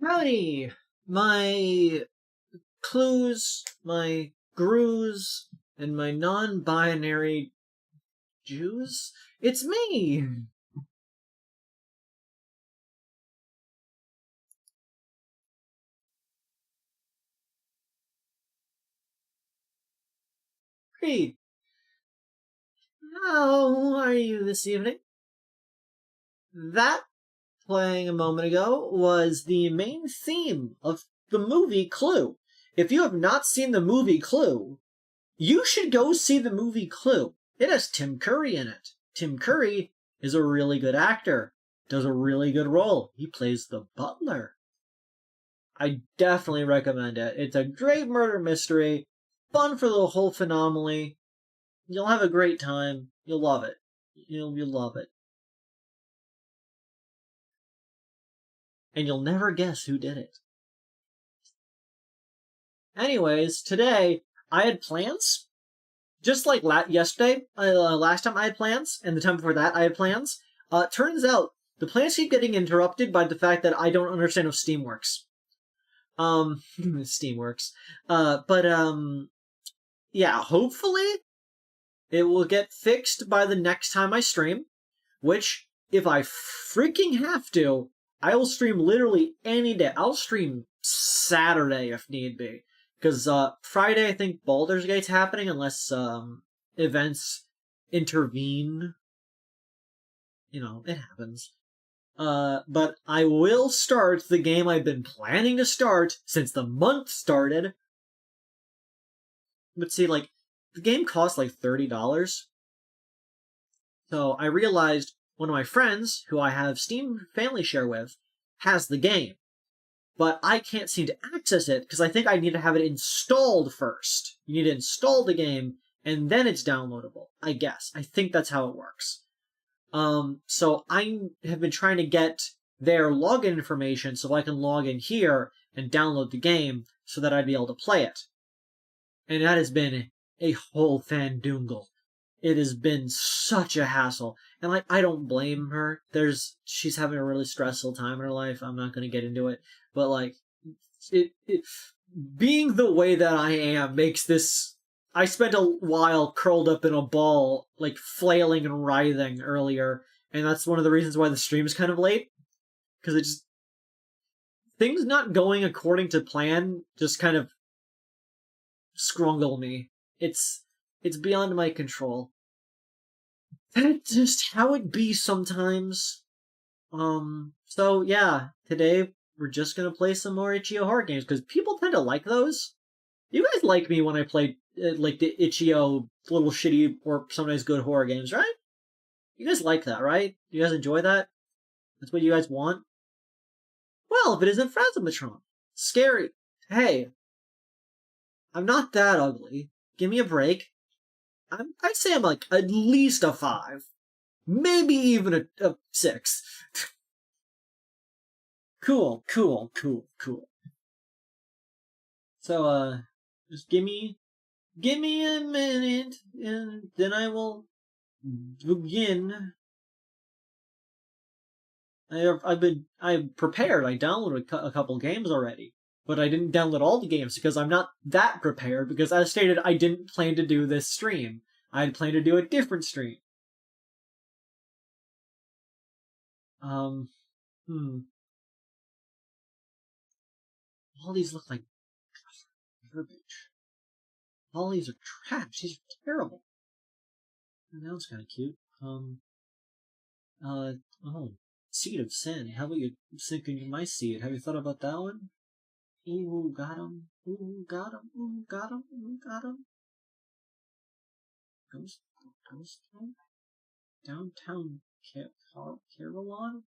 Howdy! My clues, my grooves, and my non-binary Jews? It's me! Creed, how are you this evening? That, playing a moment ago, was the main theme of the movie Clue. If you have not seen the movie Clue, you should go see the movie Clue. It has Tim Curry in it. Tim Curry is a really good actor, does a really good role. He plays the butler. I definitely recommend it. It's a great murder mystery, fun for the whole phenomenally. You'll have a great time. You'll love it. You'll love it. And you'll never guess who did it. Anyways, today I had plans. Just like yesterday, last time I had plans, and the time before that I had plans. Turns out the plans keep getting interrupted by the fact that I don't understand how Steam works. Steam works. Yeah, hopefully it will get fixed by the next time I stream, which, if I freaking have to, I will stream literally any day. I'll stream Saturday if need be. Because Friday, I think Baldur's Gate's happening unless events intervene. You know, it happens. But I will start the game I've been planning to start since the month started. But see, like, the game costs like $30. So I realized one of my friends, who I have Steam Family Share with, has the game. But I can't seem to access it because I think I need to have it installed first. You need to install the game, and then it's downloadable, I guess. I think that's how it works. So I have been trying to get their login information so I can log in here and download the game so that I'd be able to play it. And that has been a whole fandungle. It has been such a hassle. And, like, I don't blame her. She's having a really stressful time in her life. I'm not going to get into it. But, like, being the way that I am makes this... I spent a while curled up in a ball, like, flailing and writhing earlier. And that's one of the reasons why the stream is kind of late. Because it just... Things not going according to plan just kind of scrungle me. It's beyond my control. That's just how it be sometimes. So yeah, today we're just gonna play some more itch.io horror games, because people tend to like those. You guys like me when I play, like, the itch.io little shitty or sometimes good horror games, right? You guys like that, right? You guys enjoy that? That's what you guys want? Well, if it isn't Phasmatron. Scary. Hey, I'm not that ugly. Give me a break. I'd say I'm like at least a 5. Maybe even a 6. Cool. So, just give me a minute, and then I will begin. I'm prepared. I downloaded a couple games already. But I didn't download all the games because I'm not that prepared, because as stated, I didn't plan to do this stream. I had planned to do a different stream. All these look like garbage. All these are trash. These are terrible. And that one's kind of cute. Seed of Sin. How about you sinking in my seed? Have you thought about that one? Ooh, got him. Ooh, got him. Ooh, got him. Ooh, got him. Ghost Town? Downtown Carolon?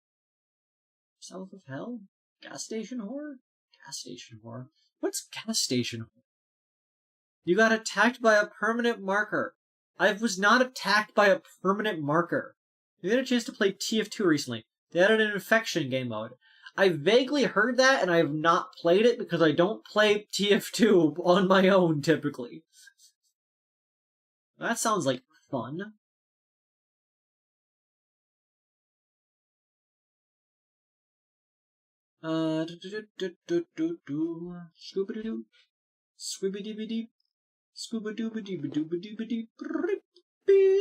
South of Hell? Gas station horror? Gas station horror? What's gas station horror? You got attacked by a permanent marker. I was not attacked by a permanent marker. You had a chance to play TF2 recently. They added an infection game mode. I vaguely heard that, and I have not played it because I don't play TF2 on my own, typically. That sounds like fun. Scooby-doo. Squibbity-biddy. Scooba-dooba-dooba-dooba-dooba-dooba-dee.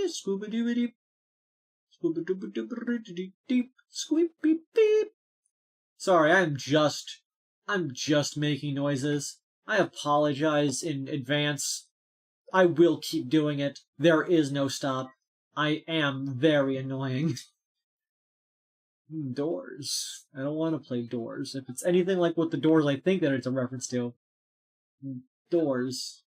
Scooba-dooba-dee. Scooba-dooba-dooba-dee. Squeep-beep-beep. Sorry, I'm just making noises. I apologize in advance. I will keep doing it. There is no stop. I am very annoying. Doors. I don't want to play Doors. If it's anything like what the Doors I think that it's a reference to. Doors.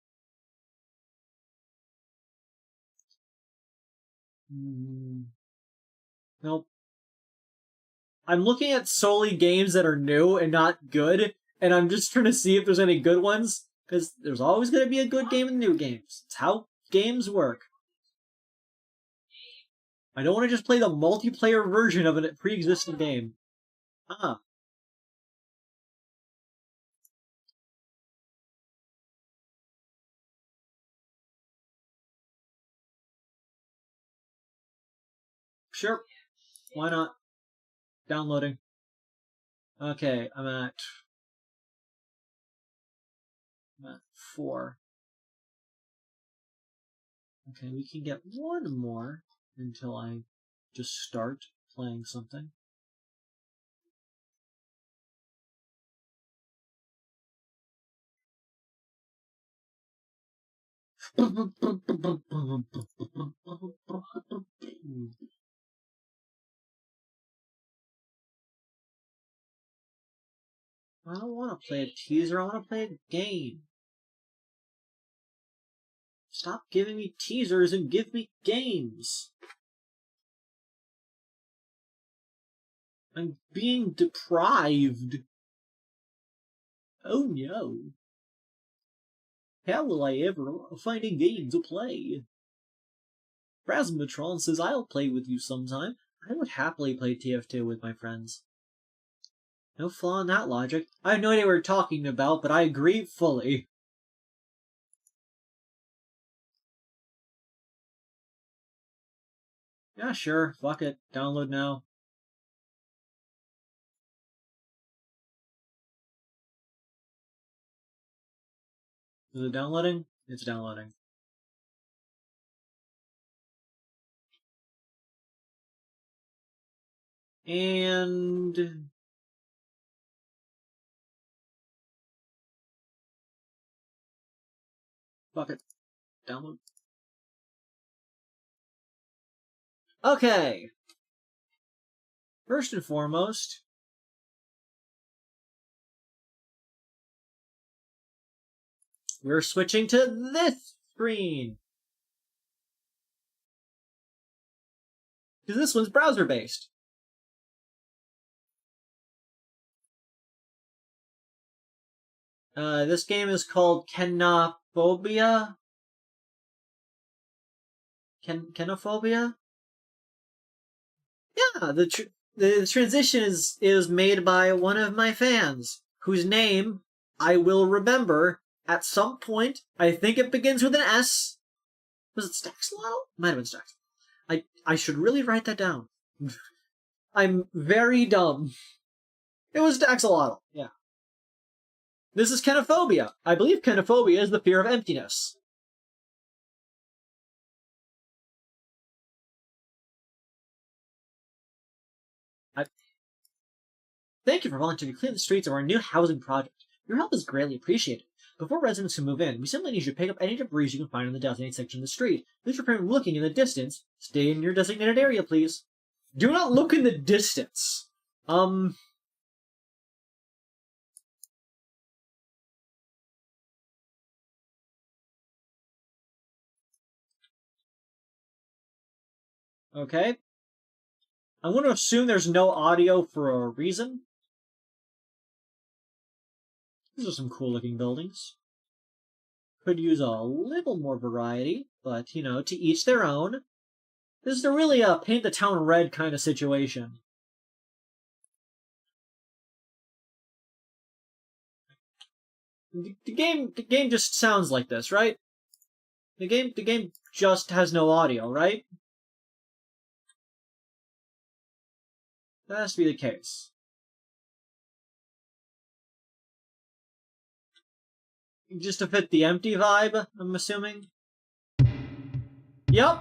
Nope. I'm looking at solely games that are new and not good, and I'm just trying to see if there's any good ones, because there's always going to be a good game in new games. It's how games work. I don't want to just play the multiplayer version of a pre-existing game. Sure. Why not? Downloading. Okay, I'm at 4. Okay, we can get one more until I just start playing something. I don't want to play a teaser, I want to play a game. Stop giving me teasers and give me games. I'm being deprived. Oh no. How will I ever find a game to play? Rasmatron says I'll play with you sometime. I would happily play TF2 with my friends. No flaw in that logic. I have no idea what you're talking about, but I agree fully. Yeah, sure. Fuck it. Download now. Is it downloading? It's downloading. And... fuck it. Download. Okay. First and foremost, we're switching to this screen. Because this one's browser-based. This game is called Kenophobia? Kenophobia? Yeah, the transition is made by one of my fans, whose name I will remember at some point. I think it begins with an S. Was it Staxlotl? Might have been Staxlotl. I should really write that down. I'm very dumb. It was Staxlotl, yeah. This is Kenophobia. I believe Kenophobia is the fear of emptiness. Thank you for volunteering to clean the streets of our new housing project. Your help is greatly appreciated. Before residents can move in, we simply need you to pick up any debris you can find in the designated section of the street. Please refrain from looking in the distance. Stay in your designated area, please. Do not look in the distance. Okay. I'm going to assume there's no audio for a reason. These are some cool looking buildings. Could use a little more variety, but, to each their own. This is really a paint the town red kind of situation. The game just sounds like this, right? The game just has no audio, right? That has to be the case. just to fit the empty vibe, I'm assuming. Yep.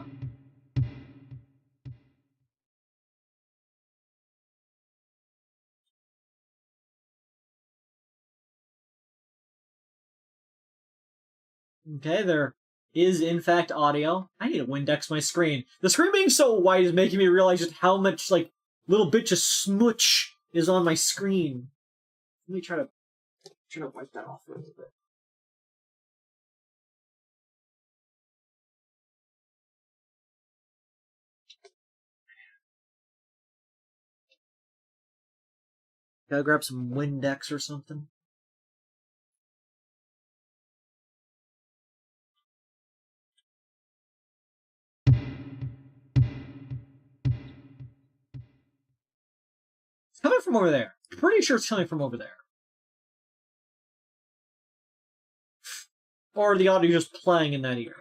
Okay, there is in fact audio. I need to Windex my screen. The screen being so white is making me realize just how much, like, little bit of smooch is on my screen. Let me try to wipe that off a little bit. Gotta grab some Windex or something. It's coming from over there. Pretty sure it's coming from over there. Or the audio just playing in that ear.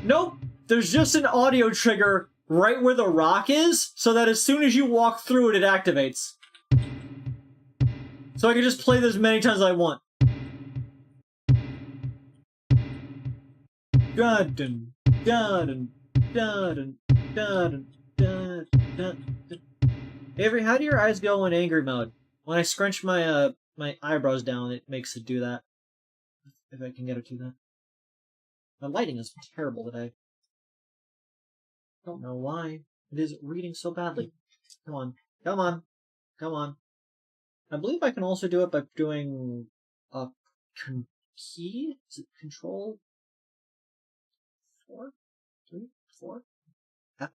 Nope, there's just an audio trigger right where the rock is, so that as soon as you walk through it, it activates. So I can just play this as many times as I want. Dun, dun, dun, dun, dun, dun. Avery, how do your eyes go in angry mode? When I scrunch my my eyebrows down, it makes it do that. If I can get it to that. The lighting is terrible today. Don't know why. It is reading so badly. Come on. Come on. Come on. I believe I can also do it by doing a key? Is it Control 4? 3? 4? F4?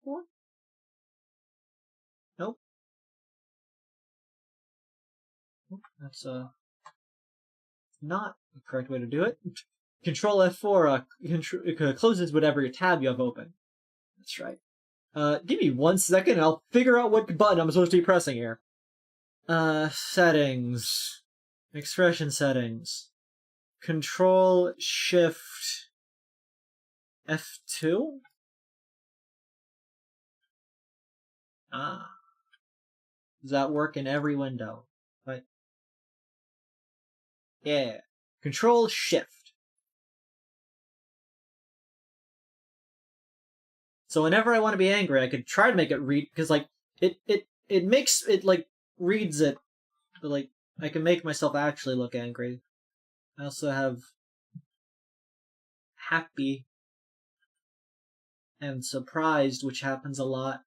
Nope. Nope. That's not the correct way to do it. Control F4 closes whatever tab you have open. That's right. Give me 1 second and I'll figure out what button I'm supposed to be pressing here. Settings. Expression settings. Control Shift F2? Ah. Does that work in every window? Right. Yeah. Control Shift. So whenever I want to be angry, I could try to make it read, because, like, it makes it, like, reads it, but, like, I can make myself actually look angry. I also have happy and surprised, which happens a lot,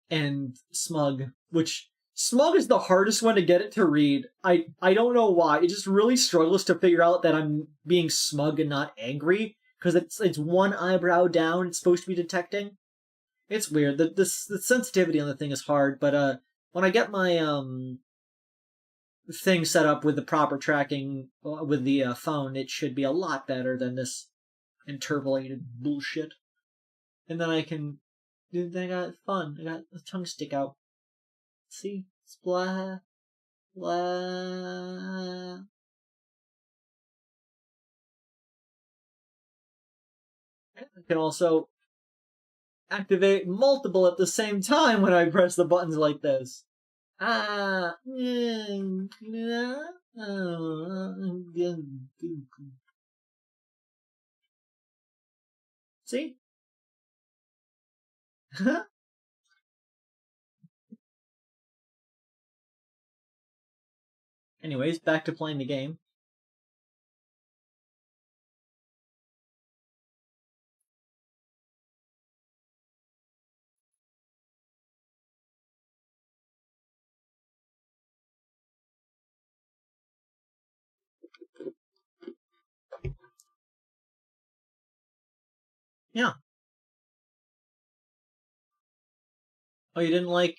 and smug, which smug is the hardest one to get it to read. I don't know why. It just really struggles to figure out that I'm being smug and not angry, because it's one eyebrow down it's supposed to be detecting. It's weird. The sensitivity on the thing is hard, but when I get my thing set up with the proper tracking with the phone, it should be a lot better than this interpolated bullshit. And then I can do. I got fun. I got the tongue stick out. See, splat, blah. I can also activate multiple at the same time when I press the buttons like this. See? Anyways, back to playing the game. Yeah. Oh, you didn't like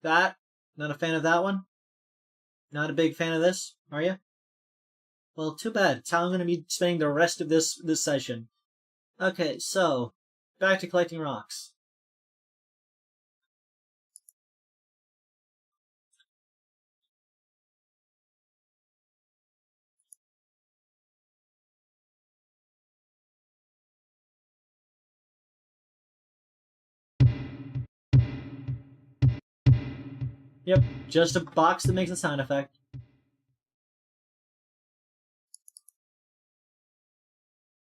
that? Not a fan of that one? Not a big fan of this, are you? Well, too bad. It's how I'm going to be spending the rest of this session. Okay, so, back to collecting rocks. Yep, just a box that makes a sound effect.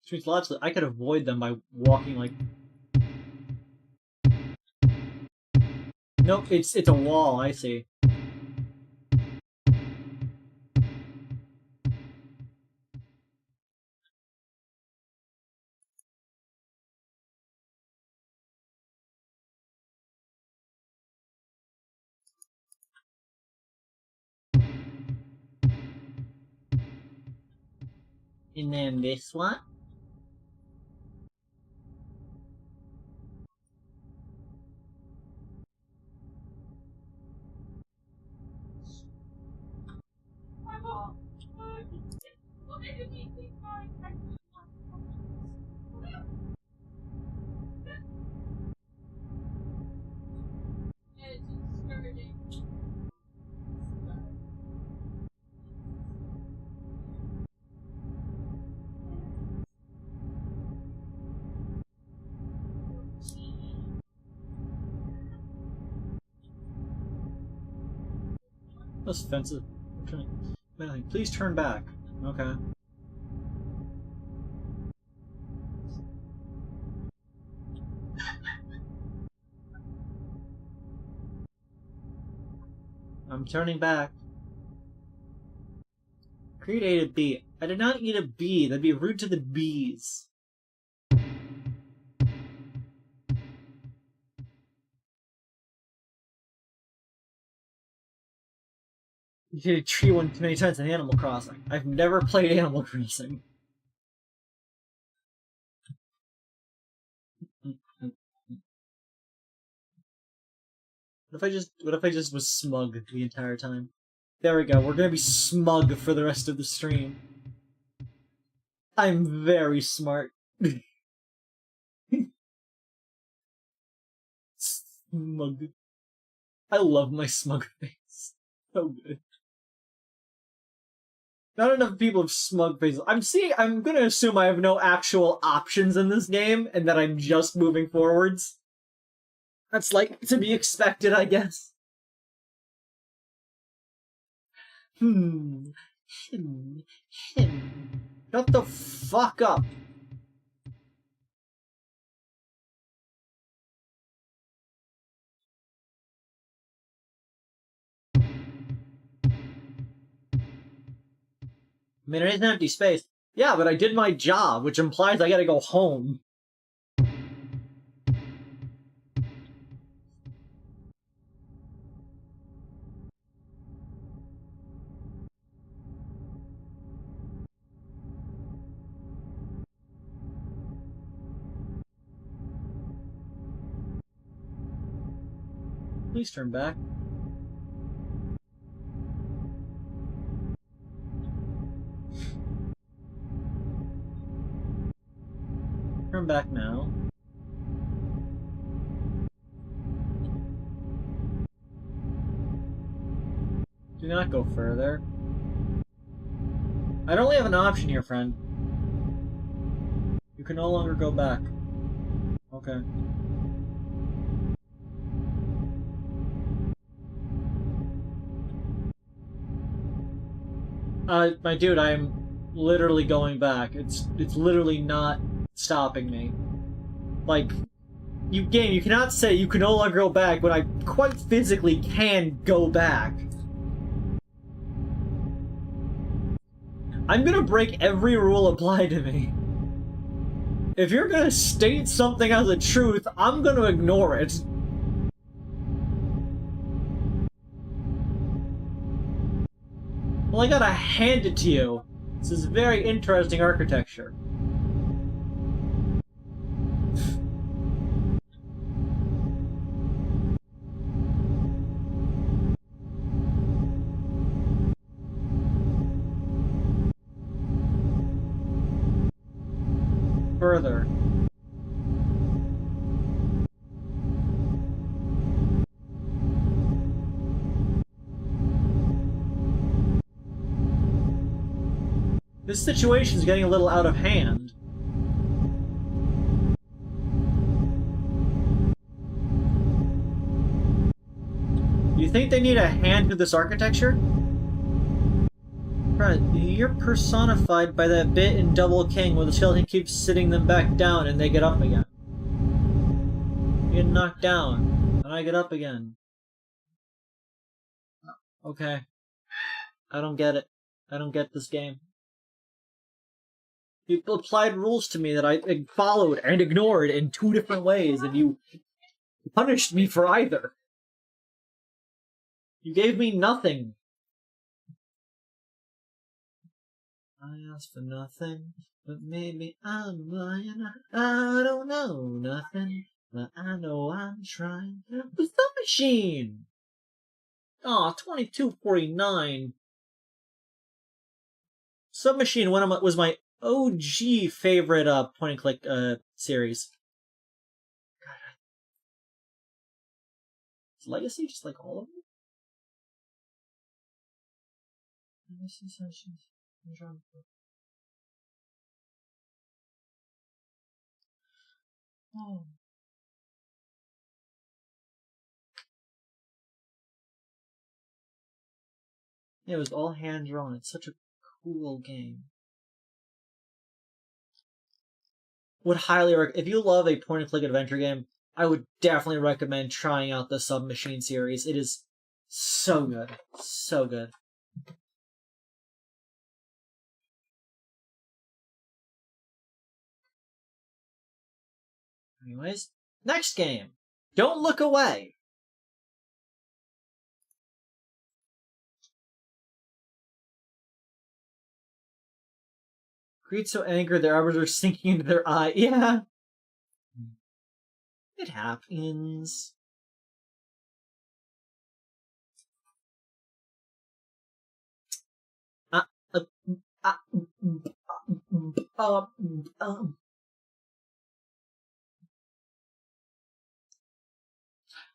Which means logically, I could avoid them by walking like... Nope, it's a wall, I see. And then this one. Those fences. Please turn back. Okay. I'm turning back. Create a bee. I did not eat a bee. That'd be rude to the bees. You hit a tree one too many times in Animal Crossing. I've never played Animal Crossing. What if I just was smug the entire time? There we go. We're gonna be smug for the rest of the stream. I'm very smart. Smug. I love my smug face. So good. Not enough people have smug faces. I'm gonna assume I have no actual options in this game, and that I'm just moving forwards. That's like to be expected, I guess. Shut the fuck up. I mean, it is an empty space. Yeah, but I did my job, which implies I gotta go home. Please turn back. Turn back now. Do not go further. I'd only have an option here, friend. You can no longer go back. Okay. My dude, I'm literally going back. It's literally not stopping me. Like, you cannot say you can no longer go back when I quite physically can go back. I'm gonna break every rule applied to me. If you're gonna state something as a truth, I'm gonna ignore it. Well, I gotta hand it to you. This is very interesting architecture. Further. This situation's getting a little out of hand. You think they need a hand to this architecture? Right, you're personified by that bit in Double King where the skeleton keeps sitting them back down and they get up again. You get knocked down, and I get up again. Okay. I don't get it. I don't get this game. You applied rules to me that I followed and ignored in 2 different ways, and you punished me for either. You gave me nothing. I asked for nothing, but maybe I'm lying. I don't know nothing, but I know I'm trying. The Submachine! Aw, 2249. Submachine was my OG favorite point-and-click series. God. Is Legacy just like all of them? Legacy sessions. Oh. Yeah, it was all hand-drawn. It's such a cool game. Would highly recommend. If you love a point-and-click adventure game, I would definitely recommend trying out the Submachine series. It is so good. So good. Anyways, next game. Don't Look Away. Creed so angry their eyebrows are sinking into their eye. Yeah. It happens.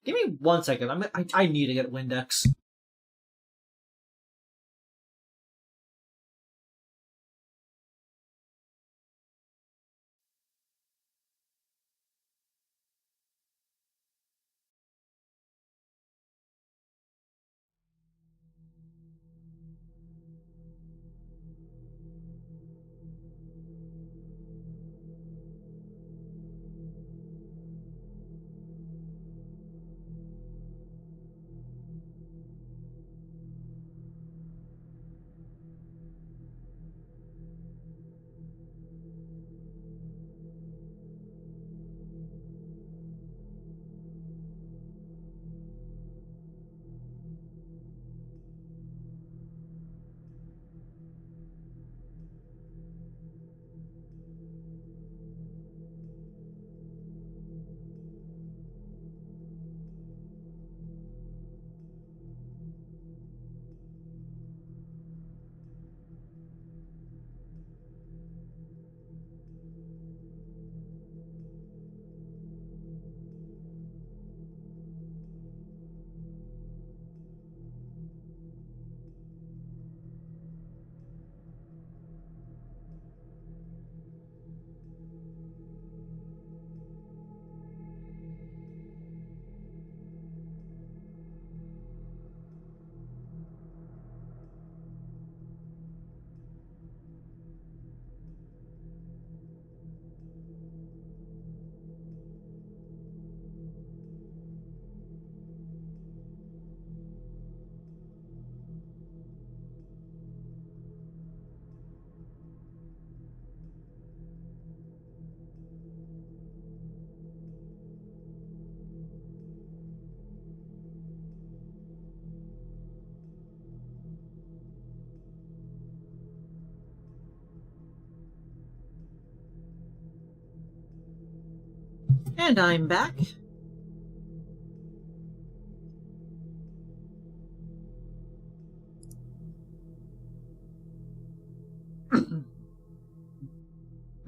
Give me 1 second. I need to get Windex. And I'm back.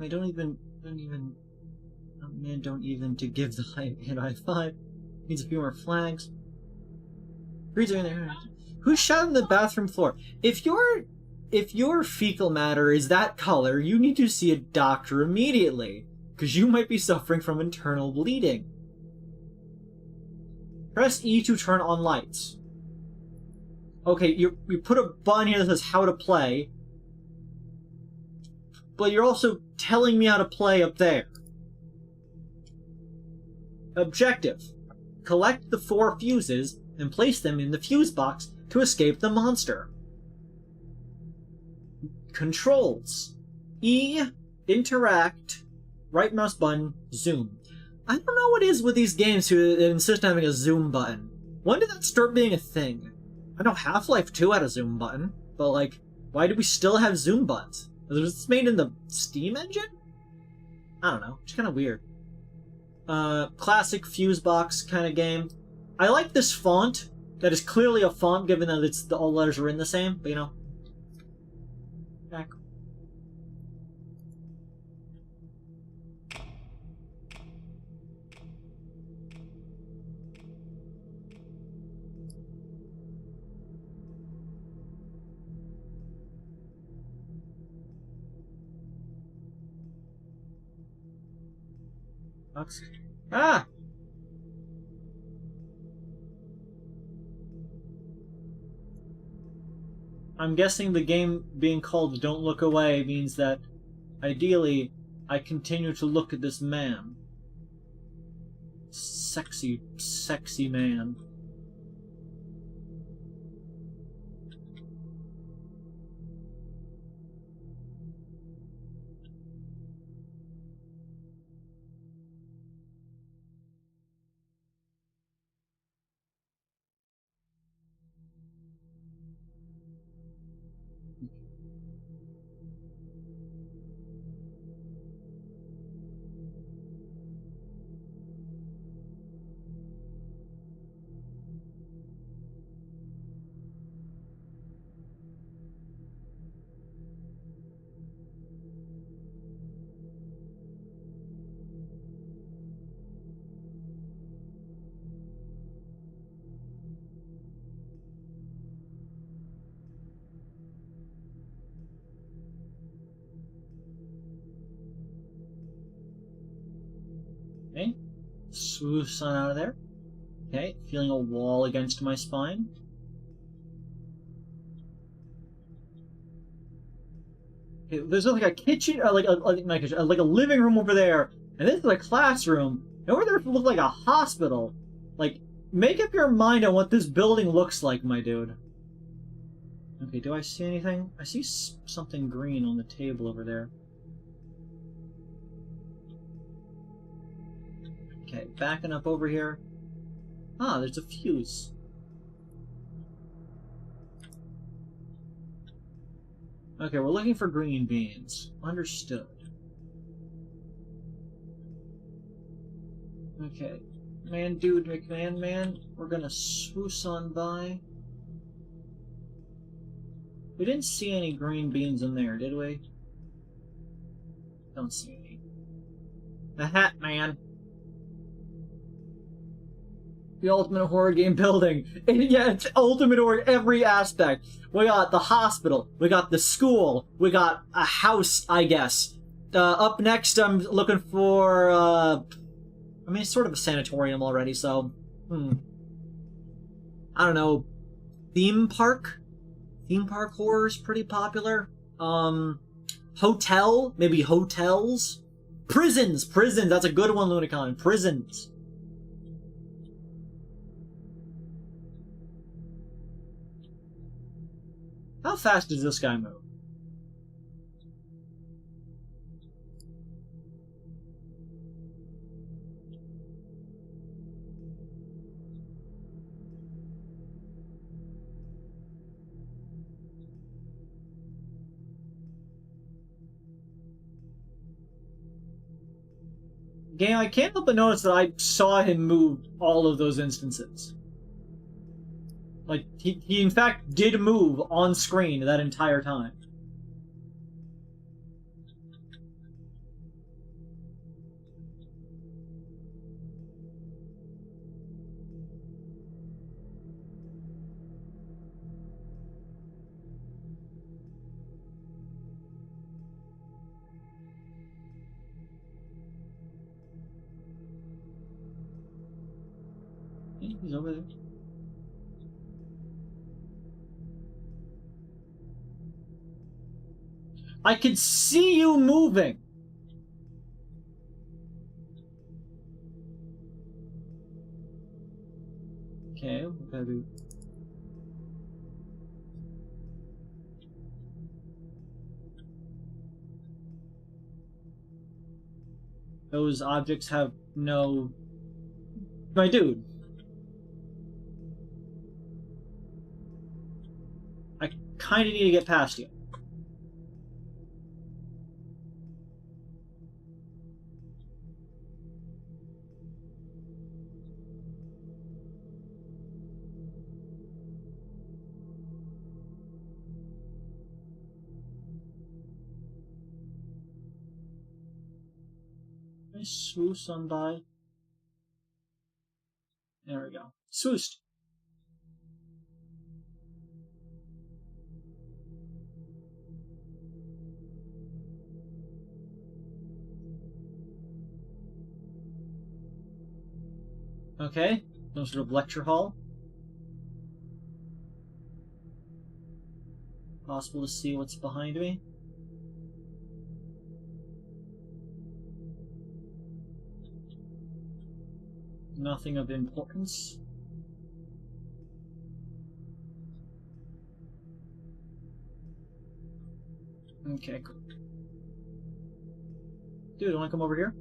I don't even, oh man, don't even to give the high five. Needs a few more flags. Creeds are in there. Who shot on the bathroom floor? If if your fecal matter is that color, you need to see a doctor immediately, because you might be suffering from internal bleeding. Press E to turn on lights. Okay, you put a button here that says how to play, but you're also telling me how to play up there. Objective. Collect the 4 fuses and place them in the fuse box to escape the monster. Controls. E, interact, right mouse button, zoom. I don't know what it is with these games who insist on having a zoom button. When did that start being a thing? I know Half-Life 2 had a zoom button, but like, why do we still have zoom buttons? Was this made in the Steam engine? I don't know. It's kind of weird. Classic fuse box kind of game. I like this font. That is clearly a font, given that it's all letters are in the same, but you know. Back. Ah! I'm guessing the game being called Don't Look Away means that, ideally, I continue to look at this man. Sexy, sexy man. Okay. Smooth sun out of there. Okay, feeling a wall against my spine. Okay, there's like a kitchen, like a living room over there, and this is a classroom. And over there looks like a hospital. Like, make up your mind on what this building looks like, my dude. Okay, do I see anything? I see something green on the table over there. Okay, backing up over here. Ah, there's a fuse. Okay, we're looking for green beans. Understood. Okay. Man, dude, McMahon, man. We're gonna swoosh on by. We didn't see any green beans in there, did we? Don't see any. The hat, man. The ultimate horror game building. Yeah, it's ultimate horror every aspect. We got the hospital. We got the school. We got a house, I guess. Up next, I'm looking for, I mean, it's sort of a sanatorium already, so, I don't know. Theme park? Theme park horror is pretty popular. Hotel? Maybe hotels? Prisons! Prisons! That's a good one, Lunicon. Prisons. How fast does this guy move? Game, I can't help but notice that I saw him move all of those instances. Like, he in fact did move on screen that entire time. Hey, he's over there. I can see you moving! Okay, we gotta do... Those objects have no... My dude. I kinda need to get past you. Swoosh on by. There we go. Swooshed. Okay, some sort of lecture hall. Possible to see what's behind me. Nothing of importance. Okay, cool. Dude, wanna come over here?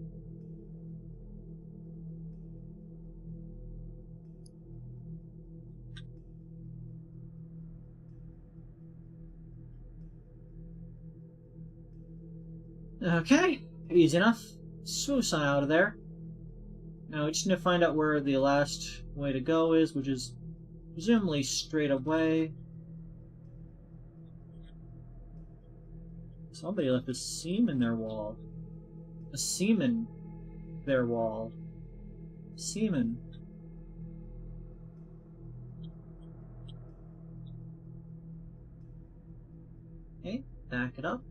Okay, easy enough. Swoosh on out of there. Now we just need to find out where the last way to go is, which is presumably straight away. Somebody left a seam in their wall. A seam in their wall. Seaman. Okay, back it up.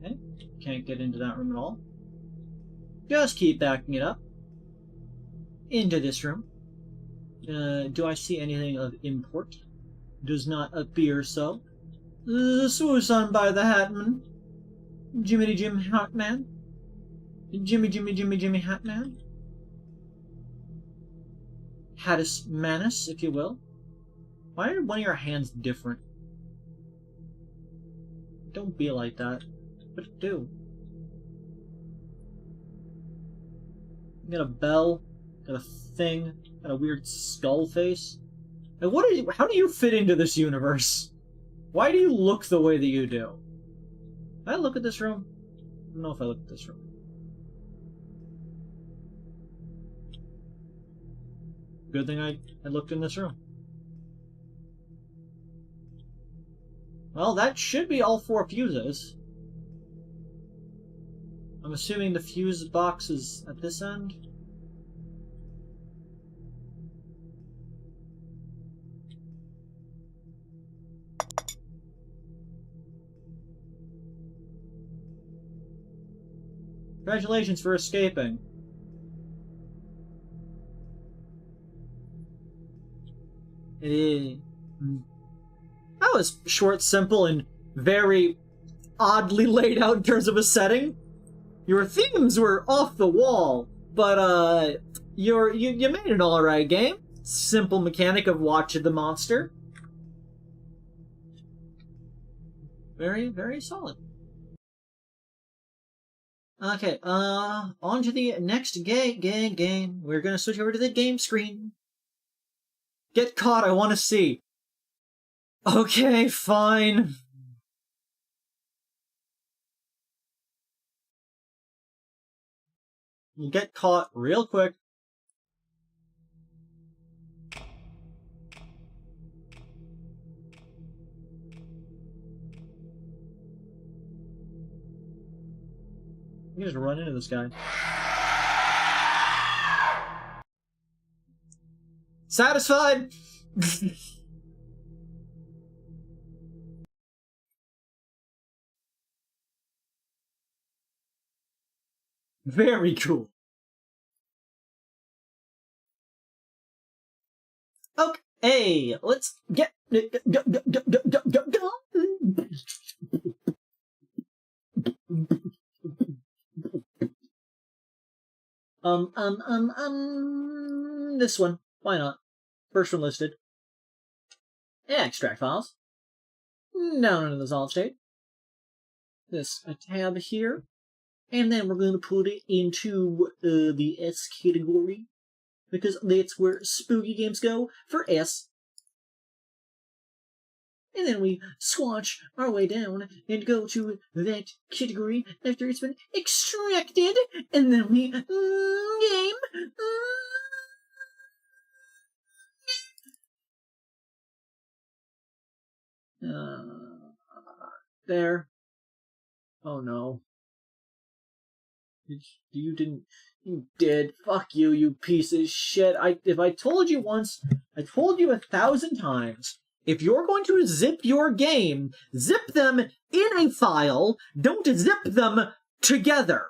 Okay, can't get into that room at all. Just keep backing it up. Into this room. Do I see anything of import? Does not appear so. Swoosh on by the Hatman. Jimmy Jim Hatman. Jimmy Hatman. Hattis Manus, if you will. Why are one of your hands different? Don't be like that. But do. Got a bell. Got a thing. Got a weird skull face. And what are you? How do you fit into this universe? Why do you look the way that you do? Did I look at this room? I don't know if I looked at this room. Good thing I looked in this room. Well, that should be all 4 fuses. I'm assuming the fuse box is at this end. Congratulations for escaping. That was short, simple, and very oddly laid out in terms of a setting. Your themes were off the wall, but you made an alright game. Simple mechanic of watch the monster. Very, very solid. Okay, on to the next game. We're gonna switch over to the game screen. Get caught, I wanna see. Okay, fine. You get caught real quick. You just run into this guy. Satisfied? Very cool. Okay, let's get go. This one. Why not? First one listed. Extract files. Down into the solid state. This a tab here. And then we're going to put it into the S category. Because that's where spooky games go for S. And then we swatch our way down and go to that category after it's been extracted. And then we game. There. Oh no. You did. Fuck you, you piece of shit. If I told you once, I told you 1,000 times. If you're going to zip your game, zip them in a file. Don't zip them together.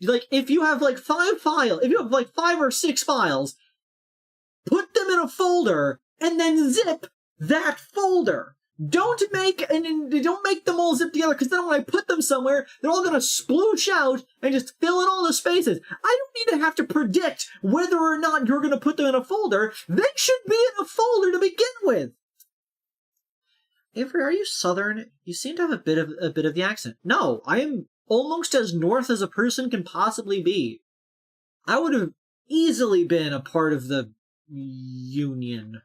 Like, if you have like 5 files, if you have like 5 or 6 files, put them in a folder and then zip that folder. Don't make them all zip together, because then when I put them somewhere, they're all gonna sploosh out and just fill in all the spaces. I don't need to have to predict whether or not you're gonna put them in a folder. They should be in a folder to begin with. Avery, are you Southern? You seem to have a bit of the accent. No, I am almost as North as a person can possibly be. I would have easily been a part of the Union.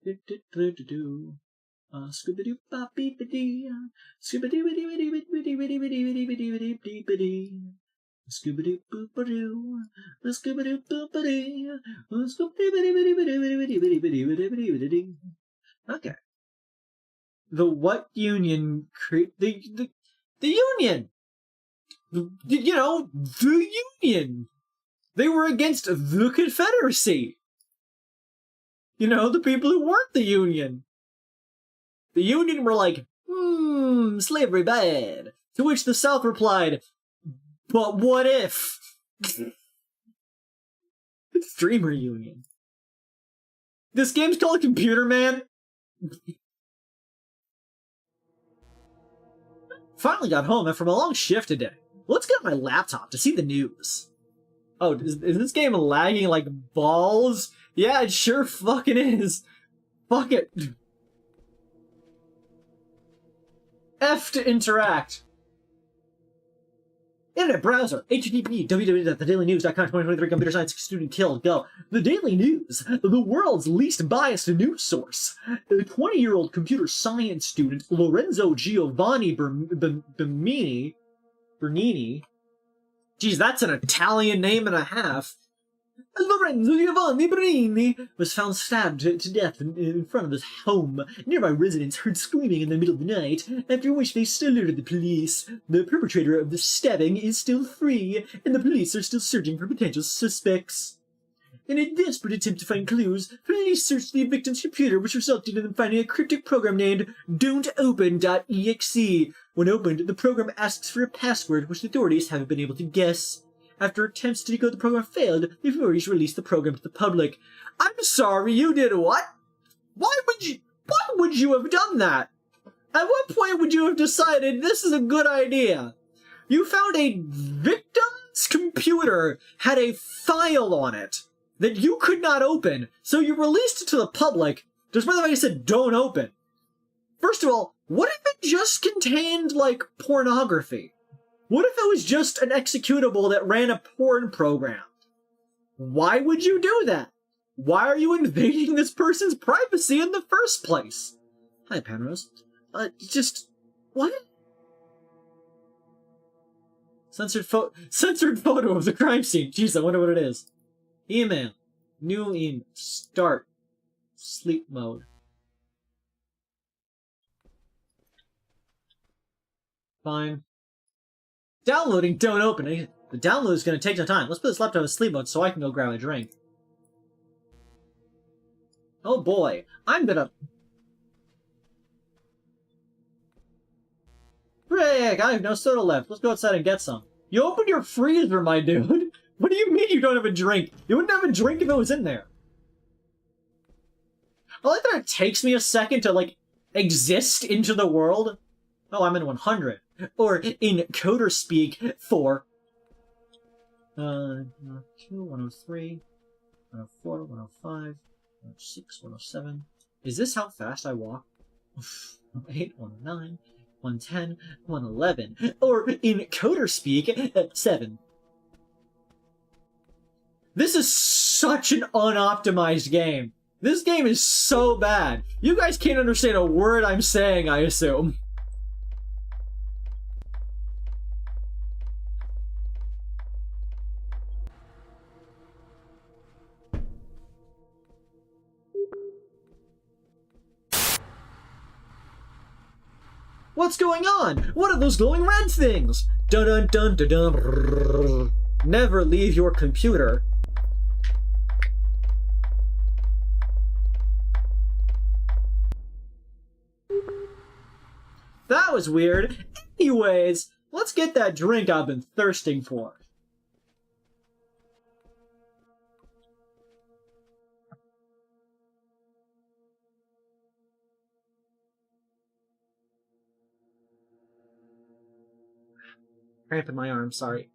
Scooby-doo bop beep dee Scooby-doo witty witty witty witty witty witty witty witty witty witty witty Scooby-doo boop-a-doo Scooby-doo boop-a-dee Scooby-doo witty witty witty witty witty witty witty witty witty witty dee. Okay. The what union? The union. You know, the union. They were against the Confederacy. You know, the people who weren't the Union. The Union were like, slavery bad. To which the South replied, but what if? Streamer Union. This game's called Computer Man. Finally got home after a long shift today. Let's get on my laptop to see the news. Oh, is this game lagging like balls? Yeah, it sure fucking is. Fuck it. F to interact. Internet browser. http www.thedailynews.com 2023 computer science student killed. Go. The Daily News. The world's least biased news source. A 20-year-old computer science student, Lorenzo Giovanni Bernini. Geez, that's an Italian name and a half. Lorenzo Giovanni Bernini was found stabbed to death in front of his home. Nearby residents heard screaming in the middle of the night, after which they alerted the police. The perpetrator of the stabbing is still free, and the police are still searching for potential suspects. In a desperate attempt to find clues, police searched the victim's computer, which resulted in them finding a cryptic program named don'topen.exe. When opened, the program asks for a password, which the authorities haven't been able to guess. After attempts to decode the program failed, the authorities released the program to the public. I'm sorry, you did what? Why would you have done that? At what point would you have decided this is a good idea? You found a victim's computer had a file on it that you could not open, so you released it to the public, just by the way you said don't open. First of all, what if it just contained, like, pornography? What if it was just an executable that ran a porn program? Why would you do that? Why are you invading this person's privacy in the first place? Hi, Penrose. What? Censored photo of the crime scene. Jeez, I wonder what it is. Email. New email. Start. Sleep mode. Fine. Downloading, don't open it. The download is going to take some time. Let's put this laptop in sleep mode so I can go grab a drink. Oh boy, I'm gonna... Frick, I have no soda left. Let's go outside and get some. You opened your freezer, my dude. What do you mean you don't have a drink? You wouldn't have a drink if it was in there. I like that it takes me a second to, like, exist into the world. Oh, I'm in 100. Or, in coder speak, 4. 102, 103, 104, 105, 106, 107. Is this how fast I walk? 108, 109, 110, 111. Or, in coder speak, 7. This is such an unoptimized game. This game is so bad. You guys can't understand a word I'm saying, I assume. What's going on? What are those glowing red things? Dun dun dun dun dun. Never leave your computer. That was weird. Anyways, let's get that drink I've been thirsting for. Cramp in my arm, sorry.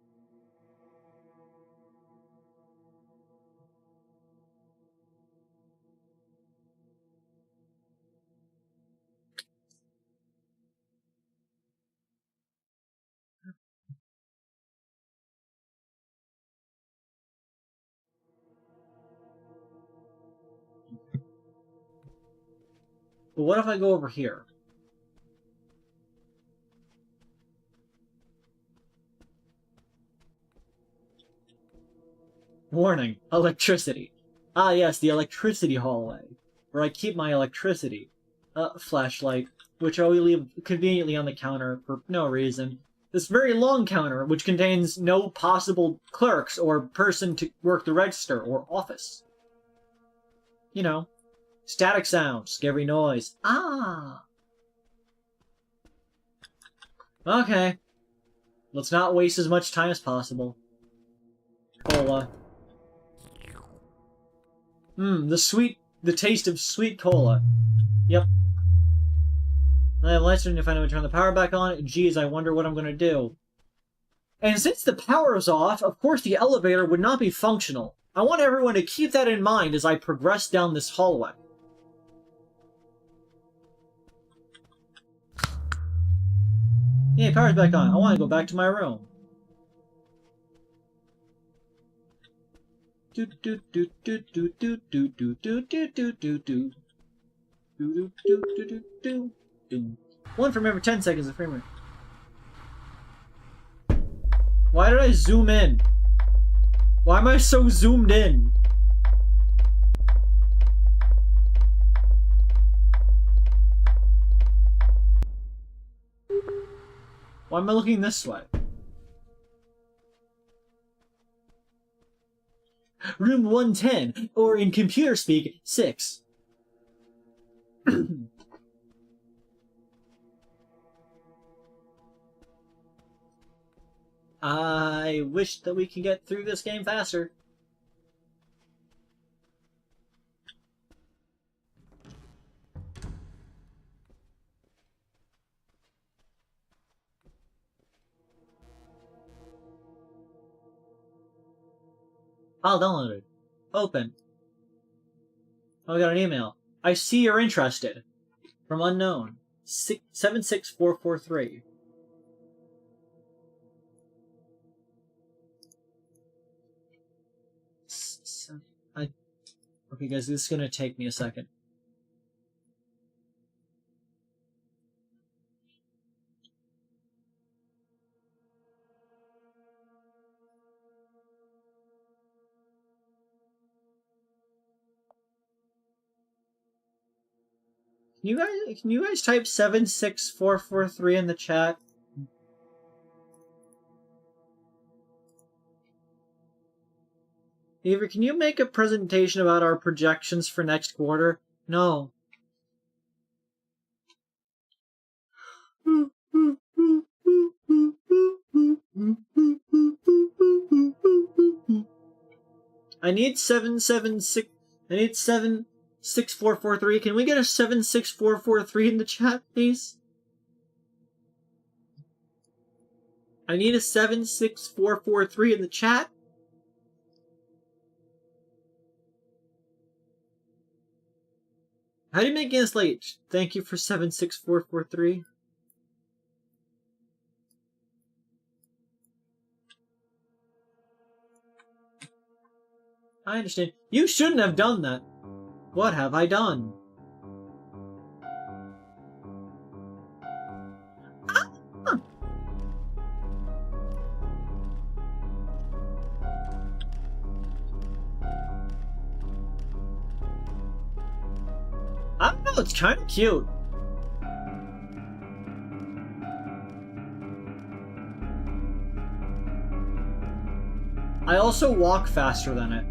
But what if I go over here? Warning, electricity. Ah yes, the electricity hallway, where I keep my electricity. Flashlight, which I will leave conveniently on the counter for no reason. This very long counter, which contains no possible clerks or person to work the register or office. You know, static sound, scary noise. Ah! Okay. Let's not waste as much time as possible. Cola. The taste of sweet cola. Yep. I have lights on if I turn the power back on. Geez, I wonder what I'm gonna do. And since the power is off, of course the elevator would not be functional. I want everyone to keep that in mind as I progress down this hallway. Yeah, power's back on. I want to go back to my room. Do do do do do do do do do do do do do do do do do. 1 from every 10 seconds of frame rate. Why did I zoom in? Why am I so zoomed in? Why am I looking this way? Room 110, or in computer speak, 6. I wish that we can get through this game faster. File downloaded. Open. Oh, we got an email. I see you're interested. From unknown. 76443. Okay, guys, this is gonna take me a second. Can you guys type 76443 in the chat? Avery, can you make a presentation about our projections for next quarter? No. I need 776. I need 76443. Can we get a 76443 in the chat, please? I need a 76443 in the chat. How do you make this late? Thank you for 76443. I understand. You shouldn't have done that. What have I done? I don't know, it's kind of cute. I also walk faster than it.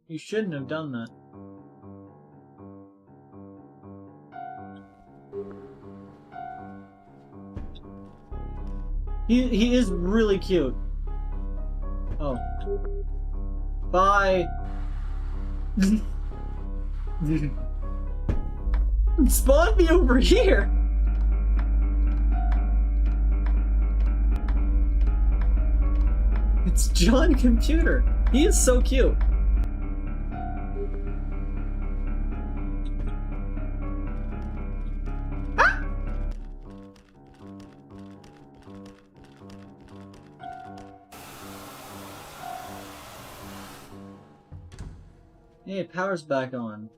You shouldn't have done that. He is really cute. Oh. Bye. Spawn me over here. It's John Computer. He is so cute. Hey, power's back on.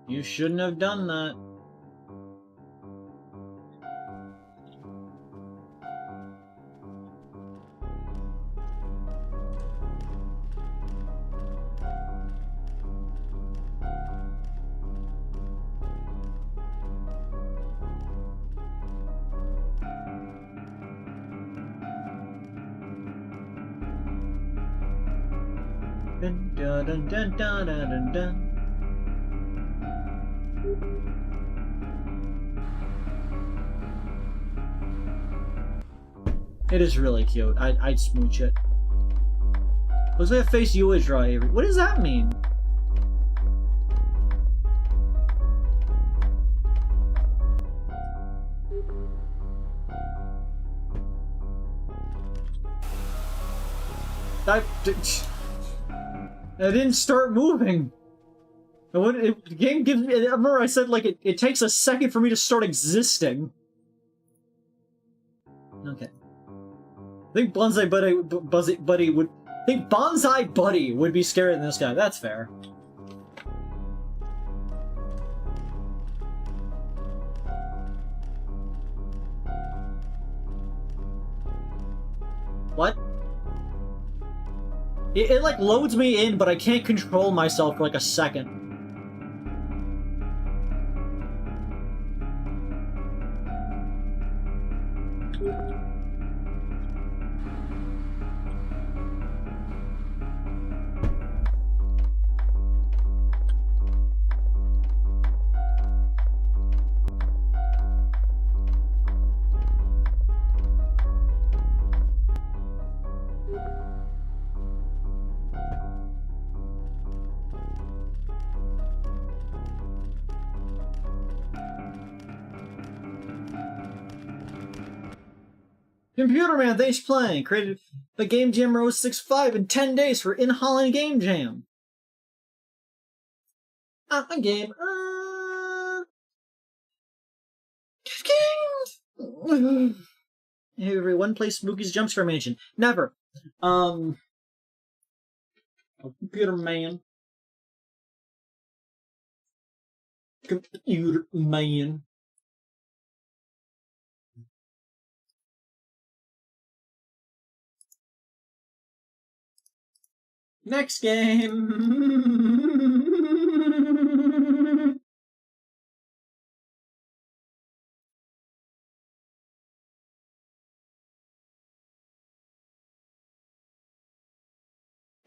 You shouldn't have done that. Dun dun dun dun dun dun dun. It is really cute. I'd smooch it. Looks like a face you would draw, Avery. What does that mean? I didn't start moving. The game gives me. I remember I said like it takes a second for me to start existing. Okay. I think Bonsai Buddy would. I think Bonsai Buddy would be scarier than this guy. That's fair. What? It like loads me in, but I can't control myself for like a second. Computer Man, thanks for playing. Created the Game Jam Rose 6.5 in 10 days for In Holland Game Jam. A game. Hey, everyone, play Spooky's Jumpscare Mansion. Never. Computer Man. Computer man. Next game.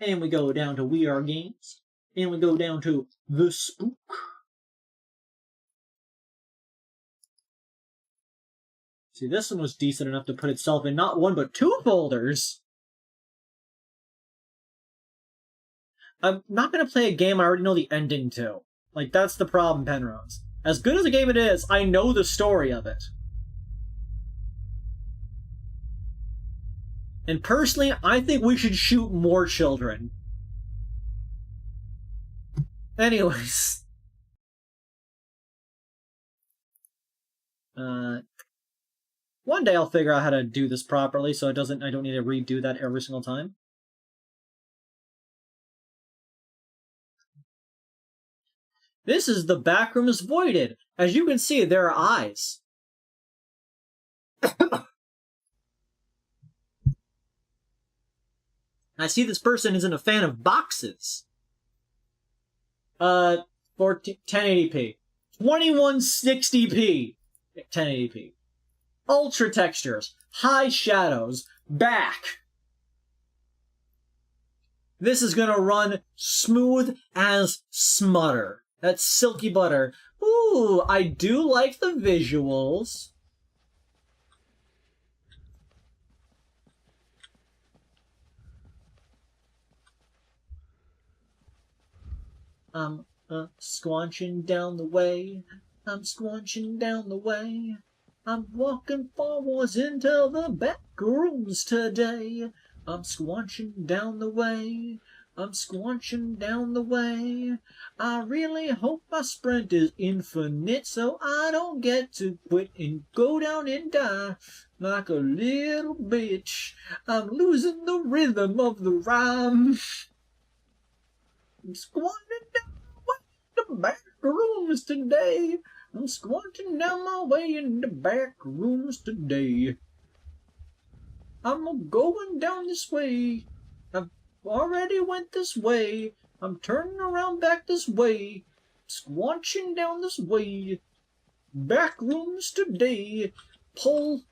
And we go down to We Are Games. And we go down to The Spook. See, this one was decent enough to put itself in not one but two folders. I'm not going to play a game I already know the ending to. Like, that's the problem, Penrose. As good as a game it is, I know the story of it. And personally, I think we should shoot more children. Anyways. One day I'll figure out how to do this properly so I don't need to redo that every single time. This is The Backrooms Voided. As you can see, there are eyes. I see this person isn't a fan of boxes. 1080p. 2160p. 1080p. Ultra textures. High shadows. Back. This is gonna run smooth as smutter. That's silky butter. Ooh, I do like the visuals. I'm squanching down the way. I'm squanching down the way. I'm walking forwards into the back rooms today. I'm squanching down the way. I'm squanching down the way. I really hope my sprint is infinite so I don't get to quit and go down and die like a little bitch. I'm losing the rhythm of the rhyme. I'm squanching down the back rooms today. I'm squanching down my way in the back rooms today. I'm going down this way. I've already went this way. I'm turning around back this way. Squanching down this way. Back rooms today. Pull.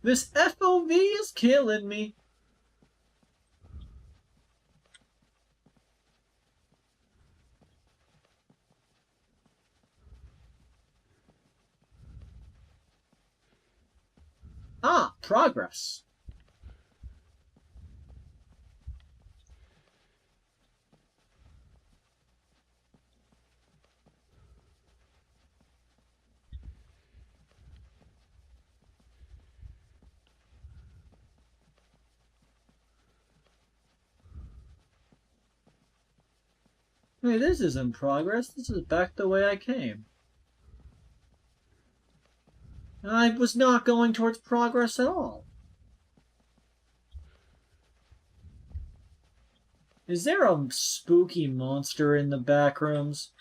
This FOV is killing me. Ah, progress. Hey, this isn't progress. This is back the way I came. I was not going towards progress at all. Is there a spooky monster in the back rooms?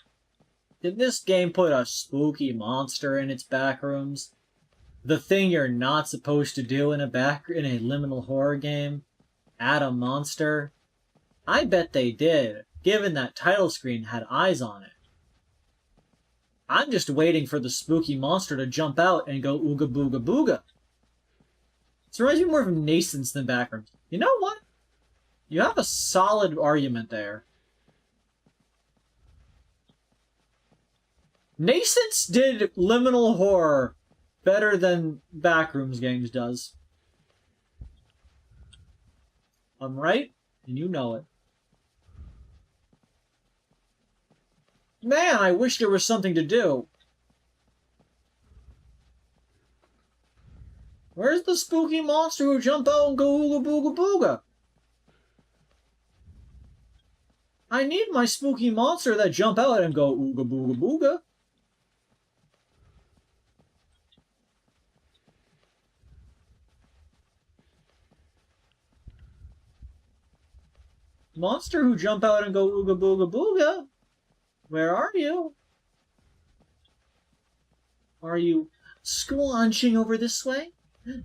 Did this game put a spooky monster in its back rooms? The thing you're not supposed to do in a liminal horror game? Add a monster? I bet they did, given that title screen had eyes on it. I'm just waiting for the spooky monster to jump out and go ooga booga booga. This reminds me more of Nascence than Backrooms. You know what? You have a solid argument there. Nascence did liminal horror better than Backrooms games does. I'm right, and you know it. Man, I wish there was something to do. Where's the spooky monster who jump out and go ooga booga booga? I need my spooky monster that jump out and go ooga booga booga. monster who jump out and go ooga booga booga. Where are you? Are you squanching over this way?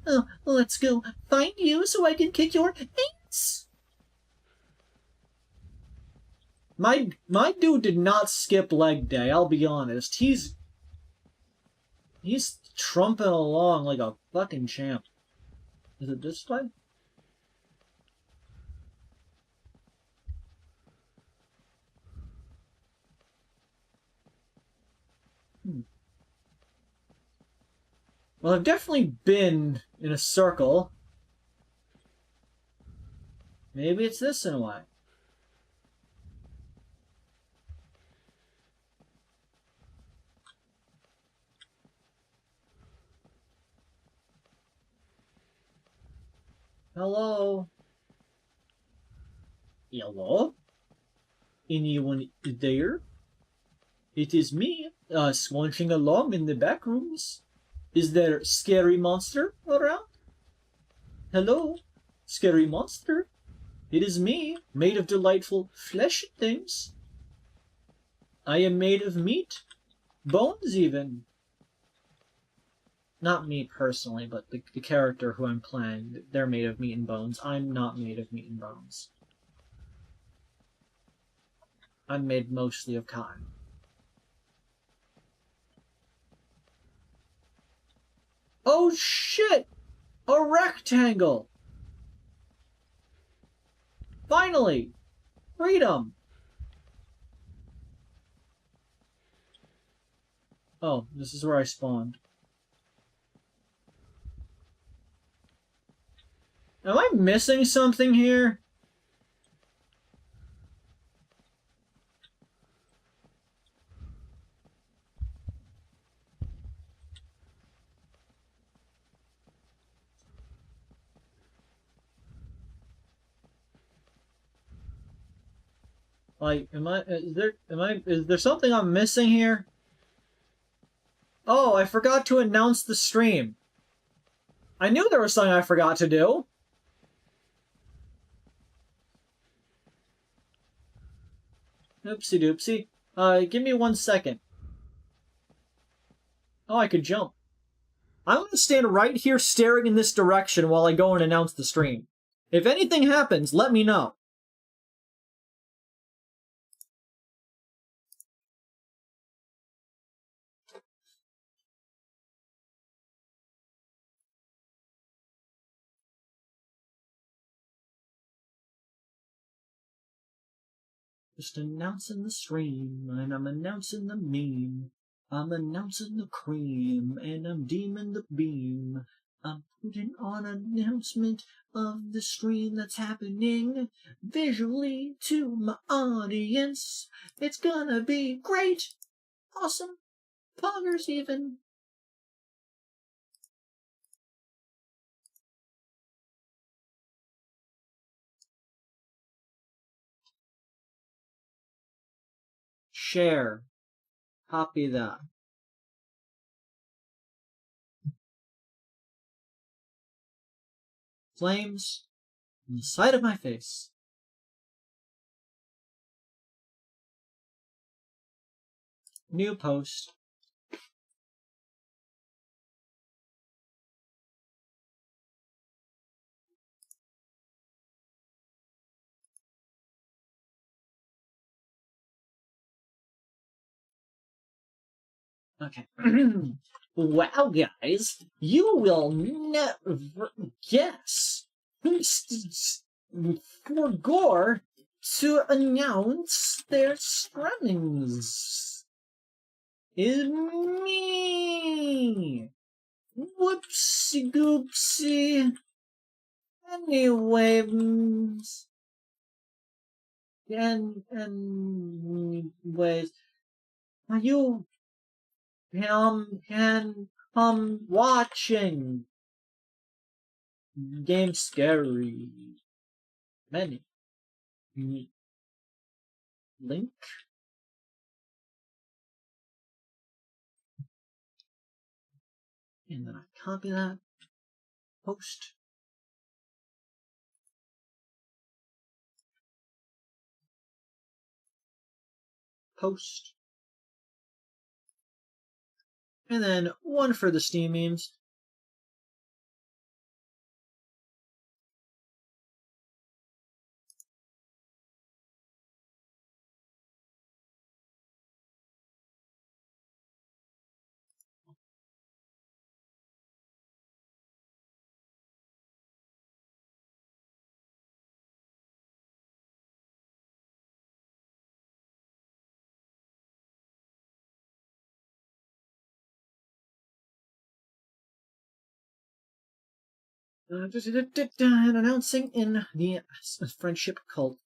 Oh, let's go find you so I can kick your ass. My dude did not skip leg day, I'll be honest. He's trumping along like a fucking champ. Is it this way? Well, I've definitely been in a circle. Maybe it's this in a way. Hello? Hello? Anyone there? It is me, squanching along in the back rooms. Is there scary monster around? Hello? Scary monster? It is me, made of delightful flesh things. I am made of meat, bones even. Not me personally, but the character who I'm playing, they're made of meat and bones. I'm not made of meat and bones. I'm made mostly of cotton. Oh shit! A rectangle! Finally! Freedom! Oh, this is where I spawned. Am I missing something here? Like, is there something I'm missing here? Oh, I forgot to announce the stream. I knew there was something I forgot to do. Oopsie doopsie. Give me 1 second. Oh, I could jump. I'm gonna stand right here staring in this direction while I go and announce the stream. If anything happens, let me know. Just announcing the stream, and I'm announcing the meme. I'm announcing the cream, and I'm deeming the beam. I'm putting on an announcement of the stream that's happening visually to my audience. It's gonna be great, awesome, poggers even. Share. Copy that. Flames on the side of my face. New post. Okay. Wow, guys, you will never guess. For Gore to announce their stremmings is me. Whoopsie goopsie. Anyways, anyways, you can come watching. Game scary. Many. Link. And then I copy that. Post. post. And then one for the Steam memes. And announcing in the friendship cult.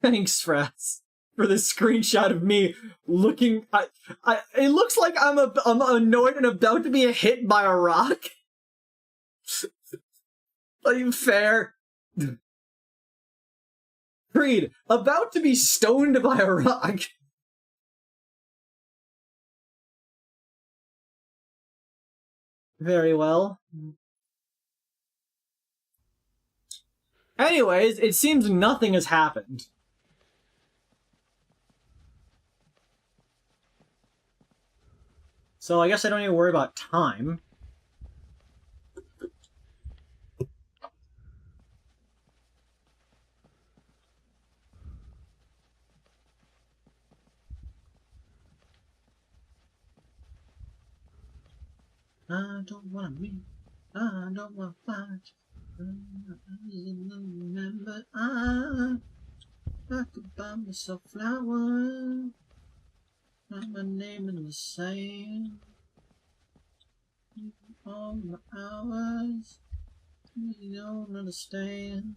Thanks, Frats, for this screenshot of me looking. It looks like I'm annoyed and about to be hit by a rock. Not even fair. Creed, about to be stoned by a rock. Very well. Anyways, it seems nothing has happened. So I guess I don't need to worry about time. I don't want to meet. I don't want to fight. Remember, I could buy myself flowers. Write my name in the sand. All my hours. You don't understand.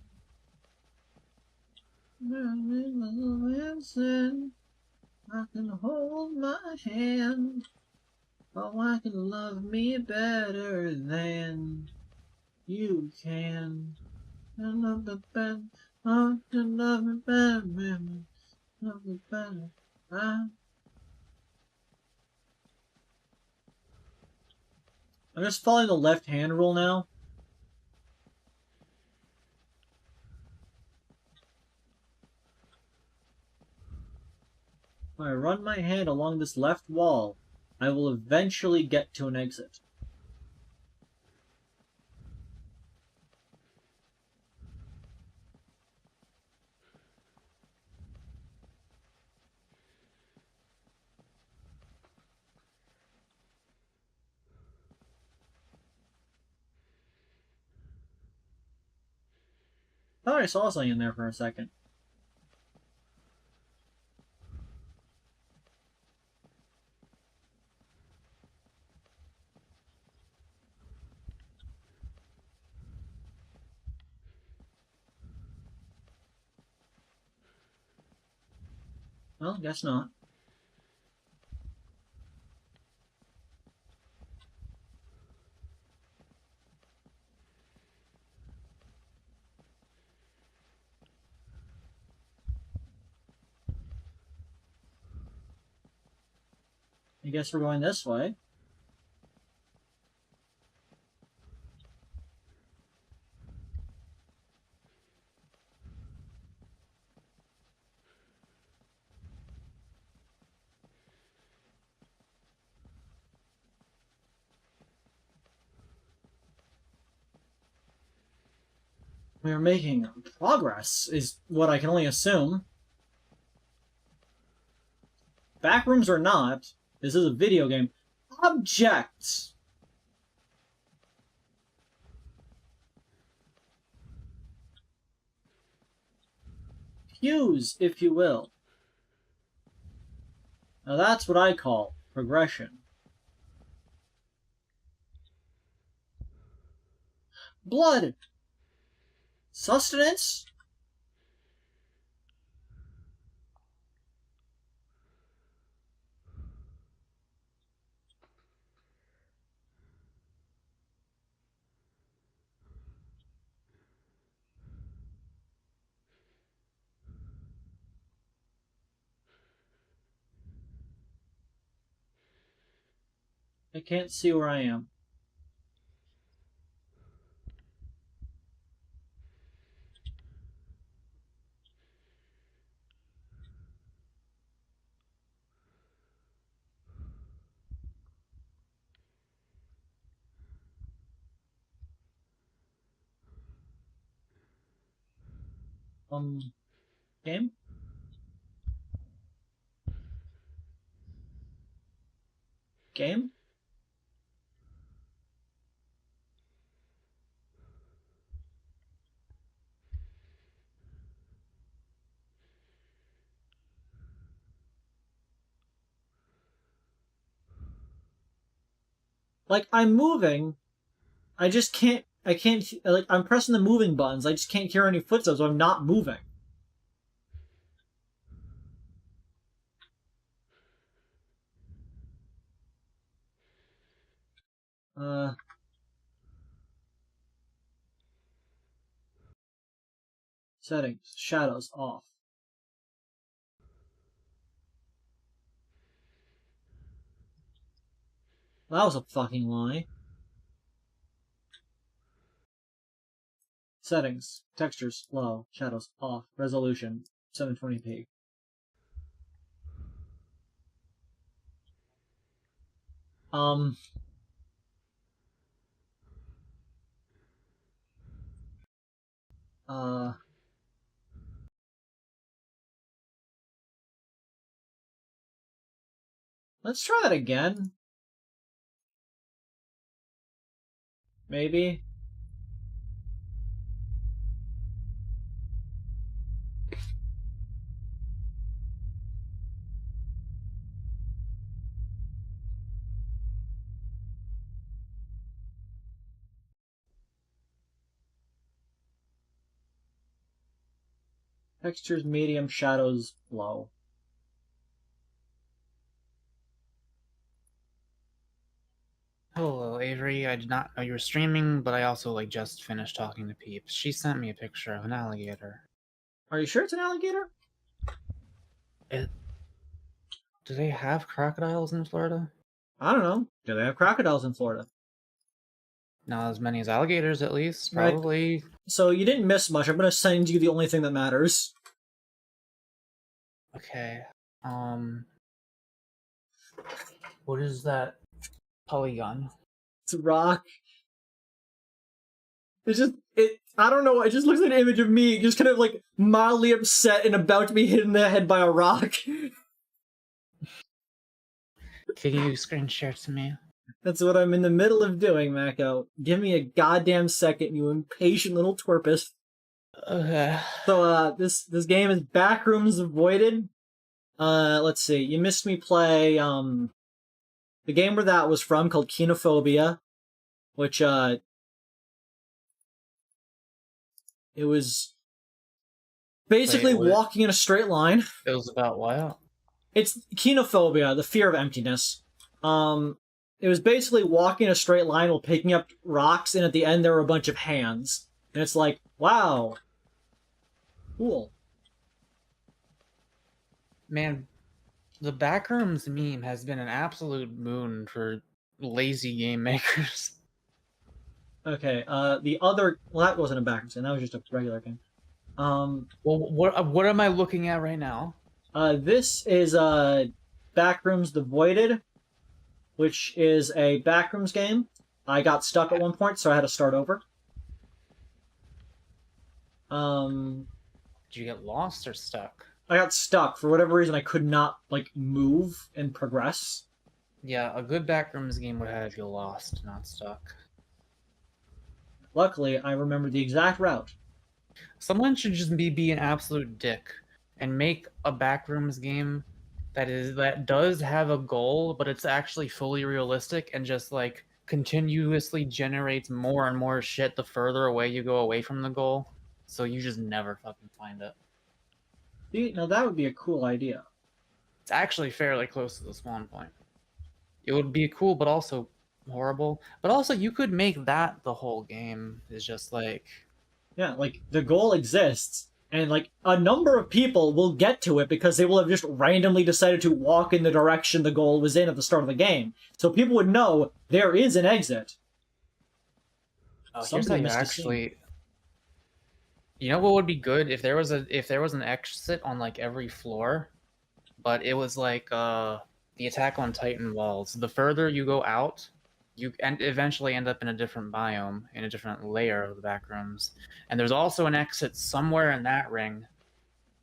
I can hold my hand. Oh, I can love me better than you can. I love it better. I can love it better. Love it better. I'm just following the left-hand rule now. When I run my hand along this left wall, I will eventually get to an exit. I thought I saw something in there for a second. Well, guess not. I guess we're going this way. We are making progress, is what I can only assume. Backrooms or not, this is a video game. Objects! Cues, if you will. Now that's what I call progression. Blood! Sustenance? I can't see where I am. Game? Game? Like, I'm moving. I just can't. I can't. Like, I'm pressing the moving buttons. I just can't hear any footsteps, so I'm not moving. Settings. Shadows off. That was a fucking lie. Settings. Textures low. Shadows off. Resolution 720p. Let's try that again. Maybe. Textures medium, shadows low. Hello, Avery. I did not know you were streaming, but I also just finished talking to Peeps. She sent me a picture of an alligator. Are you sure it's an alligator? Do they have crocodiles in Florida? I don't know. Do they have crocodiles in Florida? Not as many as alligators, at least. Probably. So you didn't miss much. I'm gonna send you the only thing that matters. Okay. What is that polygon? It's a rock. It's just I don't know. It just looks like an image of me, just kind of mildly upset and about to be hit in the head by a rock. Can you screen share to me? That's what I'm in the middle of doing, Mako. Give me a goddamn second, you impatient little twerpist. Okay. So, this game is Backrooms Avoided. Let's see. You missed me play, the game where that was from, called Kenophobia, which, it was basically walking in a straight line. It was about what? It's Kenophobia, the fear of emptiness. It was basically walking in a straight line while picking up rocks, and at the end there were a bunch of hands. And it's like, wow. Cool. Man, the Backrooms meme has been an absolute boon for lazy game makers. Okay, the other... Well, that wasn't a Backrooms game, that was just a regular game. Well, what am I looking at right now? This is, Backrooms The Voided, which is a Backrooms game. I got stuck at one point, so I had to start over. Did you get lost or stuck? I got stuck. For whatever reason, I could not, move and progress. Yeah, a good Backrooms game would have you lost, not stuck. Luckily, I remembered the exact route. Someone should just be an absolute dick and make a Backrooms game that does have a goal, but it's actually fully realistic and just continuously generates more and more shit the further away you go away from the goal, so you just never fucking find it. See, now that would be a cool idea. It's actually fairly close to the spawn point. It would be cool, but also horrible. But also, you could make that the whole game. Is just like, Yeah, like, the goal exists, and, like, a number of people will get to it because they will have just randomly decided to walk in the direction the goal was in at the start of the game. So people would know there is an exit. oh, here's how you actually. You know what would be good if there was an exit on like every floor, but it was like the Attack on Titan walls. The further you go out, you eventually end up in a different biome, in a different layer of the backrooms. And there's also an exit somewhere in that ring,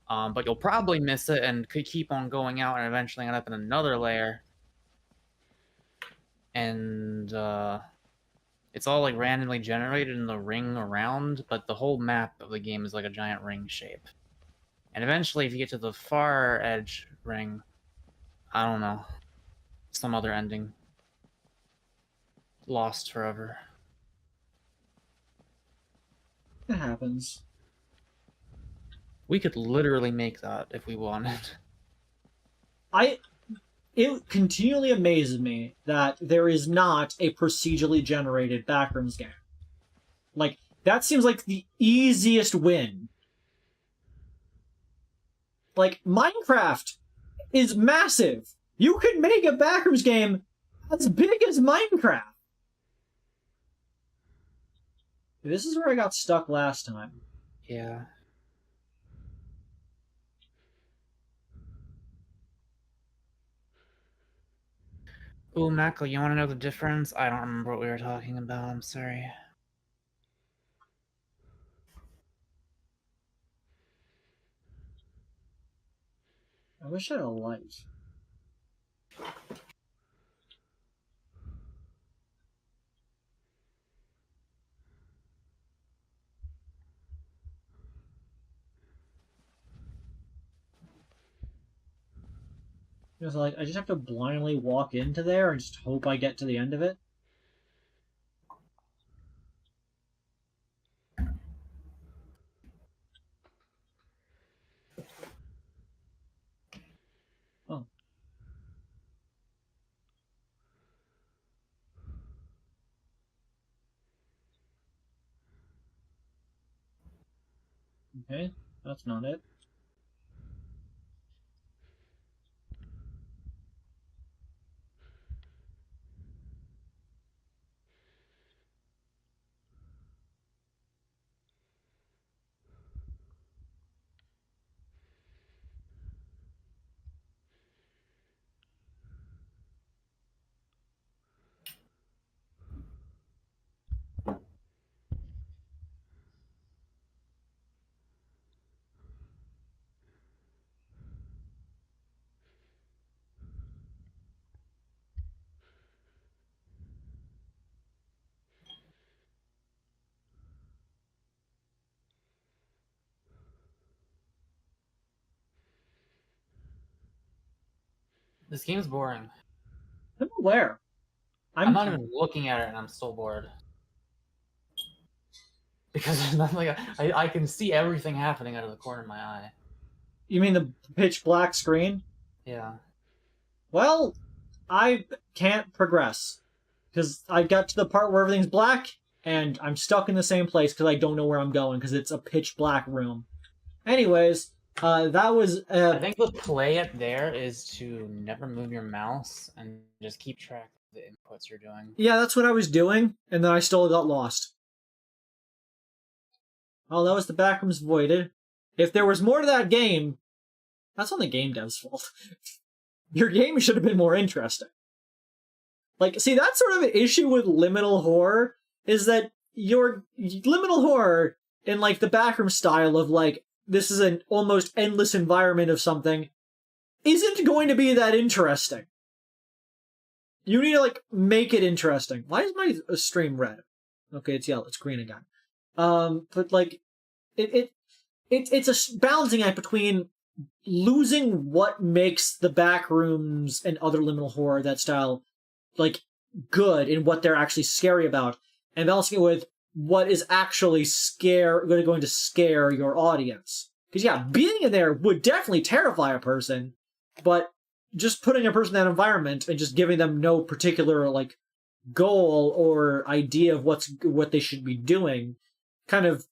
but you'll probably miss it and could keep on going out and eventually end up in another layer. And it's all like randomly generated in the ring around, but the whole map of the game is like a giant ring shape. And eventually, if you get to the far edge ring, I don't know, some other ending. Lost forever. It happens. We could literally make that if we wanted. It continually amazes me that there is not a procedurally generated backrooms game. Like, that seems like the easiest win. Like, Minecraft is massive. You could make a backrooms game as big as Minecraft. This is where I got stuck last time. Yeah. Ooh, Mako, you want to know the difference? I don't remember what we were talking about. I'm sorry. I wish I had a light. Because, like, I just have to blindly walk into there and just hope I get to the end of it. Oh. Okay, that's not it. This game's boring. I'm aware. I'm not even looking at it and I'm still bored. Because there's nothing like I can see everything happening out of the corner of my eye. You mean the pitch black screen? Yeah. Well, I can't progress. Because I got to the part where everything's black, and I'm stuck in the same place because I don't know where I'm going because it's a pitch black room. Anyways, that was... I think the play it there is to never move your mouse and just keep track of the inputs you're doing. Yeah, that's what I was doing, and then I still got lost. Oh, that was the backrooms voided. If there was more to that game, that's on the game dev's fault. Your game should have been more interesting. Like, see, that's sort of an issue with liminal horror, is that your liminal horror in, like, the backroom style of, like, this is an almost endless environment of something, isn't going to be that interesting. You need to, like, make it interesting. Why is my stream red? Okay, it's yellow. It's green again. But, like, it's a balancing act between losing what makes the backrooms and other liminal horror, that style, like, good in what they're actually scary about, and balancing it with what is actually going to scare your audience. Because yeah, being in there would definitely terrify a person, but just putting a person in that environment and just giving them no particular like goal or idea of what they should be doing kind of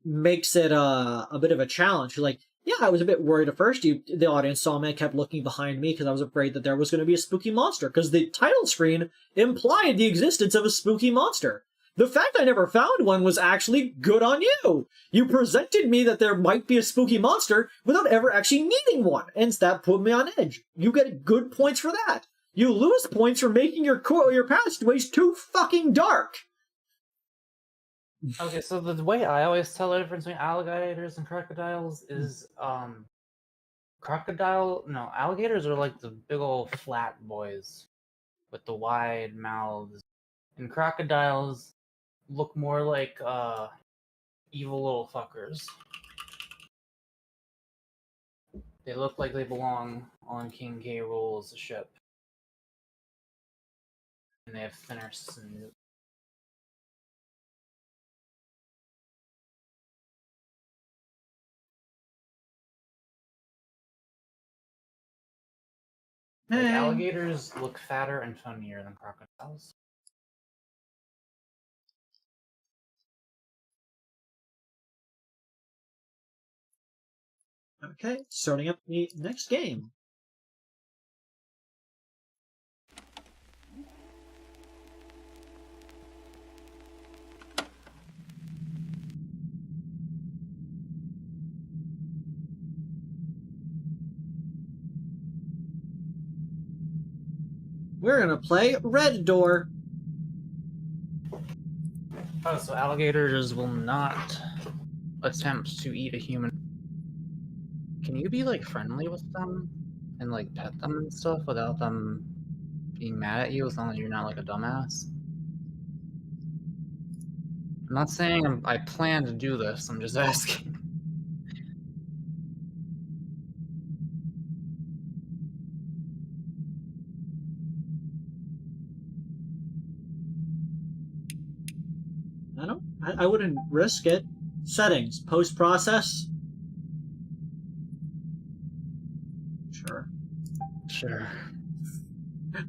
makes it a bit of a challenge. You're like, yeah, I was a bit worried at first. The audience saw me. I kept looking behind me because I was afraid that there was going to be a spooky monster, because the title screen implied the existence of a spooky monster. The fact I never found one was actually good on you. You presented me that there might be a spooky monster without ever actually needing one, and that put me on edge. You get good points for that. You lose points for making your passageways too fucking dark. Okay, so the way I always tell the difference between alligators and crocodiles is, alligators are like the big old flat boys with the wide mouths, and crocodiles look more like evil little fuckers. They look like they belong on King K. Rool's ship, and they have thinner snoots. Like, alligators look fatter and funnier than crocodiles. Okay, starting up the next game. We're gonna play Red Door. Oh, so alligators will not attempt to eat a human. Can you be like friendly with them and like pet them and stuff without them being mad at you, as long as you're not like a dumbass? I'm not saying I plan to do this, I'm just asking. I wouldn't risk it. Settings, post-process. Sure.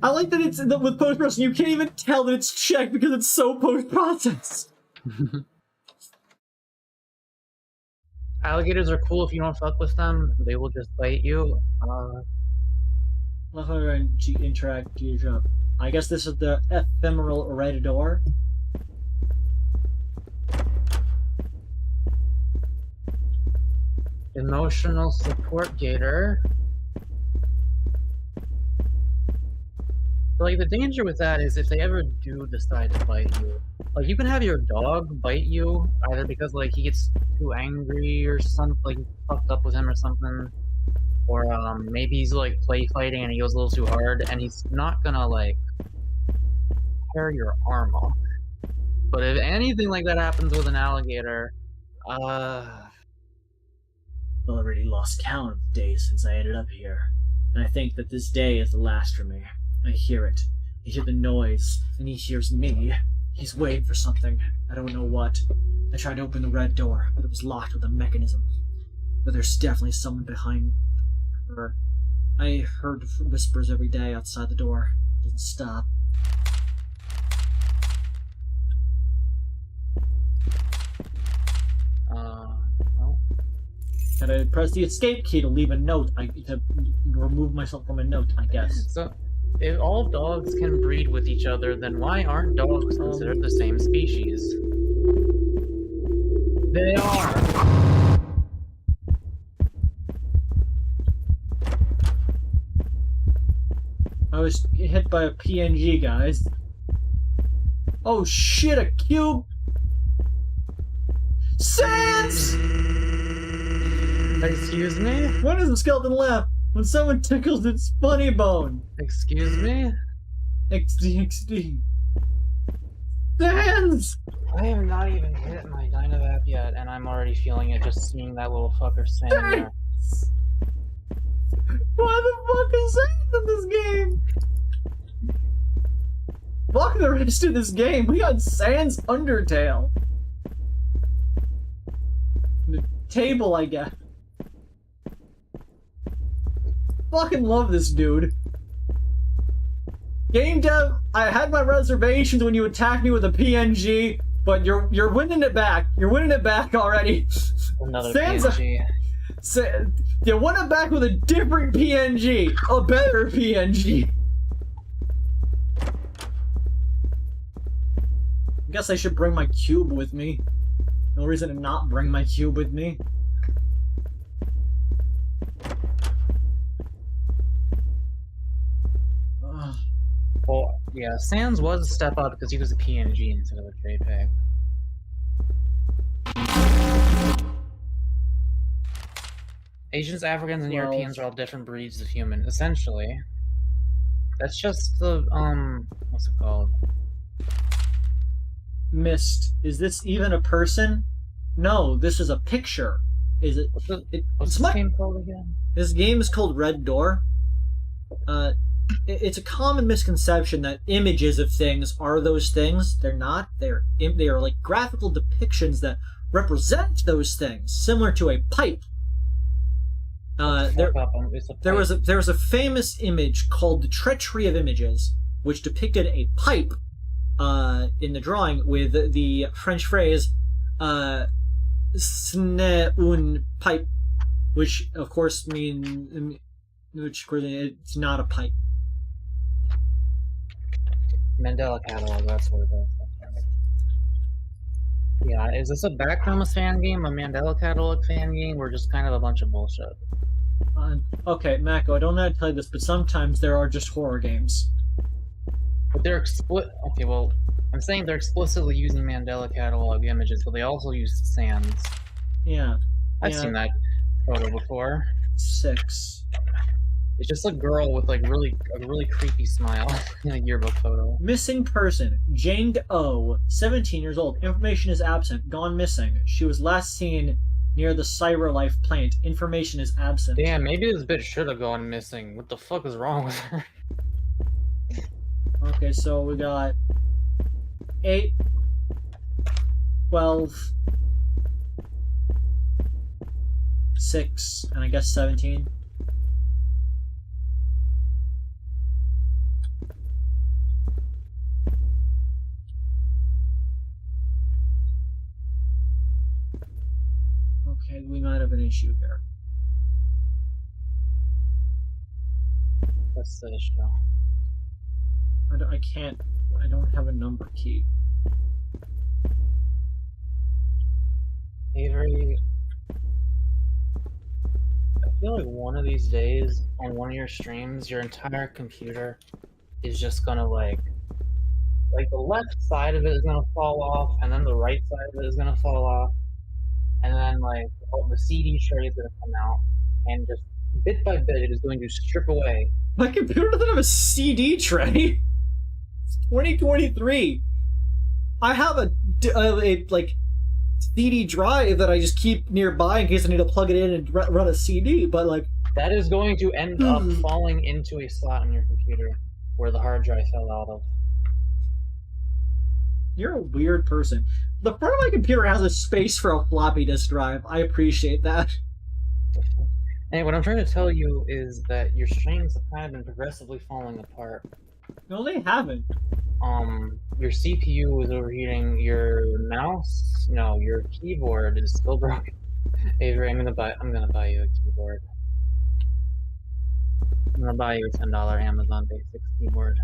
I like that it's with post-process, you can't even tell that it's checked because it's so post-process. Alligators are cool if you don't fuck with them. They will just bite you. Left over and interact to your jump. I guess this is the ephemeral Red Door. Emotional support gator. But, like, the danger with that is if they ever do decide to bite you. Like, you can have your dog bite you, either because, like, he gets too angry or something, like, fucked up with him or something. Or, maybe he's, like, play fighting and he goes a little too hard, and he's not gonna, like, tear your arm off. But if anything like that happens with an alligator, I've already lost count of the days since I ended up here, and I think that this day is the last for me. I hear it. I hear the noise, and he hears me. He's waiting for something. I don't know what. I tried to open the red door, but it was locked with a mechanism. But there's definitely someone behind her. I heard whispers every day outside the door. It doesn't stop. Well. And I press the escape key to leave a note, to remove myself from a note, I guess. So, if all dogs can breed with each other, then why aren't dogs considered the same species? They are! I was hit by a PNG, guys. Oh shit, a cube! Sans! Excuse me? When does the skeleton laugh? When someone tickles its funny bone. Excuse me? XD. Sans! I have not even hit my Dynavap yet, and I'm already feeling it just seeing that little fucker standing there. Why the fuck is Sans in this game? Fuck the rest of this game. We got Sans Undertale. The table, I guess. Fucking love this dude. Game dev, I had my reservations when you attacked me with a PNG, but you're winning it back. You're winning it back already. Another PNG. You won it back with a different PNG, a better PNG. I guess I should bring my cube with me. No reason to not bring my cube with me. Well, yeah, Sans was a step up because he was a PNG instead of a JPEG. Asians, Africans, and Europeans are all different breeds of human, essentially. That's just the, what's it called? Mist. Is this even a person? No, this is a picture. Is it? What's this game called again? This game is called Red Door. It's a common misconception that images of things are those things. They're not. They are like graphical depictions that represent those things, similar to a pipe. There was a famous image called the Treachery of Images, which depicted a pipe in the drawing with the French phrase "ce n'est une pipe," which of course it's not a pipe. Mandela Catalog, that's what it is. Yeah, is this a Backroomers fan game, a Mandela Catalog fan game, or just kind of a bunch of bullshit? Okay, Mako, I don't know how to tell you this, but sometimes there are just horror games. But they're okay, well, I'm saying they're explicitly using Mandela Catalog images, but they also use Sans. Yeah. I've seen that photo before. 6. It's just a girl with like a really creepy smile in a yearbook photo. Missing person. Jane O, 17 years old. Information is absent. Gone missing. She was last seen near the CyberLife plant. Information is absent. Damn, maybe this bitch should have gone missing. What the fuck is wrong with her? Okay, so we got 8, 12, 6, and I guess 17. Okay, we might have an issue here. What's the issue? I don't have a number key. Avery, I feel like one of these days on one of your streams, your entire computer is just gonna like the left side of it is gonna fall off, and then the right side of it is gonna fall off, and then like the CD tray is gonna come out, and just bit by bit it is going to strip away. My computer doesn't have a CD tray. It's 2023. I have a like CD drive that I just keep nearby in case I need to plug it in and run a CD, but like that is going to end up falling into a slot on your computer where the hard drive fell out of. You're a weird person. The front of my computer has a space for a floppy disk drive. I appreciate that. Hey, what I'm trying to tell you is that your streams have kind of been progressively falling apart. No, they haven't. Your CPU is overheating. Your mouse, no, your keyboard is still broken. Avery, I'm gonna buy you a keyboard. I'm gonna buy you a $10 Amazon Basics keyboard.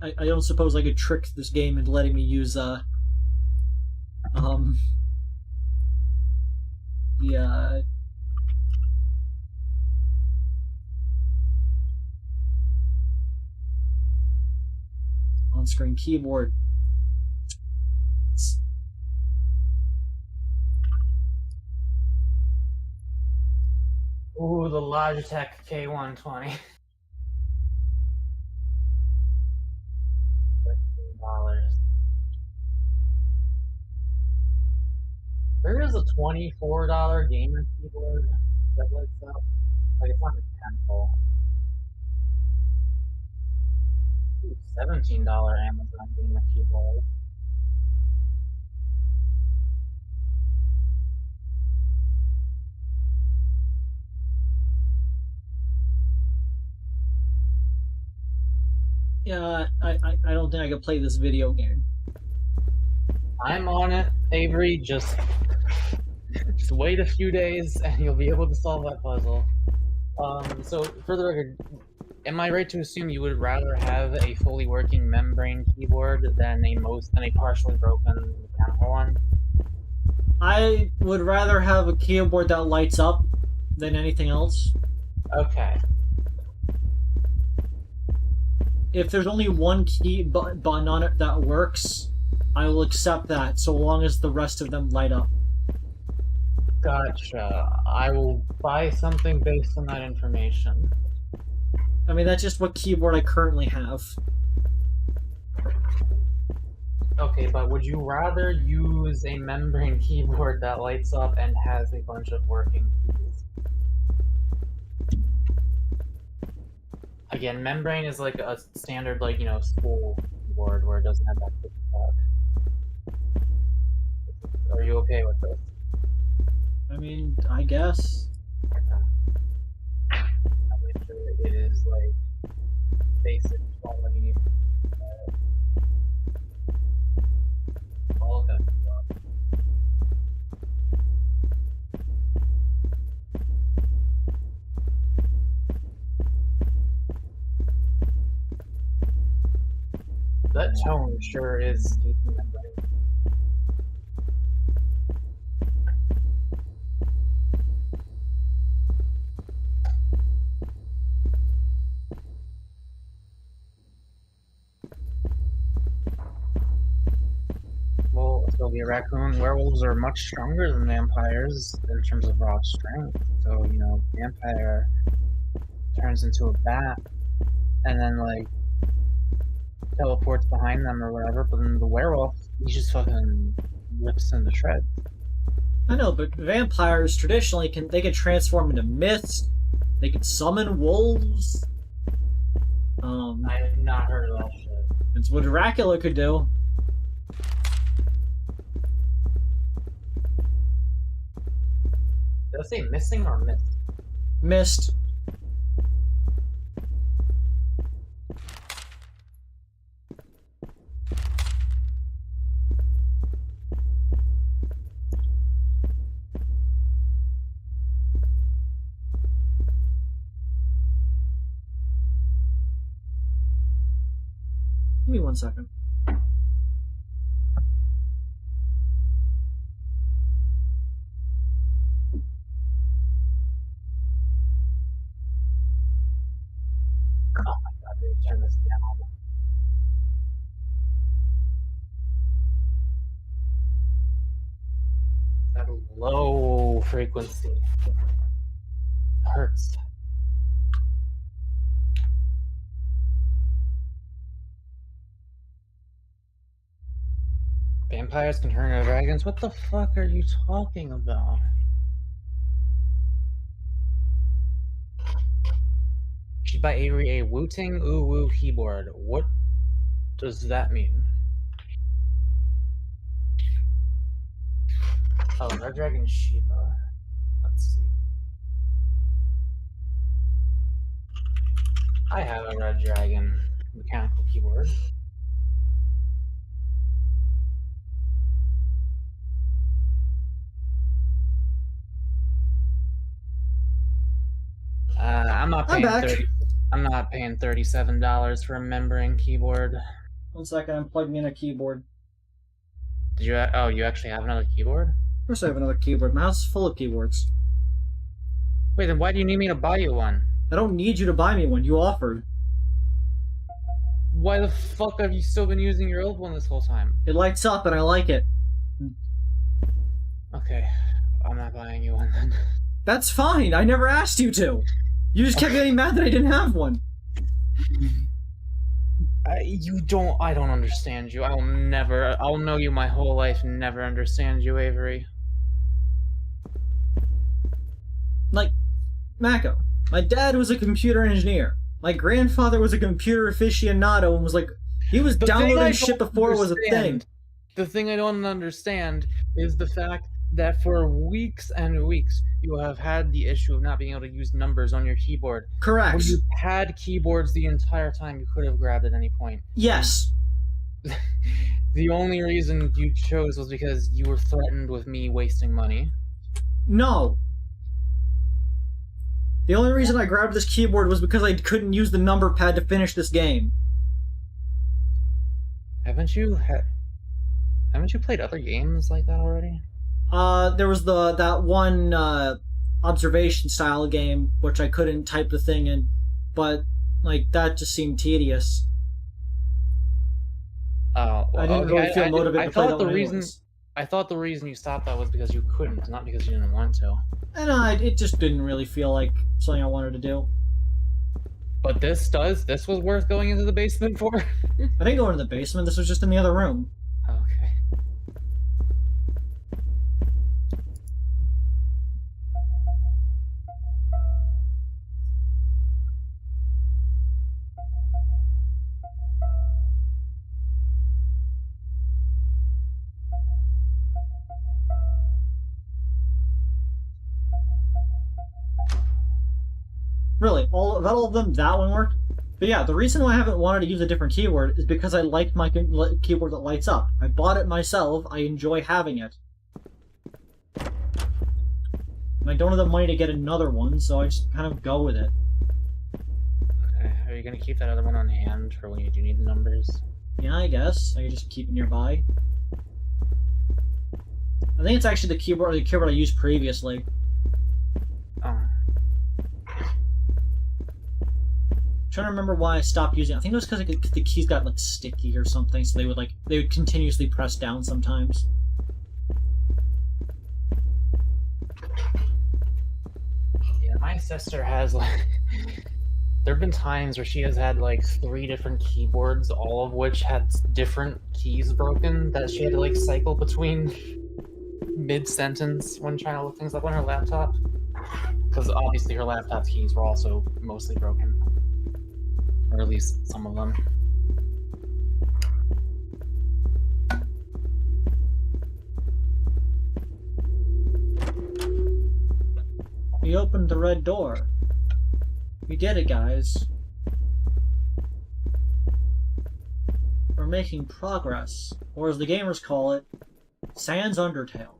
I don't suppose I could trick this game into letting me use the on-screen keyboard. Ooh, the Logitech K120. $13. There is a $24 gamer keyboard that lights up. Like, it's not mechanical. $17 Amazon gamer keyboard. Yeah, I don't think I can play this video game. I'm on it, Avery. Just wait a few days and you'll be able to solve that puzzle. So for the record, am I right to assume you would rather have a fully working membrane keyboard than a partially broken mechanical one? I would rather have a keyboard that lights up than anything else. Okay. If there's only one key button on it that works, I will accept that, so long as the rest of them light up. Gotcha. I will buy something based on that information. I mean, that's just what keyboard I currently have. Okay, but would you rather use a membrane keyboard that lights up and has a bunch of working keys? Again, membrane is like a standard, like, you know, school keyboard where it doesn't have that clicky clack. Are you okay with this? I mean, I guess. Okay. I'll make sure it is, like, basic quality. All okay. That tone sure is deep in my brain. Well, Sylvia Raccoon, werewolves are much stronger than vampires in terms of raw strength. So, you know, vampire turns into a bat and then, like, teleports behind them or whatever, but then the werewolf, he just fucking rips them to shreds. I know, but vampires traditionally can transform into mist. They can summon wolves. I have not heard of that shit. It's what Dracula could do. Did I say missing or mist? Mist. Give me 1 second. Oh my god, they turn this down. That low frequency hurts. Vampires can turn into dragons? What the fuck are you talking about? Should buy Avery a Wu-Ting Uwu keyboard. What does that mean? Oh, Red Dragon Shiva. Let's see. I have a Red Dragon mechanical keyboard. I'm not paying $37 for a membrane keyboard. 1 second, I'm plugging in a keyboard. Did you? Oh, you actually have another keyboard? Of course I have another keyboard. My house is full of keyboards. Wait, then why do you need me to buy you one? I don't need you to buy me one. You offered. Why the fuck have you still been using your old one this whole time? It lights up and I like it. Okay, I'm not buying you one then. That's fine. I never asked you to. You just kept getting mad that I didn't have one. I don't understand you. I'll know you my whole life and never understand you, Avery. Like, Mako, my dad was a computer engineer. My grandfather was a computer aficionado and was like He was downloading shit before it was a thing. The thing I don't understand is the fact that for weeks and weeks you have had the issue of not being able to use numbers on your keyboard. Correct. When you had keyboards the entire time, you could have grabbed at any point. Yes. And the only reason you chose was because you were threatened with me wasting money. No. The only reason I grabbed this keyboard was because I couldn't use the number pad to finish this game. Haven't you played other games like that already? There was that one observation style game which I couldn't type the thing in, but like that just seemed tedious. Oh, well, I didn't really feel motivated to play that one anyways. I thought the reason you stopped that was because you couldn't, not because you didn't want to. And it just didn't really feel like something I wanted to do. But this was worth going into the basement for? I didn't go into the basement, this was just in the other room. Okay. Really, all of them, that one worked. But yeah, the reason why I haven't wanted to use a different keyboard is because I like my keyboard that lights up. I bought it myself, I enjoy having it. And I don't have the money to get another one, so I just kind of go with it. Okay, are you gonna keep that other one on hand for when you do need the numbers? Yeah, I guess. I can just keep it nearby. I think it's actually the keyboard I used previously. Oh. I'm trying to remember why I stopped using it. I think it was because the keys got like sticky or something, so they would continuously press down sometimes. Yeah, my sister has like there have been times where she has had like 3 different keyboards, all of which had different keys broken that she had to like cycle between mid-sentence when trying to look things up on her laptop. Because obviously her laptop keys were also mostly broken. Or at least some of them. We opened the red door. We did it, guys. We're making progress. Or as the gamers call it, sans Undertale.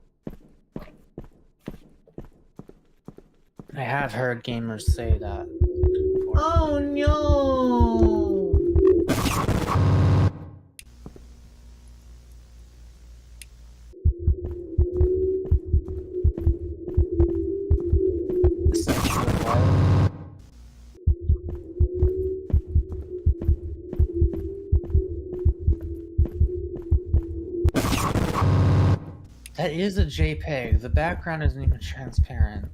I have heard gamers say that. Oh no! That is a JPEG. The background isn't even transparent.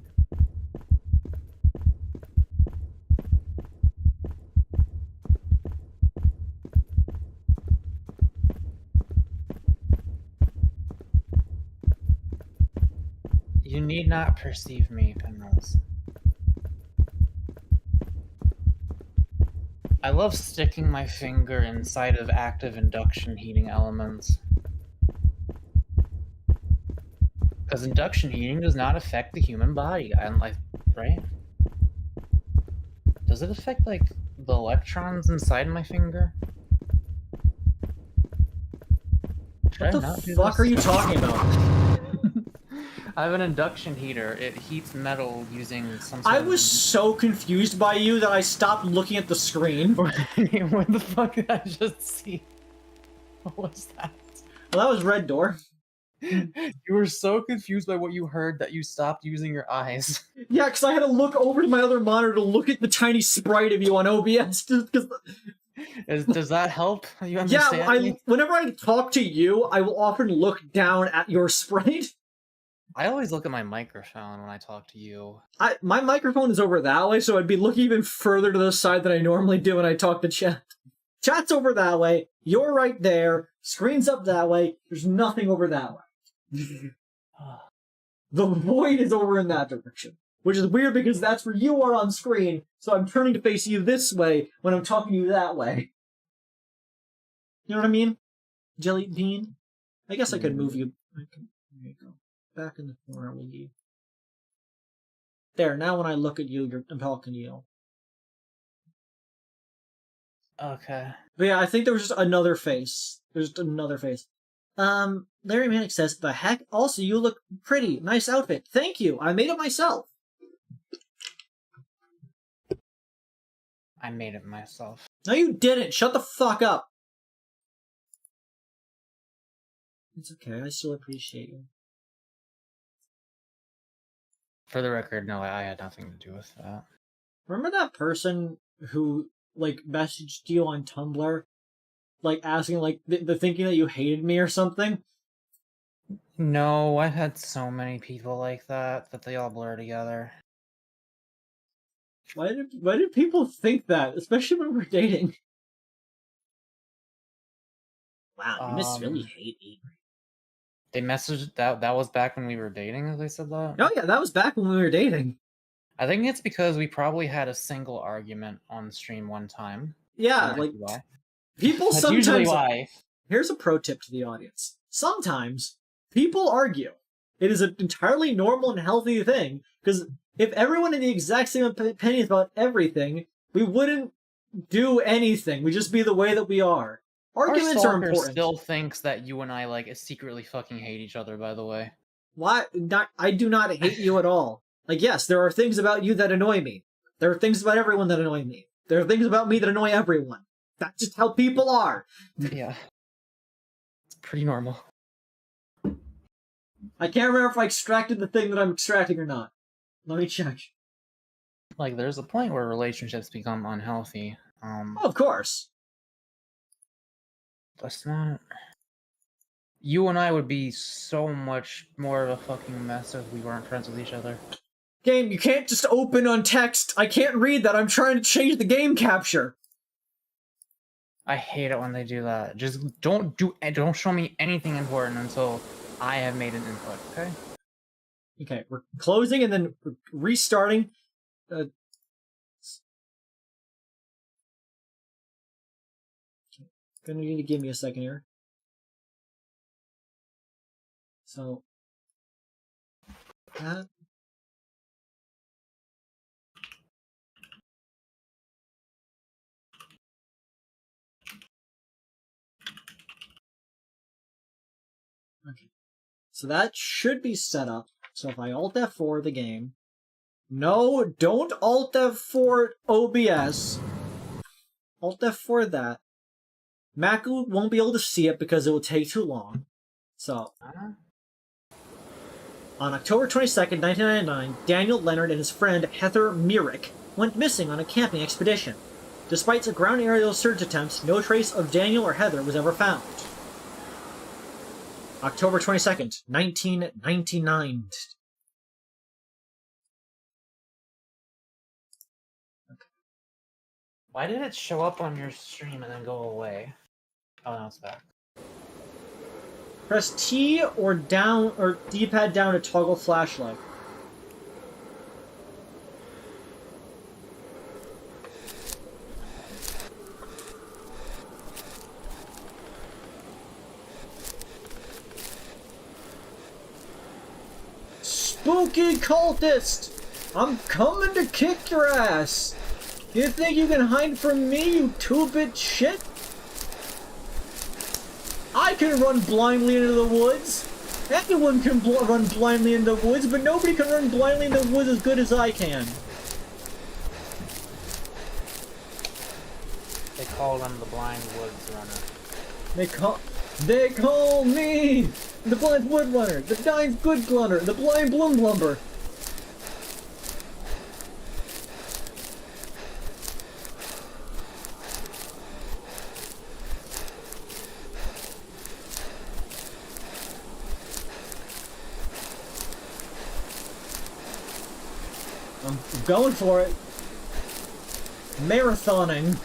You need not perceive me, Penrose. I love sticking my finger inside of active induction heating elements. Because induction heating does not affect the human body, right? Does it affect, like, the electrons inside my finger? What the fuck are you talking about? I have an induction heater. It heats metal using some sort I was so confused by you that I stopped looking at the screen. What the fuck did I just see? What was that? Well, that was Red Door. You were so confused by what you heard that you stopped using your eyes. Yeah, because I had to look over to my other monitor to look at the tiny sprite of you on OBS. Does that help? You understand? Yeah, whenever I talk to you, I will often look down at your sprite. I always look at my microphone when I talk to you. My microphone is over that way, so I'd be looking even further to the side than I normally do when I talk to chat. Chat's over that way, you're right there, screen's up that way, there's nothing over that way. The void is over in that direction. Which is weird because that's where you are on screen, so I'm turning to face you this way when I'm talking to you that way. You know what I mean? Jelly bean. I guess I could move you. There you go. Back in the corner with you. There. Now when I look at you, I'm talking to you. Okay. But yeah, I think there was just another face. There's just another face. Larry Manic says, "The heck? Also, you look pretty. Nice outfit. Thank you. I made it myself." I made it myself. No, you didn't. Shut the fuck up. It's okay. I still appreciate you. For the record, no, I had nothing to do with that. Remember that person who, like, messaged you on Tumblr? Like, asking, like, the thinking that you hated me or something? No, I've had so many people like that they all blur together. Why did people think that? Especially when we're dating. Wow, you must really hate me. They messaged that was back when we were dating, as they said that? Oh yeah, that was back when we were dating. I think it's because we probably had a single argument on stream one time. Yeah, like, people That's sometimes... usually why. Here's a pro tip to the audience. Sometimes, people argue. It is an entirely normal and healthy thing, because if everyone had the exact same opinions about everything, we wouldn't do anything. We'd just be the way that we are. Arguments are important. Still thinks that you and I, like, secretly fucking hate each other, by the way. Why? I do not hate you at all. Like, yes, there are things about you that annoy me. There are things about everyone that annoy me. There are things about me that annoy everyone. That's just how people are. Yeah. It's pretty normal. I can't remember if I extracted the thing that I'm extracting or not. Let me check. Like, there's a point where relationships become unhealthy. Oh, of course. That's not... You and I would be so much more of a fucking mess if we weren't friends with each other. Game, you can't just open on text. I can't read that. I'm trying to change the game capture. I hate it when they do that. Just don't show me anything important until I have made an input, okay? Okay, we're closing and then restarting. Gonna need to give me a second here. So, that. Okay. So that should be set up. So if I Alt F4 the game. No, don't Alt F4 OBS. Alt F4 that. Maku won't be able to see it because it will take too long. So, on October 22nd, 1999, Daniel Leonard and his friend Heather Myrick went missing on a camping expedition. Despite a ground aerial search attempts, no trace of Daniel or Heather was ever found. October 22nd, 1999. Okay. Why did it show up on your stream and then go away? Oh, now it's back. Press T or down or D-pad down to toggle flashlight. Spooky cultist! I'm coming to kick your ass! You think you can hide from me, you two-bit shit? I can run blindly into the woods! Anyone can run blindly into the woods, but nobody can run blindly into the woods as good as I can. They call them the Blind Woods Runner. They call me the Blind Wood Runner, the Blind Good Runner, the Blind Bloom Lumber. I'm going for it. Marathoning.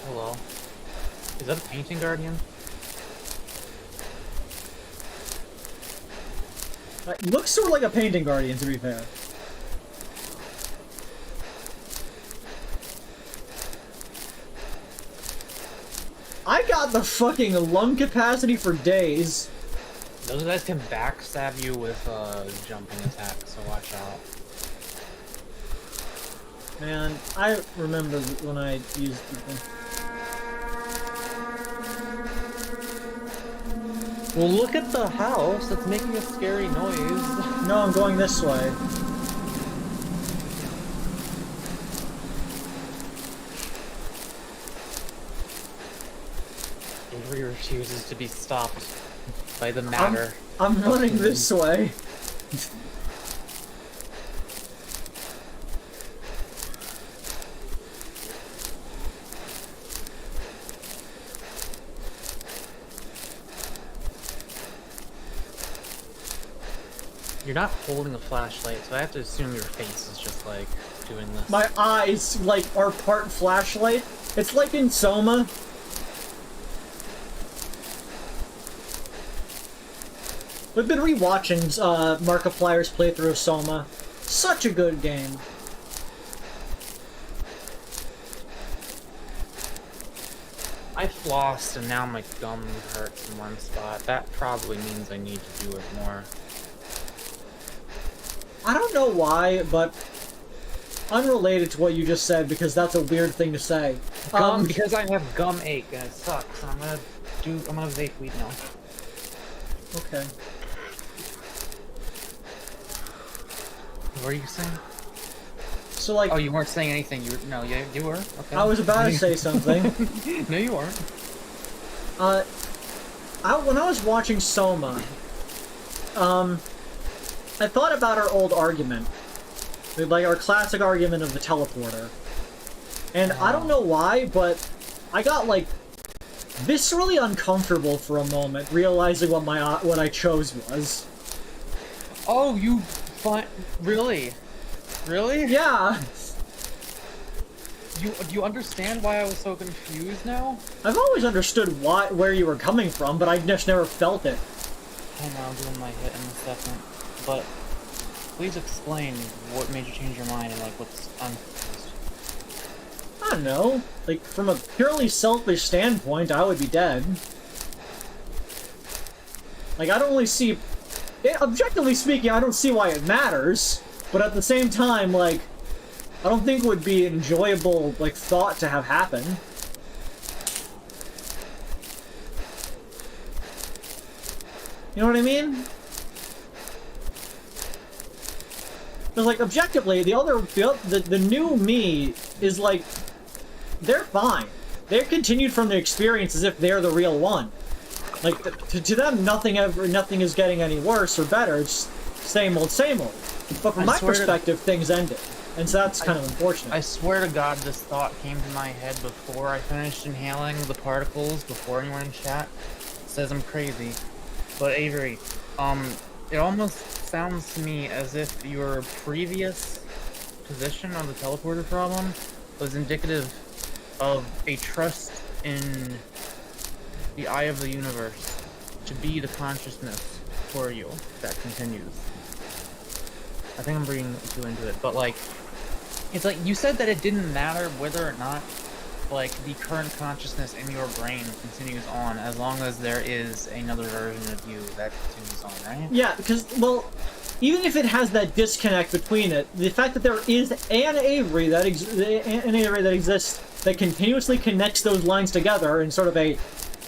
Hello. Is that a painting guardian? It looks sort of like a painting guardian, to be fair. I got the fucking lung capacity for days. Those guys can backstab you with jumping attack, so watch out. Man, I remember when I used people. Well, look at the house. It's making a scary noise. No, I'm going this way. Avery refuses to be stopped by the matter. I'm running this way. You're not holding a flashlight, so I have to assume your face is just like doing this. My eyes, like, are part flashlight. It's like in Soma. We've been rewatching Markiplier's playthrough of Soma. Such a good game. I flossed and now my gum hurts in one spot. That probably means I need to do it more. I don't know why, but unrelated to what you just said, because that's a weird thing to say. Because I have gum ache and it sucks. I'm gonna vape weed now. Okay. What are you saying? So, like... Oh, you weren't saying anything. No, you were? Okay. I was about to say something. No, you weren't. When I was watching Soma, I thought about our old argument. Like, our classic argument of the teleporter. And I don't know why, but I got, like, viscerally uncomfortable for a moment, realizing what I chose was. Oh, you... Really? Really? Yeah! Do you understand why I was so confused now? I've always understood where you were coming from, but I just never felt it. I know, I'm doing my hit in a second. But please explain what made you change your mind and like what's unfused. I don't know. Like, from a purely selfish standpoint, I would be dead. Like, I don't really see... Objectively speaking, I don't see why it matters. But at the same time, like, I don't think it would be an enjoyable, like, thought to have happen. You know what I mean? Because, like, objectively, the new me is, like, they're fine. They're continued from the experience as if they're the real one. Like, to them, nothing is getting any worse or better. It's same old, same old. But from my perspective, things ended. And so that's kind of unfortunate. I swear to God, this thought came to my head before I finished inhaling the particles, before anyone in chat says I'm crazy. But Avery, it almost sounds to me as if your previous position on the teleporter problem was indicative of a trust in the eye of the universe to be the consciousness for you that continues. I think I'm reading too into it, but like, it's like you said that it didn't matter whether or not like the current consciousness in your brain continues on as long as there is another version of you that continues on, right? Yeah, because, well, even if it has that disconnect between it, the fact that there is an Avery that exists that continuously connects those lines together in sort of a,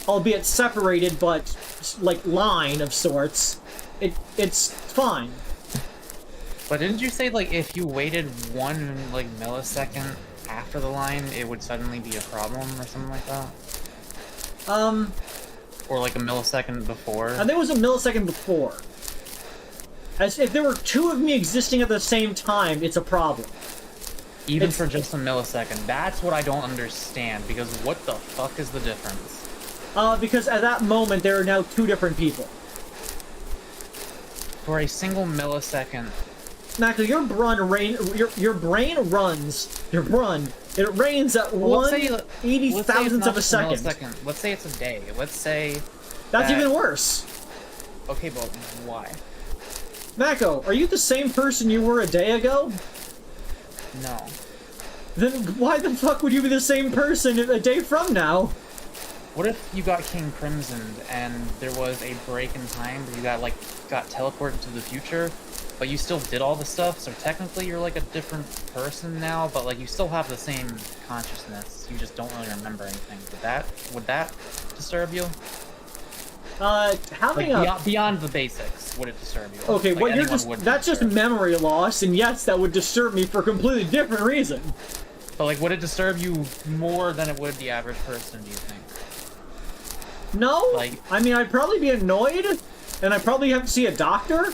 albeit separated but like line of sorts, it's fine. But didn't you say like if you waited 1 like millisecond after the line, it would suddenly be a problem or something like that? Or like a millisecond before? I think it was a millisecond before. As if there were 2 of me existing at the same time, it's a problem. Even for just a millisecond. That's what I don't understand, because what the fuck is the difference? Because at that moment, there are now 2 different people. For a single millisecond. Mac, your brain runs. It rains at 1/80,000th of a second. Let's say it's a day. Let's say that's even worse. Okay, but why? Mako, are you the same person you were a day ago? No. Then why the fuck would you be the same person a day from now? What if you got King Crimsoned and there was a break in time where you got teleported to the future, but you still did all the stuff, so technically you're like a different person now, but like you still have the same consciousness. You just don't really remember anything. Would that disturb you? Having like, beyond the basics, would it disturb you? Okay, like, what that's just memory loss, and yes, that would disturb me for a completely different reason. But like, would it disturb you more than it would the average person, do you think? No, I mean, I'd probably be annoyed, and I'd probably have to see a doctor.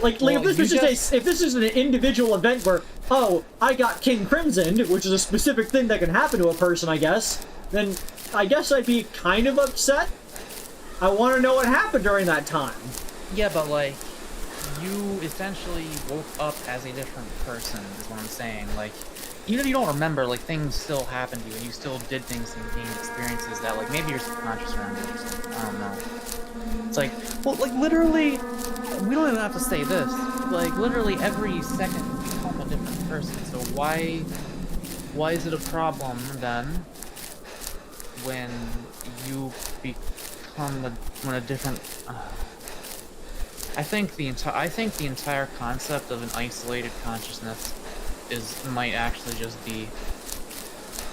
Like if this is an individual event where, oh, I got King Crimsoned, which is a specific thing that can happen to a person, I guess, then I guess I'd be kind of upset. I want to know what happened during that time. Yeah, but like, you essentially woke up as a different person, is what I'm saying. Like, even if you don't remember, like, things still happened to you, and you still did things and gained experiences that, like, maybe your subconscious remembers or something. I don't know. It's like, well, like, literally, we don't even have to say this. Like, literally every second you become a different person. So why is it a problem, then, when you when a different... I think the entire concept of an isolated consciousness might actually just be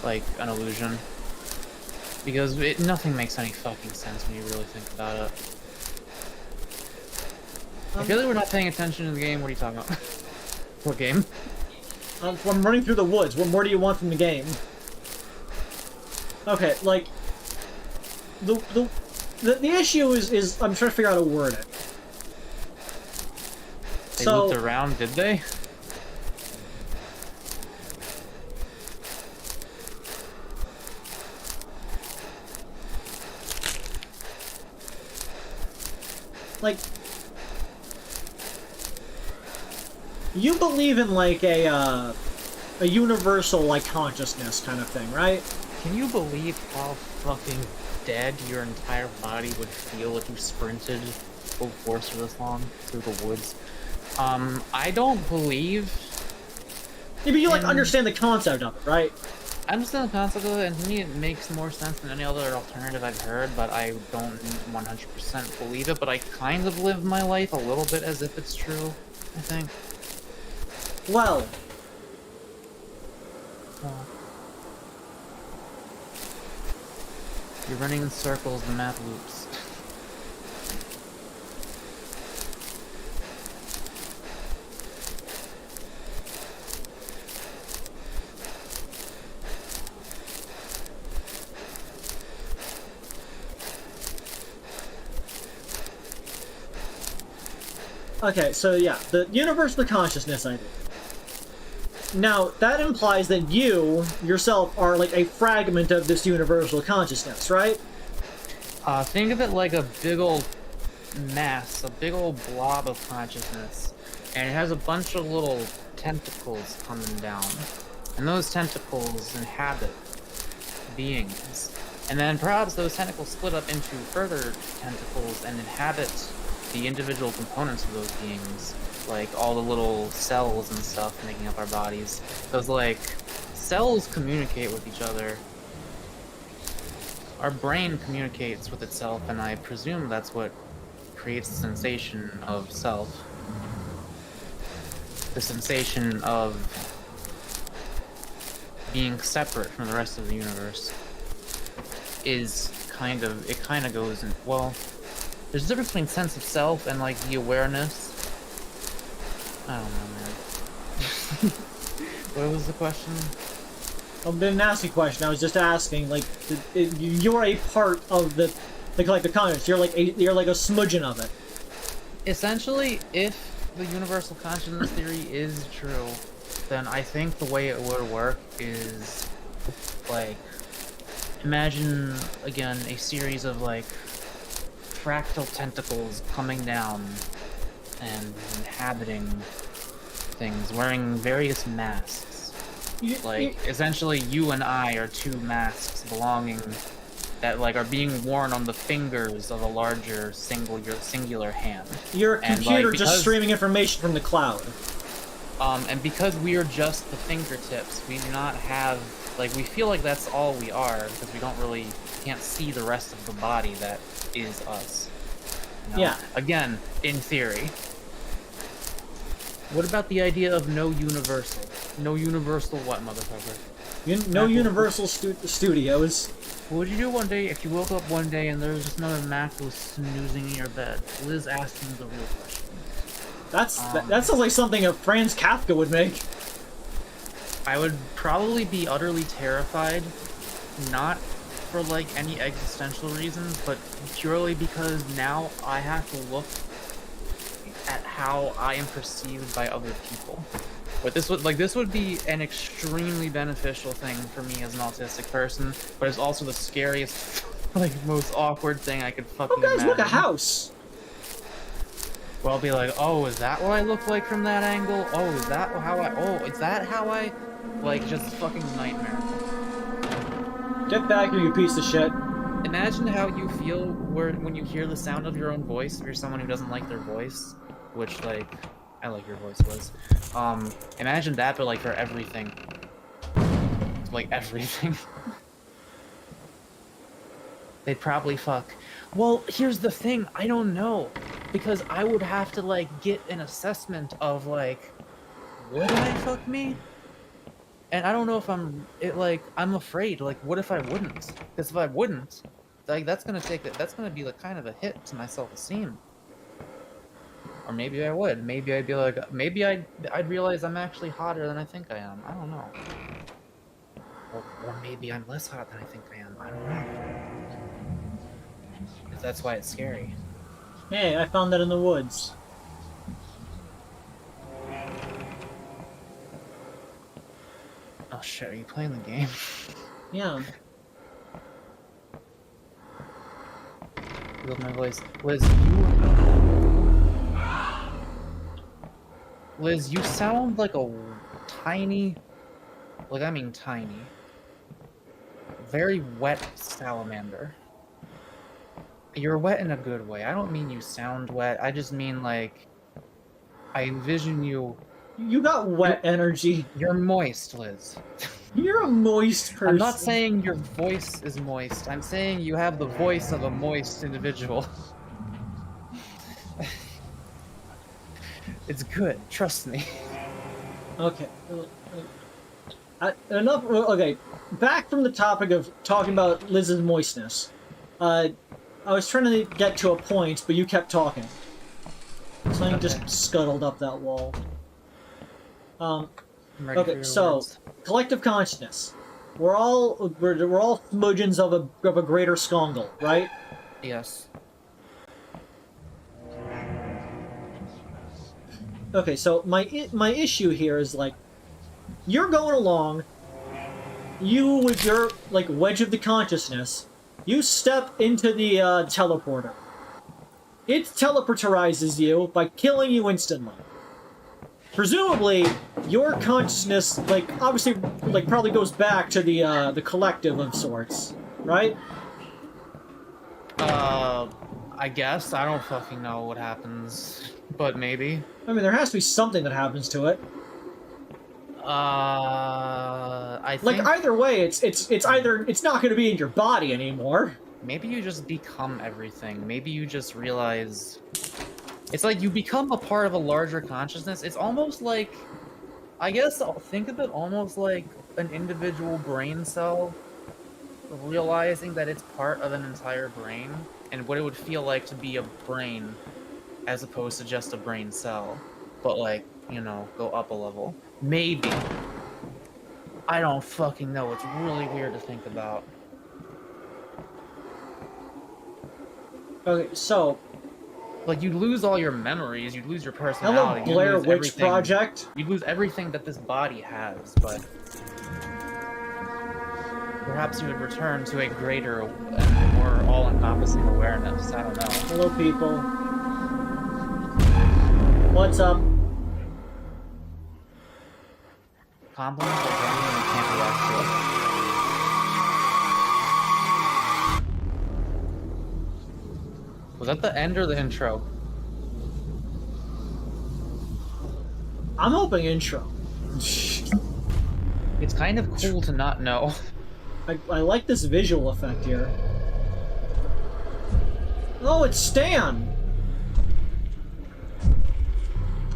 like an illusion, because nothing makes any fucking sense when you really think about it. I feel like we're not paying attention to the game. What are you talking about? What game? I'm running through the woods. What more do you want from the game? Okay, like the issue is I'm trying to figure out how to word it. They looked around, did they? Like, you believe in like a universal like consciousness kind of thing, right? Can you believe how fucking dead your entire body would feel if you sprinted full force for this long through the woods? I don't believe... Yeah, but you like understand the concept of it, right? I understand the concept of it, and to me it makes more sense than any other alternative I've heard, but I don't 100% believe it, but I kind of live my life a little bit as if it's true, I think. Well... You're running in circles, the map loops. Okay, so yeah, the universal consciousness idea. Now, that implies that you, yourself, are like a fragment of this universal consciousness, right? Think of it like a big old mass, a big old blob of consciousness, and it has a bunch of little tentacles coming down, and those tentacles inhabit beings, and then perhaps those tentacles split up into further tentacles and inhabit the individual components of those beings, like all the little cells and stuff making up our bodies. Because like cells communicate with each other. Our brain communicates with itself, and I presume that's what creates the sensation of self. The sensation of being separate from the rest of the universe is kind of goes in, well, there's a difference between sense of self and like the awareness. I don't know, man. What was the question? I didn't ask you a question. I was just asking, like, you're a part of the consciousness. You're like a smudgeon of it. Essentially, if the universal consciousness theory is true, then I think the way it would work is like, imagine again a series of like fractal tentacles coming down and inhabiting things, wearing various masks. Like, essentially, you and I are two masks belonging, that like are being worn on the fingers of a larger singular hand. Your computer just streaming information from the cloud. And because we are just the fingertips, we do not have, like, we feel like that's all we are, because we don't really, can't see the rest of the body that is us. You know? Yeah. Again, in theory. What about the idea of no universal? No universal what, motherfucker? No Universal Studios. What would you do one day if you woke up one day and there was just another Mac who was snoozing in your bed? Liz asking the real question. That sounds like something a Franz Kafka would make. I would probably be utterly terrified, not for like any existential reasons, but purely because now I have to look at how I am perceived by other people. But this would be an extremely beneficial thing for me as an autistic person, but it's also the scariest, like, most awkward thing I could fucking imagine. Oh, guys, look, a house! Well, I'll be like, oh, is that what I look like from that angle? Oh, is that how I, like, just fucking nightmare. Get back here, you piece of shit. Imagine how you feel when you hear the sound of your own voice, if you're someone who doesn't like their voice, which, like, I like your voice, Liz. Imagine that, but, like, for everything. Like, everything. They'd probably fuck. Well, here's the thing, I don't know. Because I would have to, like, get an assessment of, like, would I fuck me? And I don't know if I'm afraid, like, what if I wouldn't? Because if I wouldn't, like, that's gonna be, like, kind of a hit to my self-esteem. Or maybe I would. Maybe I'd be like, maybe I'd realize I'm actually hotter than I think I am. I don't know. Or maybe I'm less hot than I think I am. I don't know. Because that's why it's scary. Hey, I found that in the woods. Oh shit, are you playing the game? Yeah. I love my voice. Liz, you sound like a tiny, like, I mean tiny, very wet salamander. You're wet in a good way. I don't mean you sound wet. I just mean, like, I envision you... You got wet energy. You're moist, Liz. You're a moist person. I'm not saying your voice is moist. I'm saying you have the voice of a moist individual. It's good. Trust me. Okay. Enough. Okay. Back from the topic of talking about Liz's moistness. I was trying to get to a point, but you kept talking. Something just scuttled up that wall. Okay, so words. Collective consciousness. We're all smudgeons of a greater skongel, right? Yes. Okay, so my issue here is, like, you're going along, you with your, like, wedge of the consciousness, you step into the teleporter. It teleporterizes you by killing you instantly. Presumably, your consciousness, like, obviously, like, probably goes back to the collective of sorts, right? I guess. I don't fucking know what happens, but maybe. I mean, there has to be something that happens to it. I think... Like, either way, it's not going to be in your body anymore. Maybe you just become everything. Maybe you just realize... It's like you become a part of a larger consciousness. It's almost like... I guess I'll think of it almost like an individual brain cell realizing that it's part of an entire brain, and what it would feel like to be a brain as opposed to just a brain cell. But, like, you know, go up a level. Maybe. I don't fucking know. It's really weird to think about. Okay, so... Like, you'd lose all your memories, you'd lose your personality. Hello, Blair Witch Project. You'd lose everything that this body has, but... Perhaps you would return to a greater and more all-encompassing awareness. I don't know. Hello, people. What's up? Compliments are genuinely can't react to it. Was that the end or the intro? I'm hoping intro. It's kind of cool to not know. I like this visual effect here. Oh, it's Stan!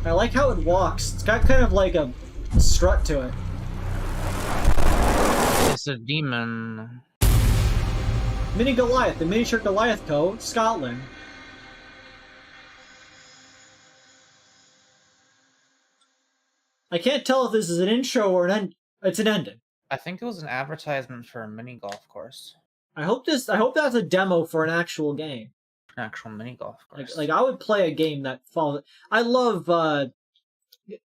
I like how it walks. It's got kind of like a strut to it. It's a demon. Mini Goliath, the miniature Goliath Co., Scotland. I can't tell if this is an intro or an end. It's an ending. I think it was an advertisement for a mini golf course. I hope that's a demo for an actual game. An actual mini golf course. Like I would play a game that follows. I love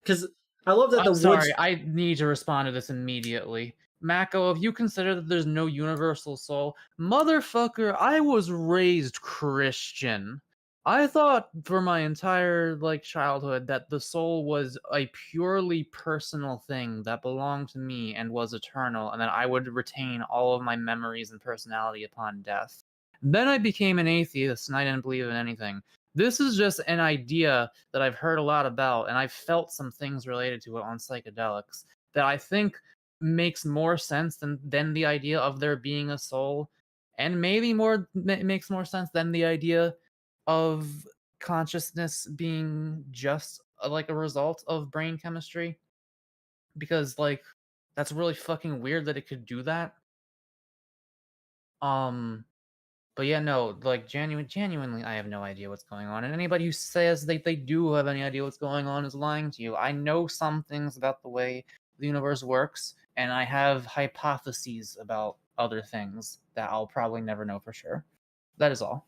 because I love that I'm sorry, I need to respond to this immediately. Mako, if you consider that there's no universal soul, motherfucker, I was raised Christian. I thought for my entire childhood that the soul was a purely personal thing that belonged to me and was eternal, and that I would retain all of my memories and personality upon death. Then I became an atheist and I didn't believe in anything. This is just an idea that I've heard a lot about, and I've felt some things related to it on psychedelics that I think makes more sense than the idea of there being a soul, and maybe makes more sense than the idea of consciousness being just a result of brain chemistry, because that's really fucking weird that it could do that. But yeah, no, genuinely, I have no idea what's going on. And anybody who says they do have any idea what's going on is lying to you. I know some things about the way the universe works, and I have hypotheses about other things that I'll probably never know for sure. That is all.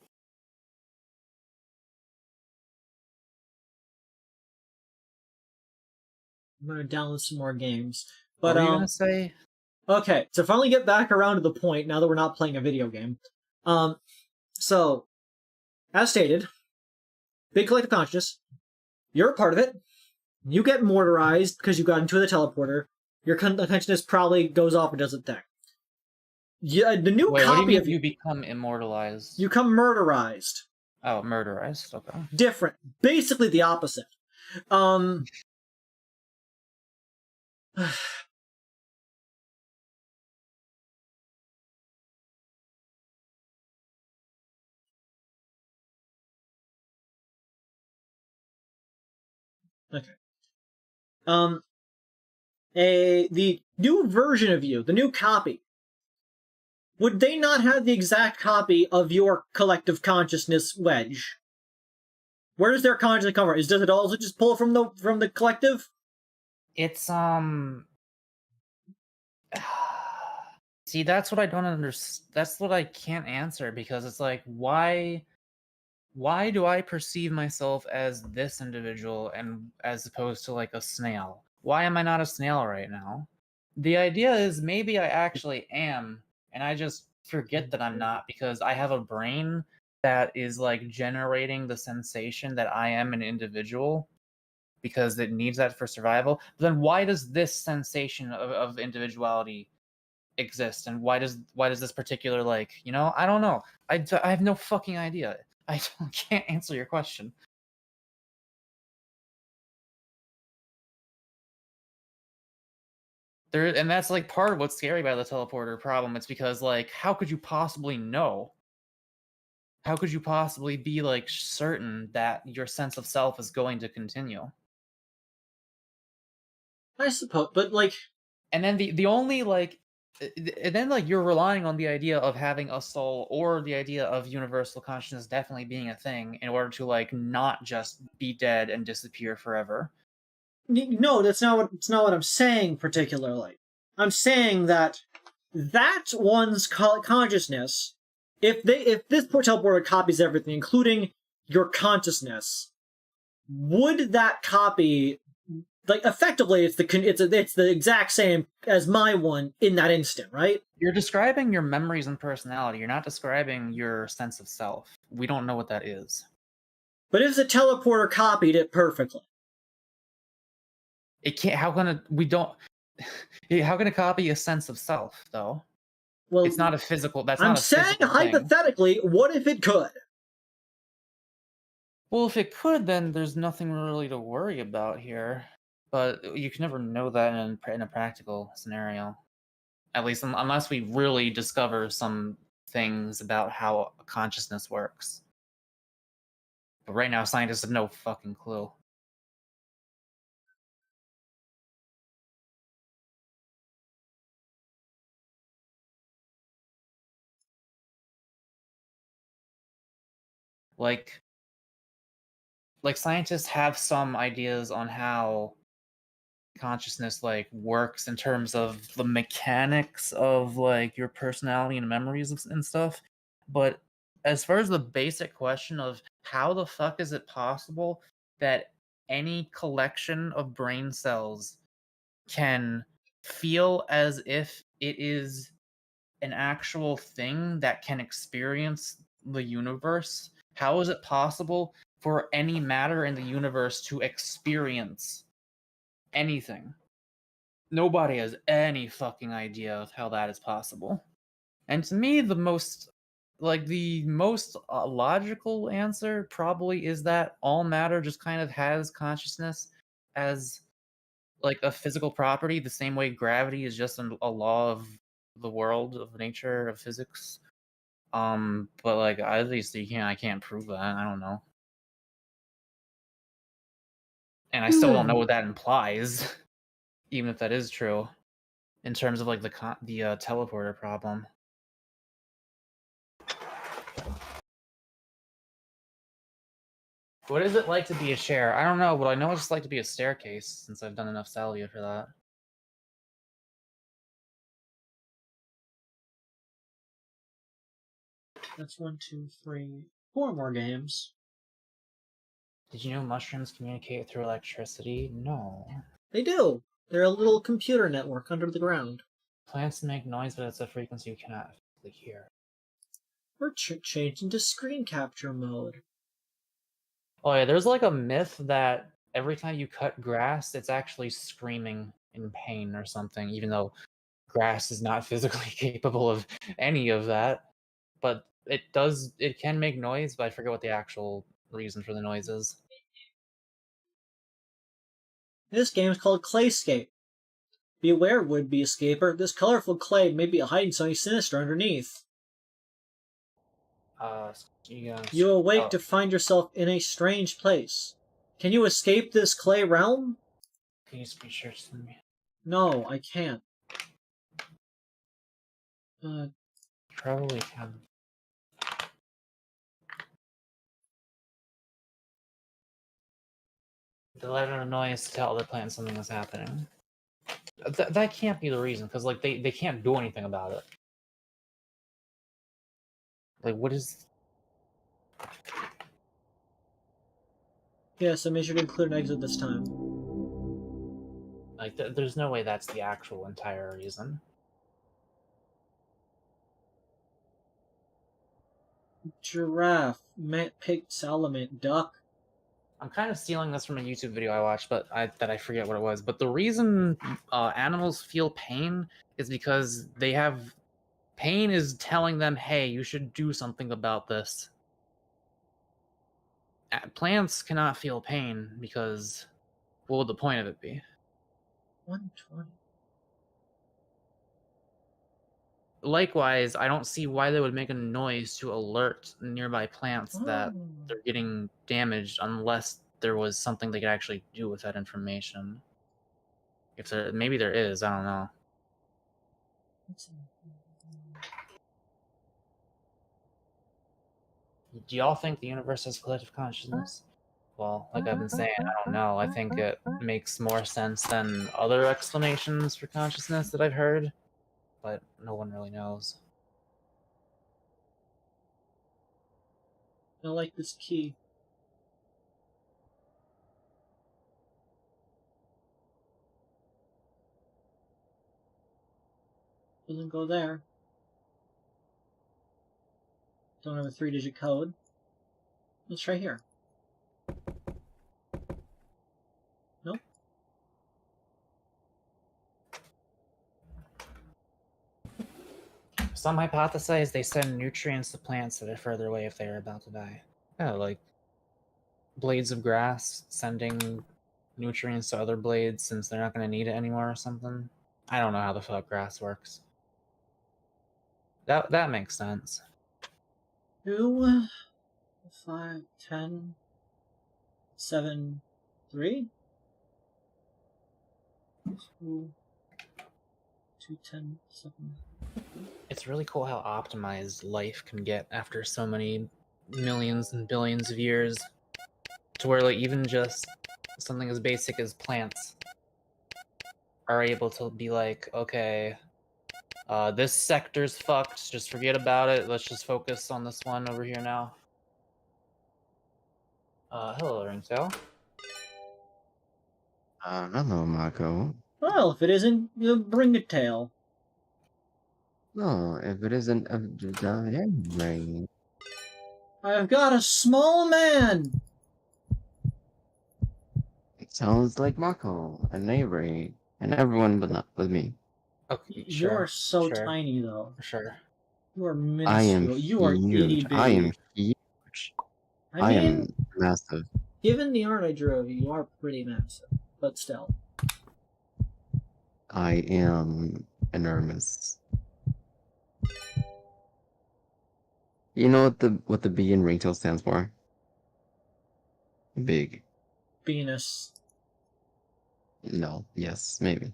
I'm gonna download some more games. But what were you gonna say? Okay, to finally get back around to the point, now that we're not playing a video game. So, as stated, big collective consciousness, you're a part of it, you get mortarized because you got into the teleporter, your consciousness probably goes off and does its thing. Yeah, the new Wait, copy what do you mean of you become immortalized? You become murderized. Oh, murderized, okay. Different. Basically the opposite. Okay. The new version of you, the new copy, would they not have the exact copy of your collective consciousness wedge? Where does their consciousness come from? Does it also just pull from the collective? It's see, that's what I don't understand. That's what I can't answer, because it's like, why do I perceive myself as this individual and as opposed to a snail? Why am I not a snail right now? The idea is maybe I actually am, and I just forget that I'm not, because I have a brain that is generating the sensation that I am an individual because it needs that for survival. But then why does this sensation of individuality exist, and why does this particular I don't know. I have no fucking idea. I can't answer your question. And that's part of what's scary about the teleporter problem. It's because how could you possibly know? How could you possibly be certain that your sense of self is going to continue? I suppose, but and then the only and then you're relying on the idea of having a soul, or the idea of universal consciousness definitely being a thing, in order to not just be dead and disappear forever. No, that's not what I'm saying particularly. I'm saying that one's consciousness, if this teleporter copies everything, including your consciousness, would that copy effectively it's the exact same as my one in that instant, right? You're describing your memories and personality. You're not describing your sense of self. We don't know what that is. But if the teleporter copied it perfectly, it can't. How can it copy a sense of self, though? Well, it's not a physical. I'm saying hypothetically, what if it could? Well, if it could, then there's nothing really to worry about here. But you can never know that in a practical scenario. At least unless we really discover some things about how consciousness works. But right now, scientists have no fucking clue. Like scientists have some ideas on how consciousness like works in terms of the mechanics of like your personality and memories and stuff, but as far as the basic question of how the fuck is it possible that any collection of brain cells can feel as if it is an actual thing that can experience the universe, how is it possible for any matter in the universe to experience anything? Nobody has any fucking idea of how that is possible. And to me, the most logical answer probably is that all matter just kind of has consciousness as like a physical property, the same way gravity is just a law of the world, of nature, of physics. But like at least I can't prove that. I don't know. And I still don't know what that implies, even if that is true. In terms of like the teleporter problem. What is it like to be a chair? I don't know, but I know it's like to be a staircase since I've done enough salvia for that. That's 1, 2, 3, 4 more games. Did you know mushrooms communicate through electricity? No. They do. They're a little computer network under the ground. Plants make noise, but it's a frequency you cannot physically hear. We're changing to screen capture mode. Oh yeah, there's like a myth that every time you cut grass, it's actually screaming in pain or something, even though grass is not physically capable of any of that. But it can make noise, but I forget what the actual reason for the noise is. This game is called Clayscape. Beware, would-be escaper. This colorful clay may be hiding something sinister underneath. You awake to find yourself in a strange place. Can you escape this clay realm? Can you screenshot to me? No, I can't. Probably can. They let out a noise to tell other plants something is happening. That can't be the reason, because like they can't do anything about it. Like what is? Yes, I made sure to include an exit this time. Like there's no way that's the actual entire reason. Giraffe, pig, salamander, duck. I'm kind of stealing this from a YouTube video I watched, but I forget what it was. But the reason animals feel pain is because they have pain is telling them, "Hey, you should do something about this." Plants cannot feel pain because what would the point of it be? 120. Likewise, I don't see why they would make a noise to alert nearby plants that they're getting damaged unless there was something they could actually do with that information. If there, maybe there is, I don't know. Do y'all think the universe has collective consciousness? Well, like I've been saying, I don't know. I think it makes more sense than other explanations for consciousness that I've heard, but no one really knows. I like this key. Doesn't go there. Don't have a 3-digit code. Let's try here. Nope. Some hypothesize they send nutrients to plants that are further away if they are about to die. Yeah, like blades of grass sending nutrients to other blades since they're not going to need it anymore or something. I don't know how the fuck grass works. That makes sense. 2, 5, 10, 7, 3. 2, 10, 7. It's really cool how optimized life can get after so many millions and billions of years, to where like even just something as basic as plants are able to be like, okay, this sector's fucked, just forget about it, let's just focus on this one over here now. Hello, Ringtail. Hello, Marco. Well, if it isn't, you bring a tail. No, if it isn't a brain. I've got a small man! It sounds like Marco, a neighbor, and everyone but not with me. Okay, You sure, are so sure, tiny, though. Sure. You are I am minuscule. You are itty huge. bitty. I am huge. I am massive. Given the art I drew of you, you are pretty massive. But still. I am enormous. You know what the B in Ringtail stands for? Big. Venus. No. Yes. Maybe.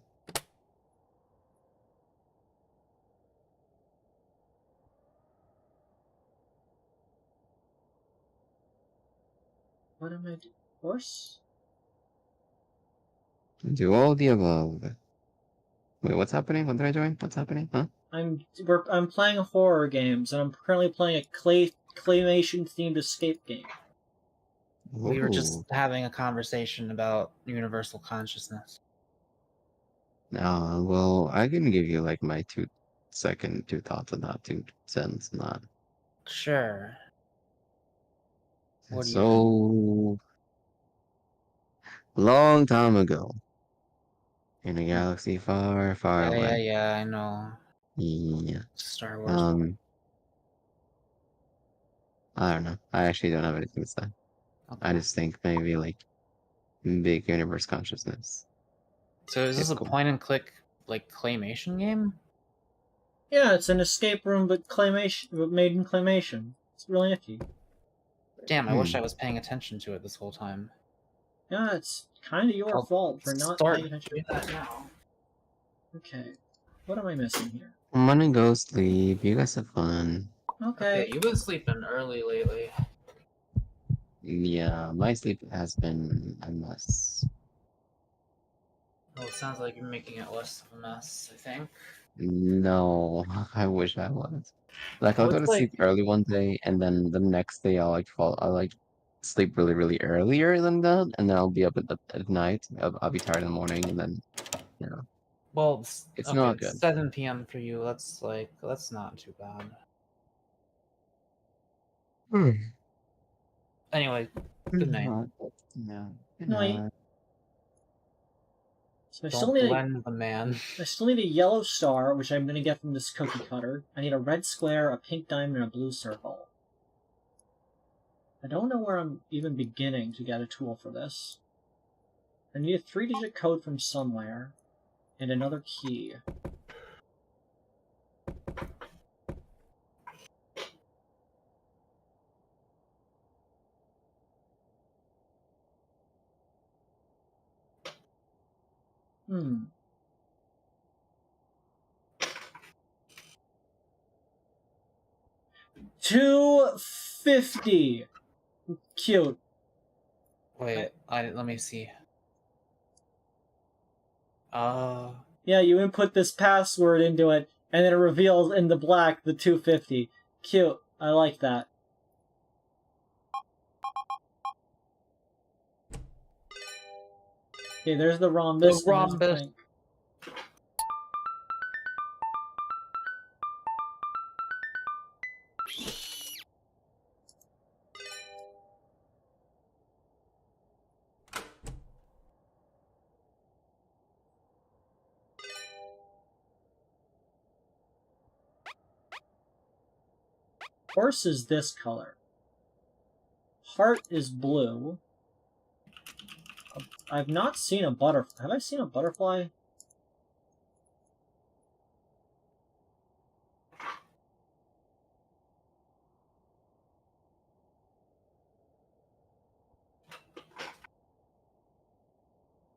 What am I doing? Horse? Do all the above. Wait, what's happening? What did I join? What's happening? Huh? I'm playing horror games, and I'm currently playing a claymation themed escape game. We were just having a conversation about universal consciousness. Well, I can give you like my 2 thoughts on that, 2 cents on that. Sure. What do you So, long time ago, in a galaxy far, far away. Yeah, I know. Yeah. Star Wars. I don't know. I actually don't have anything to say. Okay. I just think maybe like big universe consciousness. So is this a cool. point and click like claymation game? Yeah, it's an escape room, but made in claymation. It's really nifty. Damn, I wish I was paying attention to it this whole time. Yeah, it's kind of your fault for not paying attention. Doing that now. Okay, what am I missing here? I'm gonna go sleep. You guys have fun. Okay. You've been sleeping early lately. Yeah, my sleep has been a mess. Well, it sounds like you're making it less of a mess, I think. No, I wish I was. Like I'll go to sleep early one day, and then the next day I'll sleep really, really earlier than that, and then I'll be up at night. I'll be tired in the morning, and then you know. Well, it's okay, not good. 7 p.m. for you. That's not too bad. Anyway, good night. Yeah. Good night. So I still need a yellow star, which I'm going to get from this cookie cutter. I need a red square, a pink diamond, and a blue circle. I don't know where I'm even beginning to get a tool for this. I need a 3-digit code from somewhere, and another key. $250. Cute. Wait, let me see. Yeah, you input this password into it, and then it reveals in the black the 250. Cute. I like that. Okay, there's the rhombus. The rhombus. Horse is this color. Heart is blue. A I've not seen a butterfly. Have I seen a butterfly?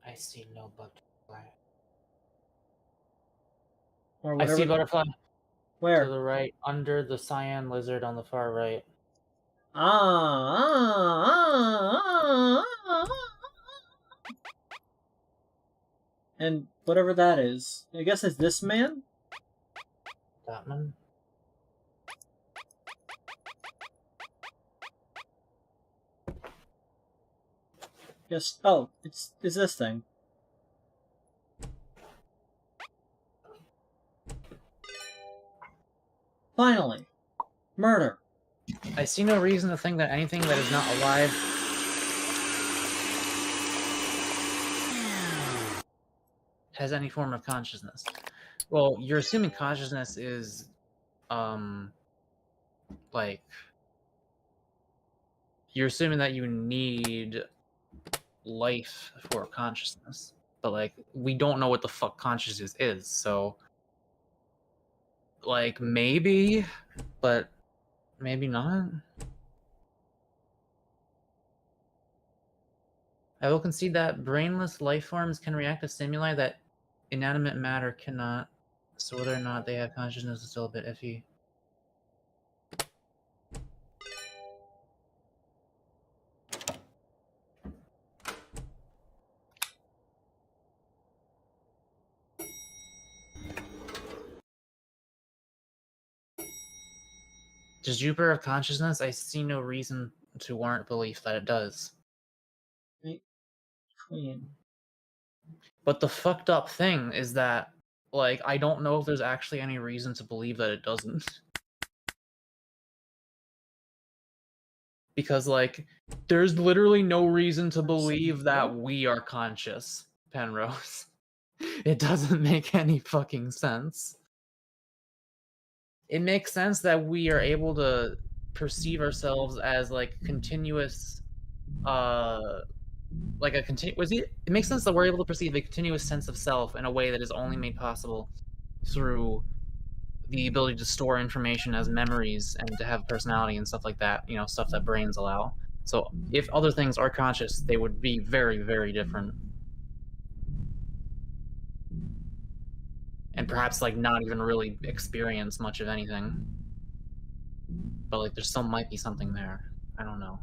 I see no butterfly. Or I whatever. see butterfly. Where? To the right, under the cyan lizard on the far right. And whatever that is. I guess it's this man? That one? Yes. Oh, it's this thing. Finally. Murder. I see no reason to think that anything that is not alive has any form of consciousness. Well, you're assuming consciousness is, like, you're assuming that you need life for consciousness. But, like, we don't know what the fuck consciousness is, so, like, maybe, but maybe not. I will concede that brainless life forms can react to stimuli that inanimate matter cannot, so whether or not they have consciousness is still a bit iffy. Does Jupiter have consciousness? I see no reason to warrant belief that it does. Queen. But the fucked up thing is that, like, I don't know if there's actually any reason to believe that it doesn't. Because, like, there's literally no reason to believe that we are conscious, Penrose. It doesn't make any fucking sense. It makes sense that we are able to perceive ourselves as, like, continuous, like a continuous. It makes sense that we're able to perceive a continuous sense of self in a way that is only made possible through the ability to store information as memories and to have personality and stuff like that, you know, stuff that brains allow. So if other things are conscious, they would be very, very different. And perhaps, like, not even really experience much of anything. But, like, there still might be something there. I don't know.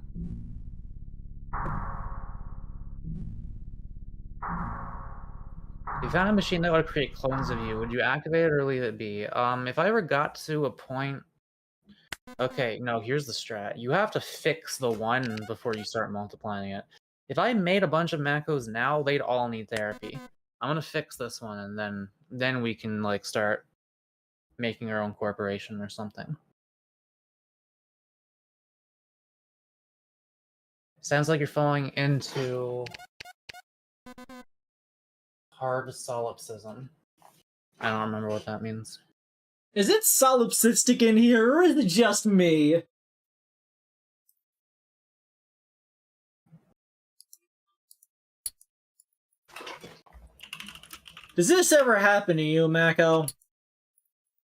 If you found a machine that would create clones of you, would you activate it or leave it be? If I ever got to a point... Okay, no, here's the strat. You have to fix the one before you start multiplying it. If I made a bunch of macros now, they'd all need therapy. I'm gonna fix this one, and then we can, like, start making our own corporation or something. Sounds like you're falling into hard solipsism. I don't remember what that means. Is it solipsistic in here, or is it just me? Does this ever happen to you, Mako?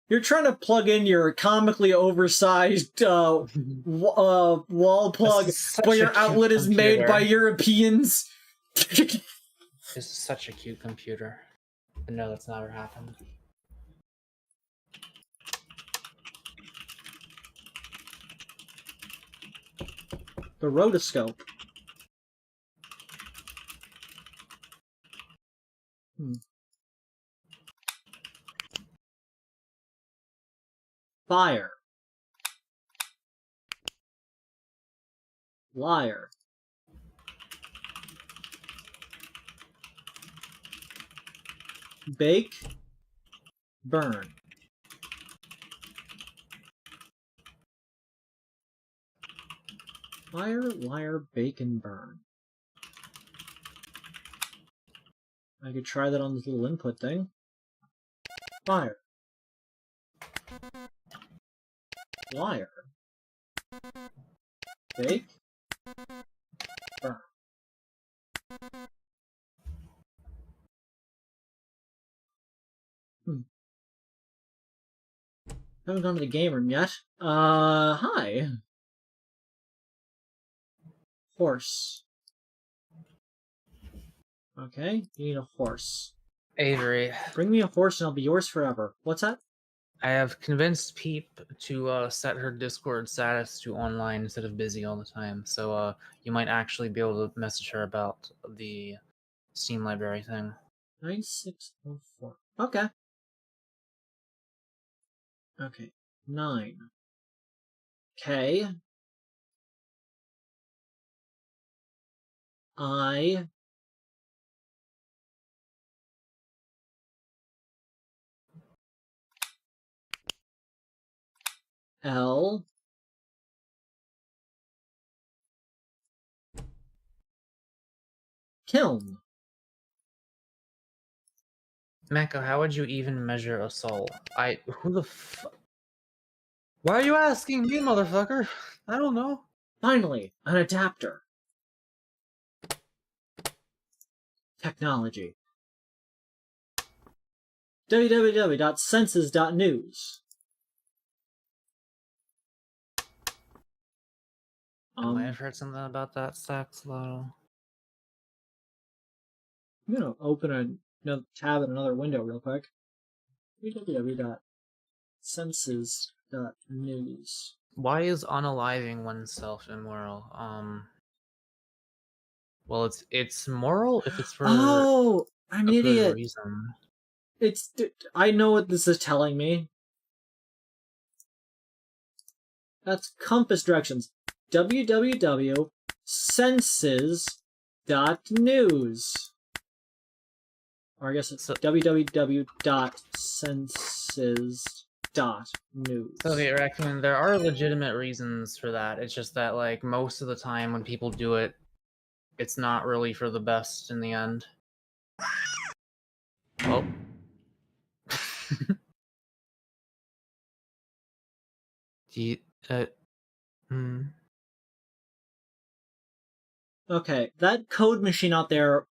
You're trying to plug in your comically oversized wall plug, but your outlet is made by Europeans? This is such a cute computer. But no, that's never happened. The rotoscope. Fire. Liar. Bake. Burn. Fire, liar, bake, and burn. I could try that on this little input thing. Fire. Liar. Bake. Burn. Haven't gone to the game room yet. Hi. Horse. Okay, you need a horse. Avery. Bring me a horse and I'll be yours forever. What's that? I have convinced Peep to set her Discord status to online instead of busy all the time, so you might actually be able to message her about the Steam library thing. 9604. Okay. Okay. 9. K. I. L. Kiln. Mecca, how would you even measure a soul? Who the f- Why are you asking me, motherfucker? I don't know. Finally, an adapter. Technology. www.senses.news. I might have heard something about that sex though. I'm gonna open another tab in another window real quick. www.senses.news. Why is unaliving oneself immoral? Well, it's moral if it's for I'm an a good idiot. reason. I know what this is telling me. That's compass directions. www.senses.news. Or I guess it's www.senses.news. Okay, Raccoon, there are legitimate reasons for that. It's just that, like, most of the time when people do it, it's not really for the best in the end. Oh. Okay, that code machine out there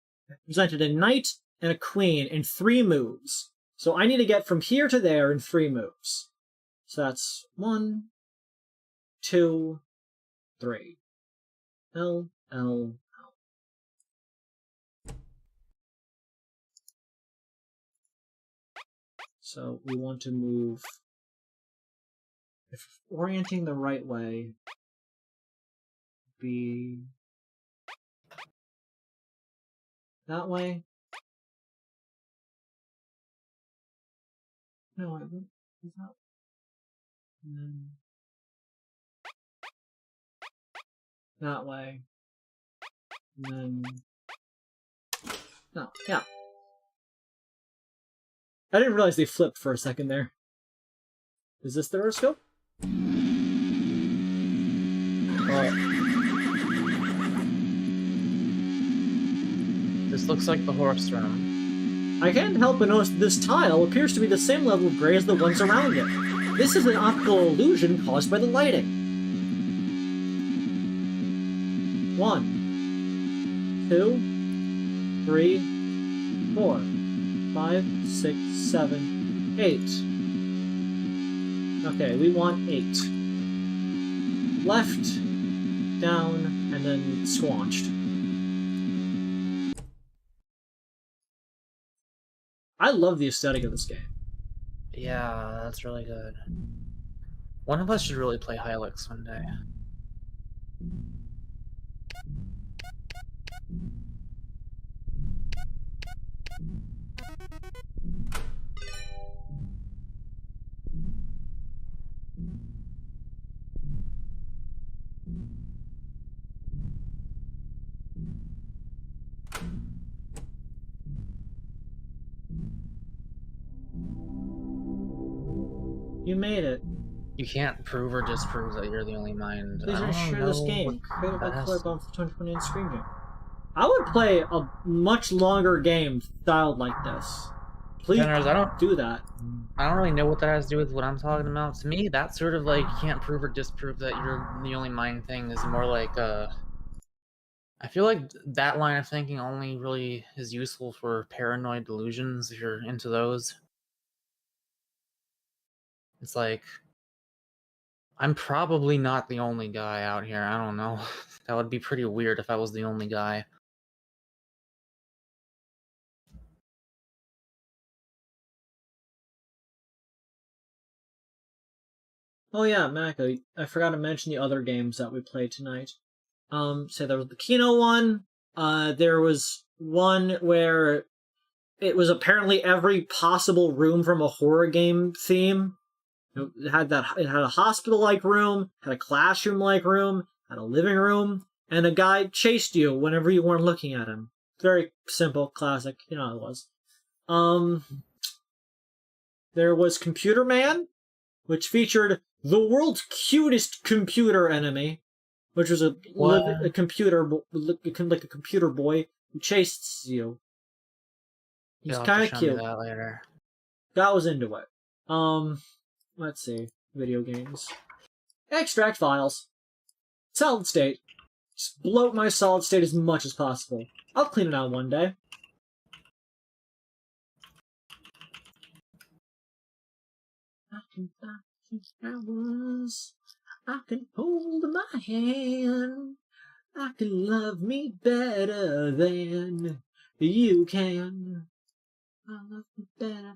presented a knight and a queen in 3 moves. So I need to get from here to there in 3 moves. So that's 1, 2, 3. L, L, L. So we want to move, if orienting the right way, be that way. No, I don't. Is that? And then that way. And then. No, yeah. I didn't realize they flipped for a second there. Is this the rotoscope? This looks like the horse room. I can't help but notice that this tile appears to be the same level of gray as the ones around it. This is an optical illusion caused by the lighting. 1, 2, 3, 4, 5, 6, 7, 8. Okay, we want 8. Left, down, and then squanched. I love the aesthetic of this game. Yeah, that's really good. One of us should really play Hylix one day. You made it. You can't prove or disprove that you're the only mind. Please share this game. Created by Colorbound for 2020 and Screen Game. I would play a much longer game styled like this. Please do that. I don't really know what that has to do with what I'm talking about. To me, that sort of like you can't prove or disprove that you're the only mind thing is more like I feel like that line of thinking only really is useful for paranoid delusions if you're into those. It's like, I'm probably not the only guy out here. I don't know. That would be pretty weird if I was the only guy. Oh yeah, Mac, I forgot to mention the other games that we played tonight. So there was the Kino one. There was one where it was apparently every possible room from a horror game theme. It had a hospital-like room, had a classroom-like room, had a living room, and a guy chased you whenever you weren't looking at him. Very simple, classic. You know how it was. There was Computer Man, which featured the world's cutest computer enemy, which was a computer, like a computer boy who chased you. He's kind of cute. That later. That was into it. Let's see. Video games. Extract files. Solid state. Just bloat my solid state as much as possible. I'll clean it out one day. I can hours. I can hold my hand. I can love me better than you can. I love me better.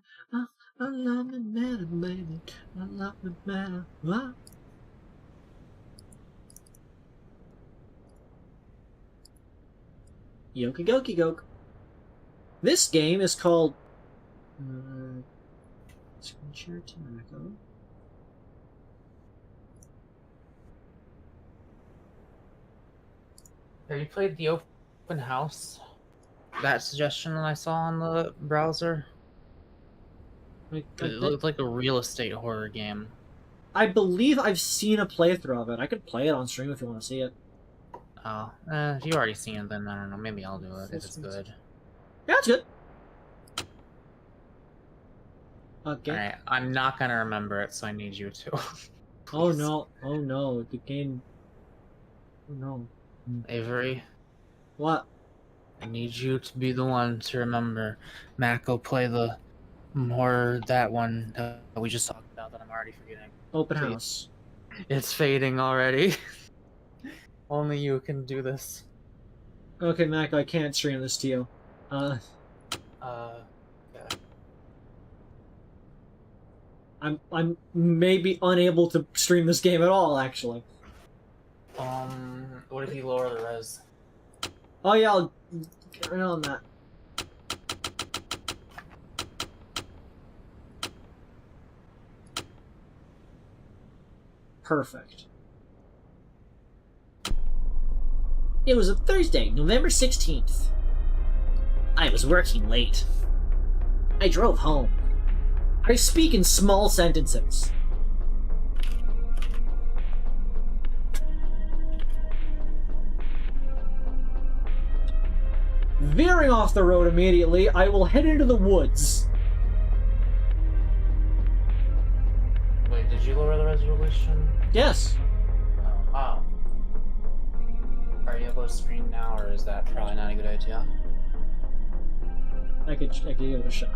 I love me better, baby. I love me better. What? Yoki Goki Gok. This game is called Screen Share Tobacco. Have you played the Open House? That suggestion that I saw on the browser? It looked like a real estate horror game. I believe I've seen a playthrough of it. I could play it on stream if you want to see it. Oh, if you already seen it, then I don't know. Maybe I'll do it if it's good. Yeah, it's good. Okay. Alright, I'm not gonna remember it, so I need you to. Oh no! Oh no! The game. Oh no! Avery. What? I need you to be the one to remember. Matt, go play the horror, that one that we just talked about that I'm already forgetting. Open House. It's fading already. Only you can do this. Okay, Mac, I can't stream this to you. Yeah. I'm maybe unable to stream this game at all, actually. What if you lower the res? Oh yeah, I'll get right on that. Perfect. It was a Thursday, November 16th. I was working late. I drove home. I speak in small sentences. Veering off the road immediately, I will head into the woods. Wait, did you lower the resolution? Yes. Oh, wow. Are you able to screen now, or is that probably not a good idea? I could give it a shot.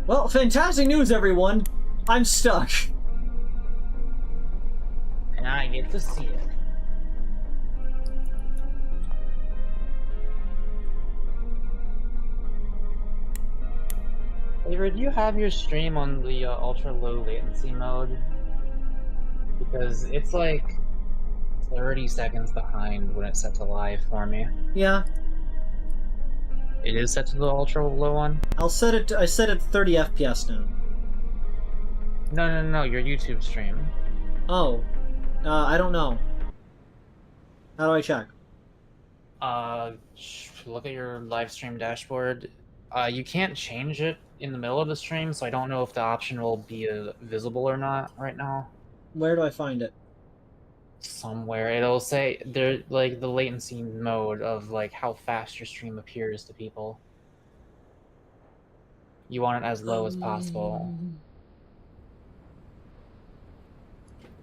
Well, fantastic news, everyone! I'm stuck. And I get to see it. Avery, do you have your stream on the ultra low latency mode? Because it's like 30 seconds behind when it's set to live for me. Yeah. It is set to the ultra low one? I set it to 30 FPS now. No, your YouTube stream. Oh. I don't know. How do I check? Look at your live stream dashboard. You can't change it in the middle of the stream, so I don't know if the option will be visible or not right now. Where do I find it? Somewhere it'll say there, like the latency mode of like how fast your stream appears to people. You want it as low as possible.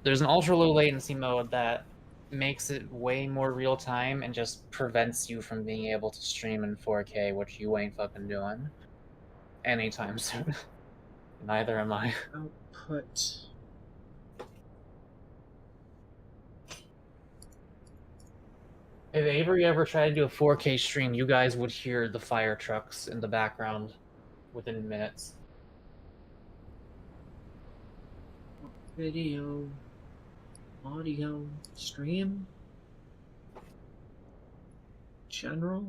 There's an ultra low latency mode that makes it way more real time and just prevents you from being able to stream in 4K, which you ain't fucking doing anytime soon. Neither am I. Output. If Avery ever tried to do a 4K stream, you guys would hear the fire trucks in the background within minutes. Video. Audio. Stream. General.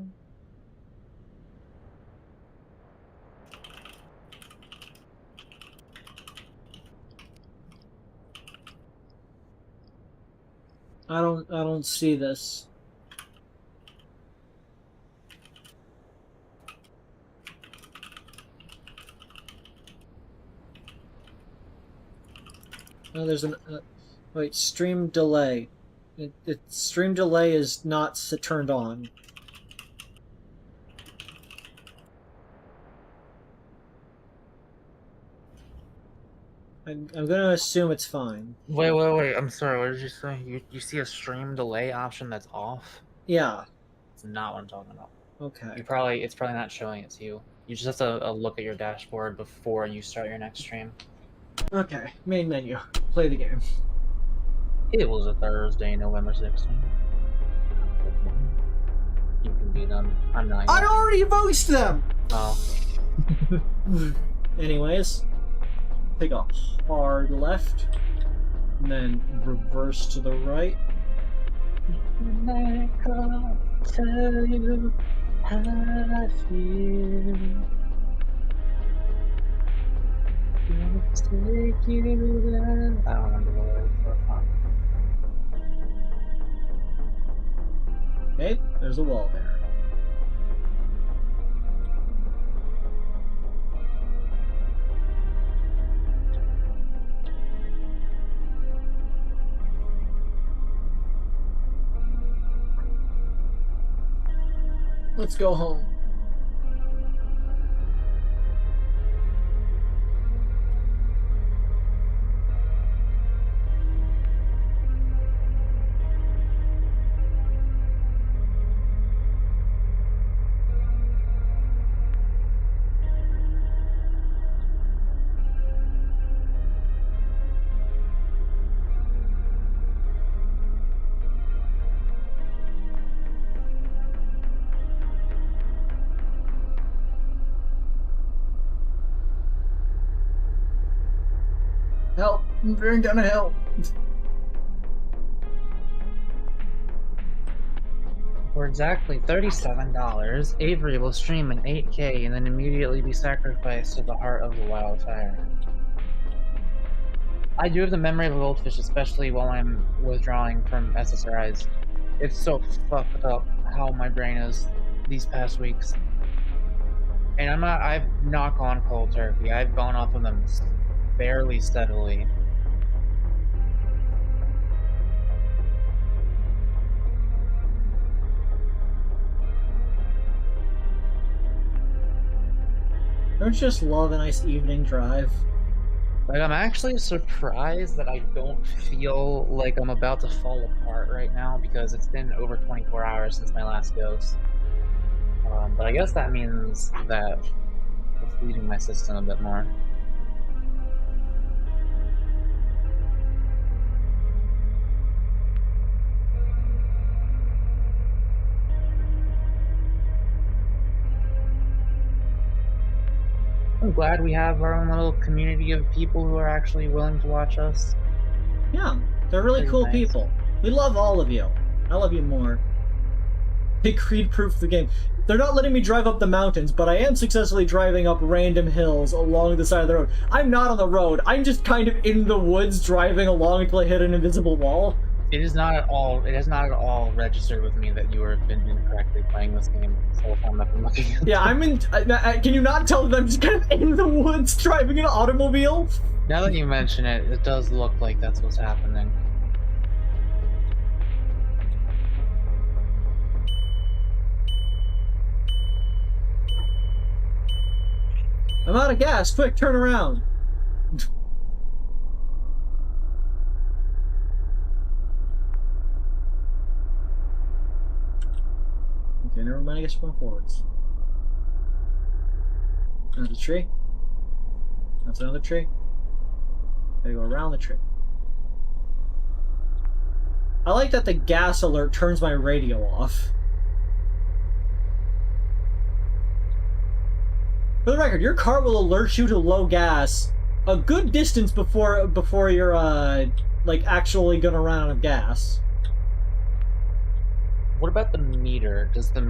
I don't see this. Oh, there's an wait, stream delay. Stream delay is not turned on. I'm gonna assume it's fine. Wait. I'm sorry. What did you say? You see a stream delay option that's off? Yeah. It's not what I'm talking about. Okay. It's probably not showing it to you. You just have to look at your dashboard before you start your next stream. Okay. Main menu. Play the game. It was a Thursday, November 16th. You can be them. I'm not. I already voiced them. Oh. Anyways, take a hard left, and then reverse to the right. I can't tell you how I feel. Take you there. I don't remember the words. Okay, there's a wall there. Let's go home. Help! I'm bearing down a hill. For exactly $37, Avery will stream in 8K and then immediately be sacrificed to the heart of the wildfire. I do have the memory of a goldfish, especially while I'm withdrawing from SSRIs. It's so fucked up how my brain is these past weeks. And I've not gone cold turkey. I've gone off of them fairly steadily. Don't you just love a nice evening drive? Like, I'm actually surprised that I don't feel like I'm about to fall apart right now because it's been over 24 hours since my last dose. But I guess that means that it's leaving my system a bit more. I'm glad we have our own little community of people who are actually willing to watch us. Yeah, they're really cool people. We love all of you. I love you more. They Creed-proof the game. They're not letting me drive up the mountains, but I am successfully driving up random hills along the side of the road. I'm not on the road. I'm just kind of in the woods driving along until I hit an invisible wall. It has not at all registered with me that you have been incorrectly playing this game the whole time I've been looking at it. Yeah, I'm in. Can you not tell that I'm just kind of in the woods driving an automobile? Now that you mention it, it does look like that's what's happening. I'm out of gas. Quick, turn around. mind, I guess we're going forwards. There's a tree. That's another tree. Gotta go around the tree. I like that the gas alert turns my radio off. For the record, your car will alert you to low gas a good distance before you're like actually gonna run out of gas. What about the meter? Does the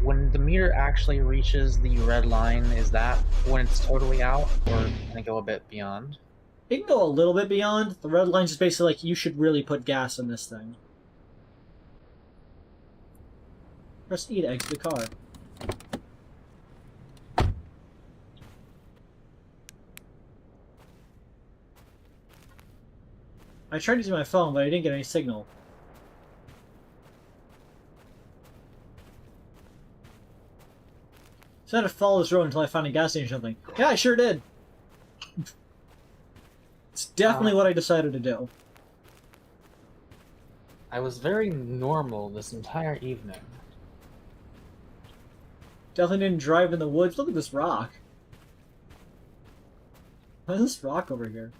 when the meter actually reaches the red line, is that when it's totally out, or can it go a bit beyond? It can go a little bit beyond. The red line's just basically like, you should really put gas in this thing. Press E to exit the car. I tried using my phone, but I didn't get any signal. So I had to follow this road until I found a gas station or something. Yeah, I sure did. It's definitely what I decided to do. I was very normal this entire evening. Definitely didn't drive in the woods. Look at this rock. What is this rock over here?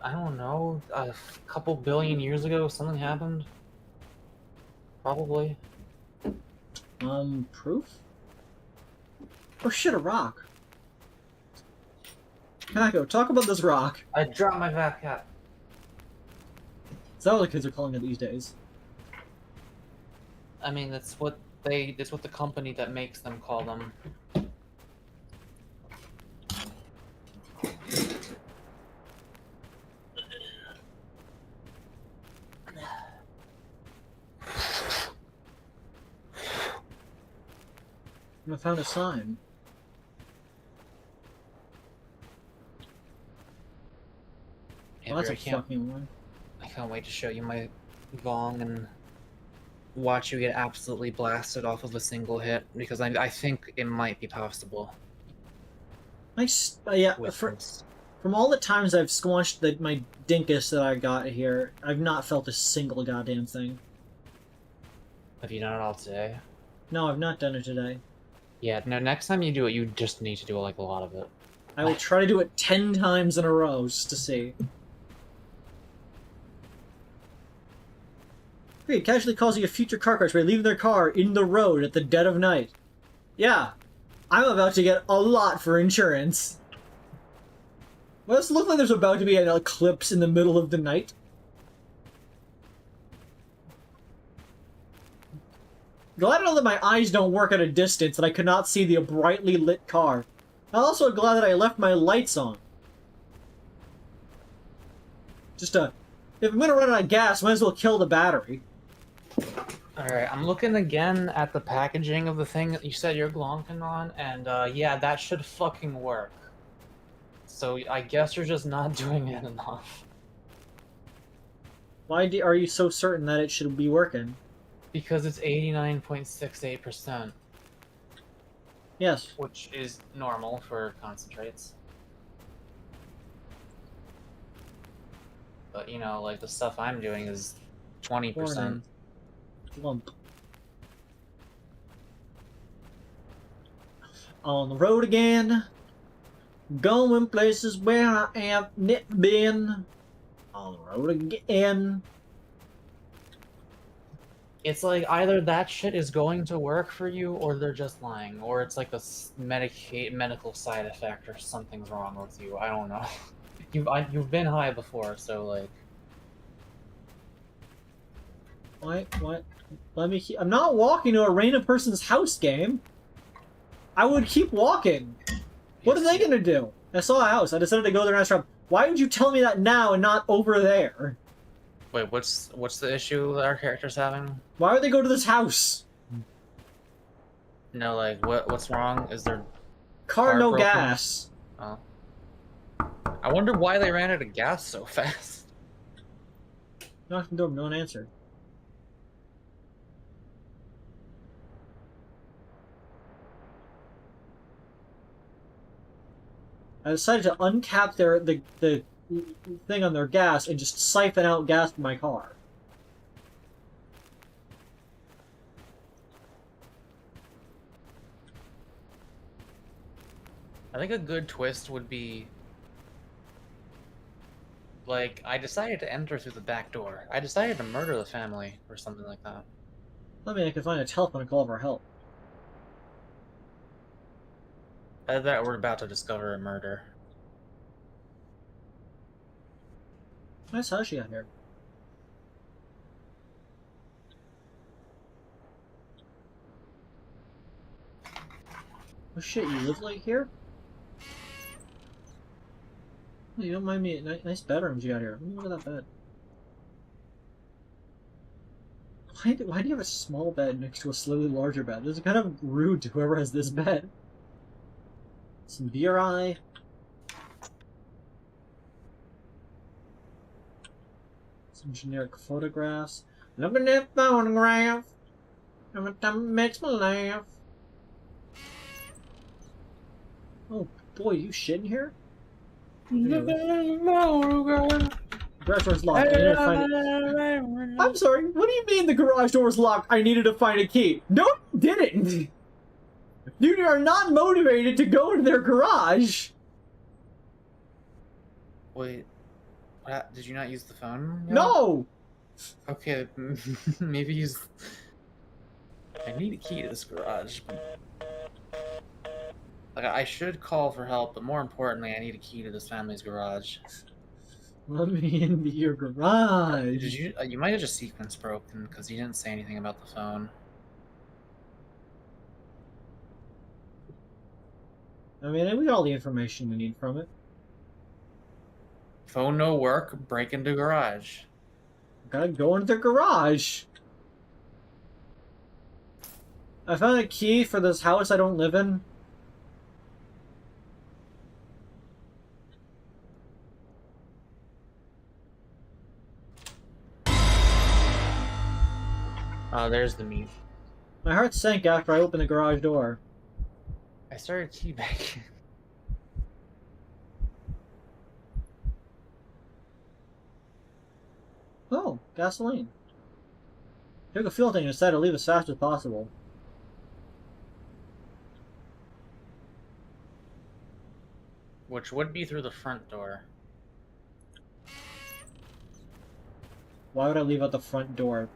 I don't know. A couple billion years ago, something happened. Probably. Proof? Oh shit, a rock. Kanako, talk about this rock. I dropped my vac cap. Is that what the kids are calling it these days? I mean, that's what the company that makes them call them. I found a sign. Andrew, Well, that's a fucking one. I can't wait to show you my Vong and watch you get absolutely blasted off of a single hit, because I think it might be possible. Nice. Yeah, from all the times I've squashed my dinkus that I got here, I've not felt a single goddamn thing. Have you done it all today? No, I've not done it today. Yeah, no, next time you do it, you just need to do like a lot of it. I will try to do it 10 times in a row just to see. Great, casually causing a future car crash by leaving their car in the road at the dead of night. Yeah, I'm about to get a lot for insurance. Well, does it look like there's about to be an eclipse in the middle of the night? Glad to know that my eyes don't work at a distance and I could not see the brightly lit car. I'm also glad that I left my lights on. If I'm gonna run out of gas, might as well kill the battery. Alright, I'm looking again at the packaging of the thing that you said you're glonking on, and yeah, that should fucking work. So I guess you're just not doing it enough. Why are you so certain that it should be working? Because it's 89.68%. Yes. Which is normal for concentrates. But, you know, like, the stuff I'm doing is 20%. Lump. On the road again. Going places where I have never been. On the road again. It's like either that shit is going to work for you, or they're just lying, or it's like a medical side effect, or something's wrong with you. I don't know. You've been high before, so like. What? I'm not walking to a random person's house, game. I would keep walking. What are they gonna do? I saw a house. I decided to go there and ask them. Why would you tell me that now and not over there? Wait, what's the issue that our character's having? Why would they go to this house? No, like, what's wrong? Is there... Car no broken? gas. Oh. I wonder why they ran out of gas so fast. Knocked on the door, no one answered. I decided to uncap the thing on their gas and just siphon out gas from my car. I think a good twist would be, like, I decided to enter through the back door. I decided to murder the family or something like that. I mean, I can find a telephone and call for help. I bet we're about to discover a murder. Nice house you got here. Oh shit, you live like here? Oh, you don't mind me? Nice bedrooms you got here. Look at that bed. Why do you have a small bed next to a slightly larger bed? This is kind of rude to whoever has this bed. Some BRI. Some generic photographs. Look at that photograph. Every time it makes me laugh. Oh boy, you shit in here? Garage door's locked. I need to find it. I'm sorry, what do you mean the garage door's locked? I needed to find a key. No, you didn't! You are not motivated to go into their garage! Wait, did you not use the phone? No! Okay, maybe use... I need a key to this garage. Like, I should call for help, but more importantly, I need a key to this family's garage. Let me into your garage. Did you? You might have just sequence broken because you didn't say anything about the phone. I mean, we got all the information we need from it. Phone no work. Break into garage. Gotta go into their garage. I found a key for this house I don't live in. Oh, there's the meat. My heart sank after I opened the garage door. I started teabagging. Oh, gasoline. Took a fuel tank and decided to leave as fast as possible. Which would be through the front door. Why would I leave out the front door?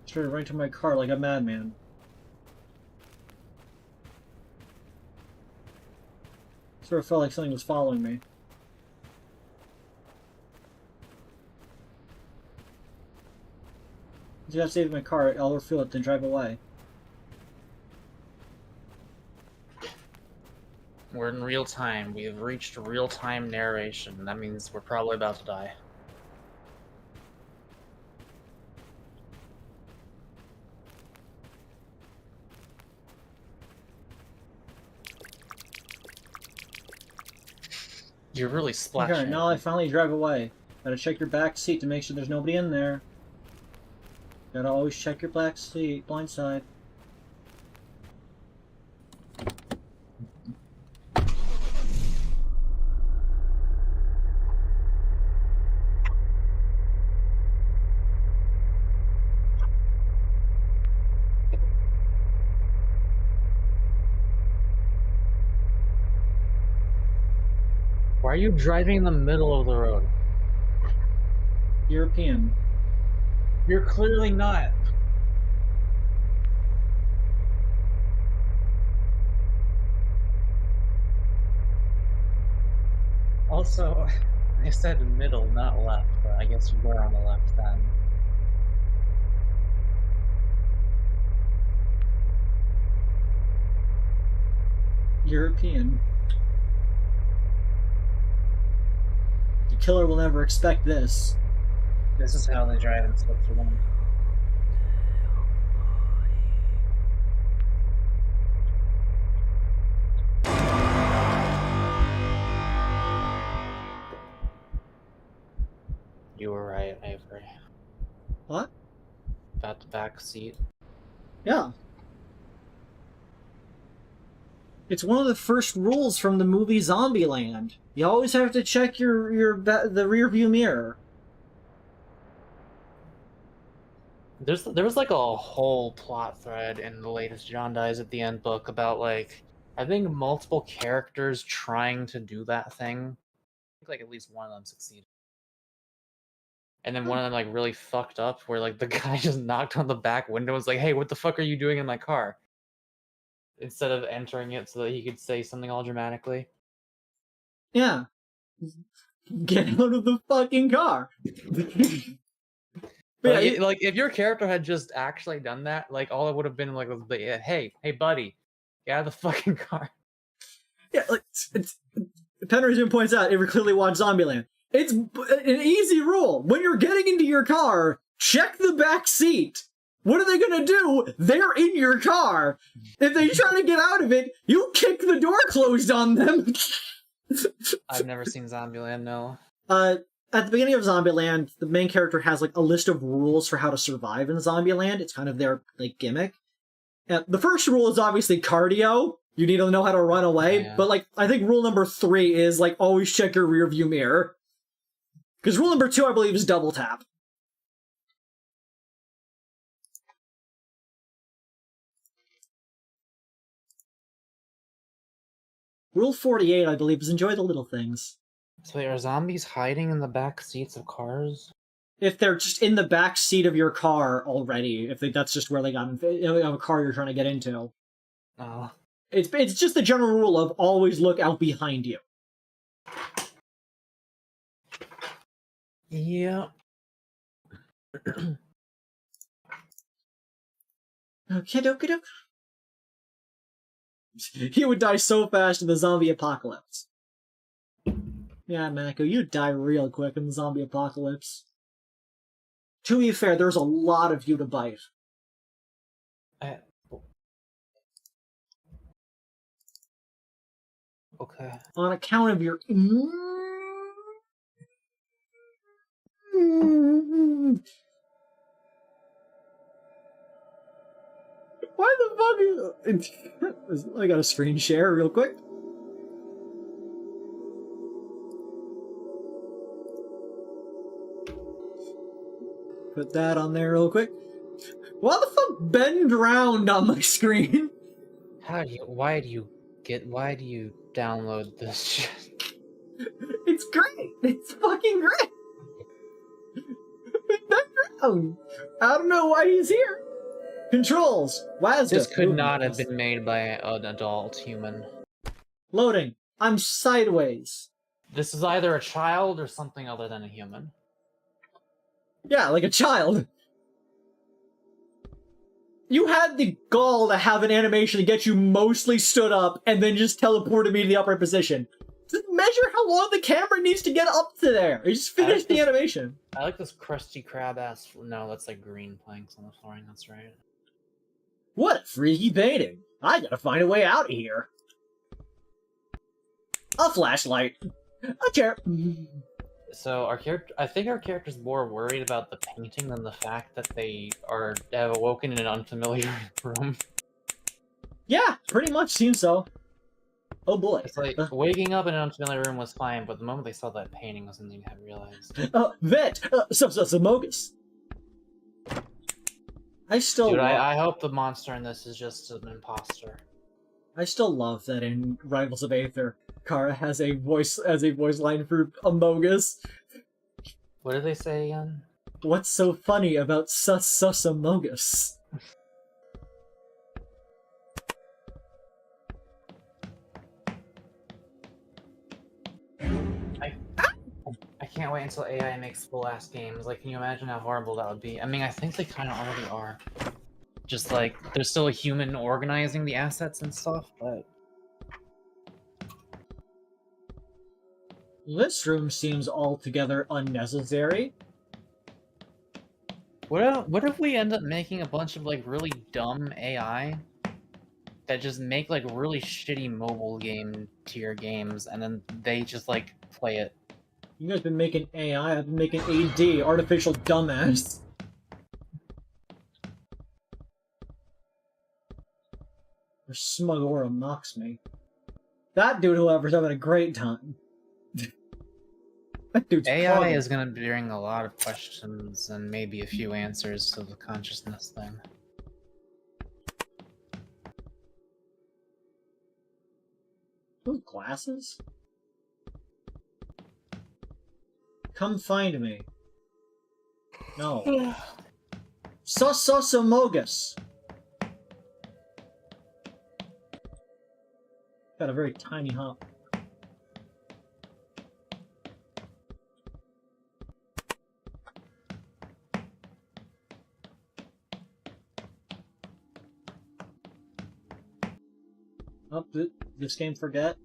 Started right to my car like a madman. Sort of felt like something was following me. I gotta save my car, I'll refuel it, then drive away. We're in real time. We have reached real-time narration. That means we're probably about to die. You're really splashing. Okay, now I finally drive away. Gotta check your back seat to make sure there's nobody in there. Gotta always check your back seat, blind side. Why are you driving in the middle of the road? European. You're clearly not. Also, I said middle, not left, but I guess you were on the left then. European. The killer will never expect this. This is how they drive in Switzerland. You were right, Avery. What? About the back seat. Yeah. It's one of the first rules from the movie Zombieland. You always have to check the rear view mirror. There was like a whole plot thread in the latest John Dies at the End book about like I think multiple characters trying to do that thing. I think like at least one of them succeeded. And then one of them like really fucked up where like the guy just knocked on the back window and was like, "Hey, what the fuck are you doing in my car?" Instead of entering it so that he could say something all dramatically. Yeah. Get out of the fucking car. But yeah, like if your character had just actually done that, like all it would have been like, hey buddy, get out of the fucking car. Yeah, like Penrose points out, it clearly watched Zombieland. It's an easy rule. When you're getting into your car, check the back seat. What are they gonna do? They're in your car. If they try to get out of it, you kick the door closed on them. I've never seen Zombieland, no. At the beginning of Zombieland, the main character has like a list of rules for how to survive in Zombieland. It's kind of their like gimmick. The first rule is obviously cardio. You need to know how to run away. Yeah. But like, I think rule number 3 is like always check your rear view mirror. Because rule number 2, I believe, is double tap. Rule 48, I believe, is enjoy the little things. So are zombies hiding in the back seats of cars? If they're just in the back seat of your car already, that's just where they got in a car you're trying to get into. Oh. It's just the general rule of always look out behind you. Yeah. Okay, dokie. He would die so fast in the zombie apocalypse. Yeah, Mako, you'd die real quick in the zombie apocalypse. To be fair, there's a lot of you to bite. Okay. On account of your... Why the fuck is... I got a screen share real quick. Put that on there real quick. Why the fuck Ben drowned on my screen? Why do you download this shit? It's great! It's fucking great! Ben drowned! I don't know why he's here. Controls. WASD. This could not have been made by an adult human. Loading. I'm sideways. This is either a child or something other than a human. Yeah, like a child. You had the gall to have an animation to get you mostly stood up and then just teleported me to the upright position. Just measure how long the camera needs to get up to there. You just finish the animation. I like this crusty crab ass. No, that's like green planks on the flooring. That's right. What freaky painting. I gotta find a way out of here. A flashlight. A chair. So I think our character's more worried about the painting than the fact that they have awoken in an unfamiliar room. Yeah, pretty much seems so. Oh boy. It's like, waking up in an unfamiliar room was fine, but the moment they saw that painting was something I realized. Samogus. I hope the monster in this is just an imposter. I still love that in Rivals of Aether, Kara has a voice line for Amogus. What did they say again? What's so funny about sus Amogus? I can't wait until AI makes full-ass games. Like, can you imagine how horrible that would be? I mean, I think they kind of already are. Just, like, there's still a human organizing the assets and stuff, but... This room seems altogether unnecessary. What if we end up making a bunch of, like, really dumb AI that just make, like, really shitty mobile game tier games, and then they just, like, play it? You guys been making AI, I've been making AD, artificial dumbass. Or Smug Aura mocks me. That dude, whoever's having a great time. That dude's AI probably... is going to bring a lot of questions and maybe a few answers to the consciousness thing. glasses? Come find me. No. Sosomogus. Got a very tiny hop. Oh, this game forget?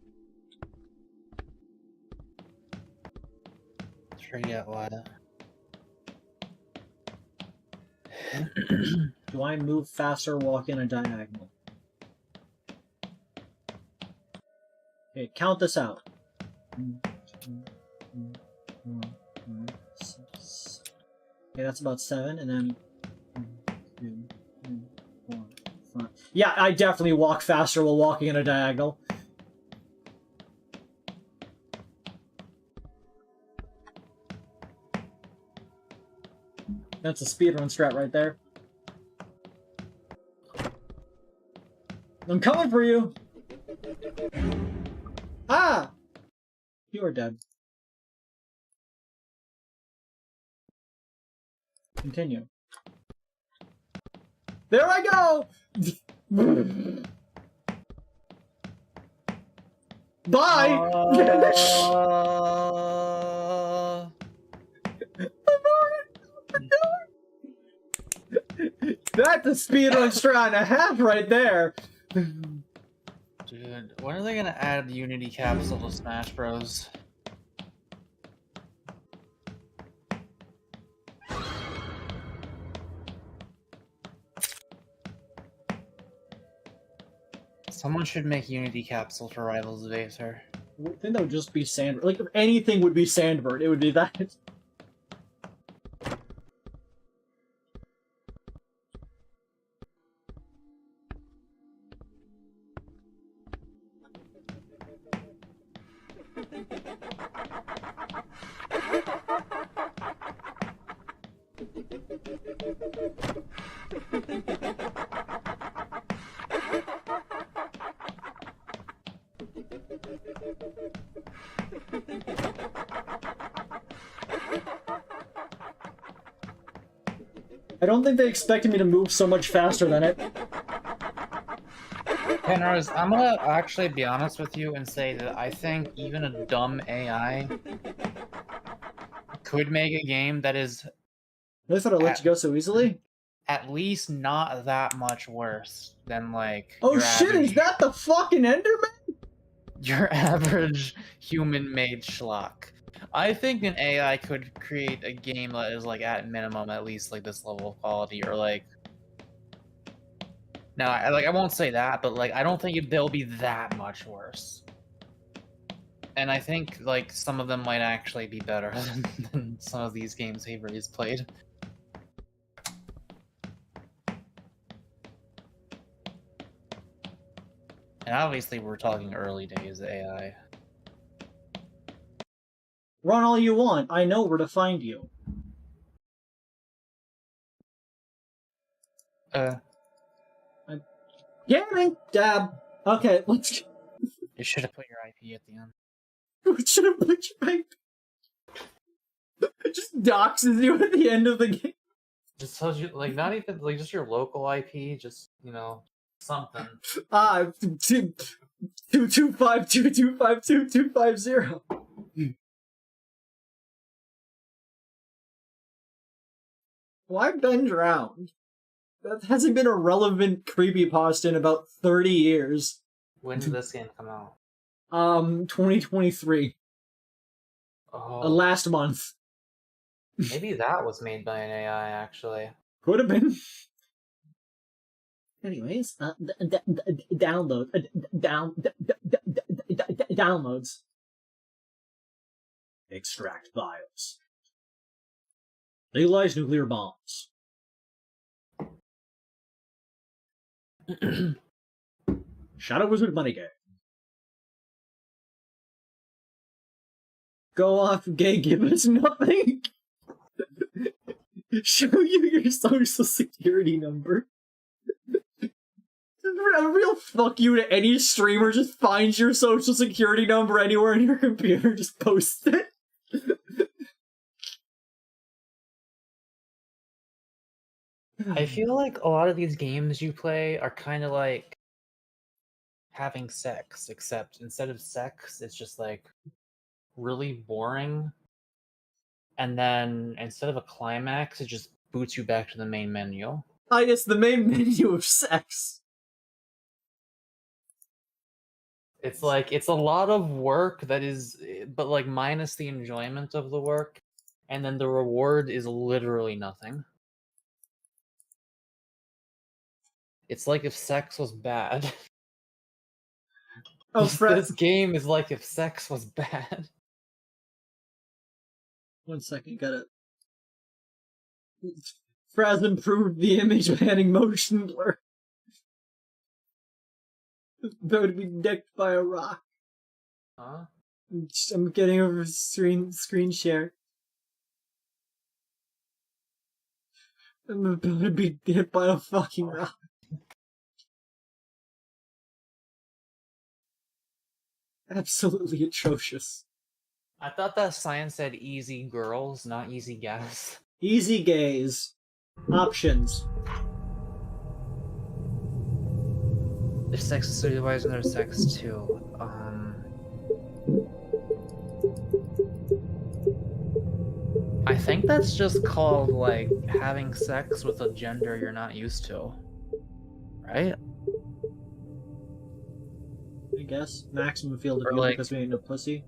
Forget what? Do I move faster, walk in a diagonal? Okay, count this out. 1, 2, 3, 4, 5, 6. Okay, that's about 7, and then 1, 2, 3, 4, 5. Yeah, I definitely walk faster while walking in a diagonal. That's a speedrun strat right there. I'm coming for you! Ah! You are dead. Continue. There I go! Bye! That's a speedrun strat and a half right there! Dude, when are they gonna add Unity Capsule to Smash Bros? Someone should make Unity Capsule for Rivals of Acer. I think that would just be Sandbird. Like, if anything would be Sandbird, it would be that. I don't think they expected me to move so much faster than it. Penrose, I'm gonna actually be honest with you and say that I think even a dumb AI could make a game that is I thought I'd let you go so easily. at least not that much worse than, like, Oh your shit, average, is that the fucking Enderman? your average human-made schlock. I think an AI could create a game that is, like, at minimum at least like this level of quality, or like. Now, I won't say that, but like I don't think they'll be that much worse. And I think like some of them might actually be better than some of these games Avery's played. And obviously we're talking early days of AI. Run all you want. I know where to find you. Gaming! Dab. Okay, let's... You should have put your IP at the end. We should have put your IP. It just doxes you at the end of the game. Just tells you, like, not even, like, just your local IP, just, you know, something. 225225250. Why bend around? That hasn't been a relevant creepypasta in about 30 years. When did this game come out? 2023. Oh. Last month. Maybe that was made by an AI, actually. Could have been. Anyways, downloads. Extract files. Legalize nuclear bombs. Shadow Wizard Money Game. Go off, gay, give us nothing. Show you your social security number. A real fuck you to any streamer just finds your social security number anywhere on your computer, just posts it. I feel like a lot of these games you play are kind of like having sex, except instead of sex, it's just like really boring. And then instead of a climax, it just boots you back to the main menu. It's the main menu of sex. It's like, it's a lot of work that is, but like minus the enjoyment of the work. And then the reward is literally nothing. It's like if sex was bad. Oh, this game is like if sex was bad. 1 second, got it. Fraz improved the image by adding motion blur. About to be decked by a rock. Huh? I'm getting over screen share. I'm about to be hit by a fucking rock. Absolutely atrocious. I thought that sign said easy girls, not easy gas. Easy gaze. Options. If sex is supervised, there's sex too. I think that's just called, like, having sex with a gender you're not used to. Right? I guess. Maximum field of Or view like, because we ain't no pussy.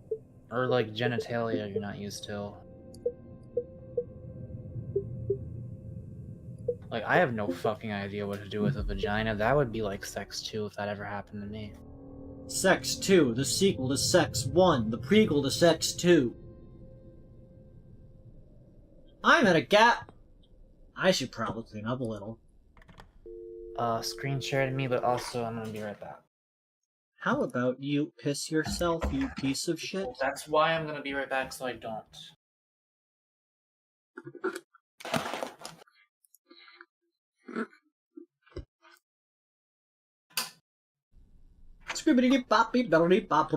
Or, like, genitalia you're not used to. Like, I have no fucking idea what to do with a vagina. That would be like Sex 2 if that ever happened to me. Sex 2, the sequel to Sex 1, the prequel to Sex 2. I'm at a gap. I should probably clean up a little. Screen share to me, but also I'm gonna be right back. How about you piss yourself, you piece of shit? Well, that's why I'm gonna be right back, so I don't. Scribbity boppy belly bop.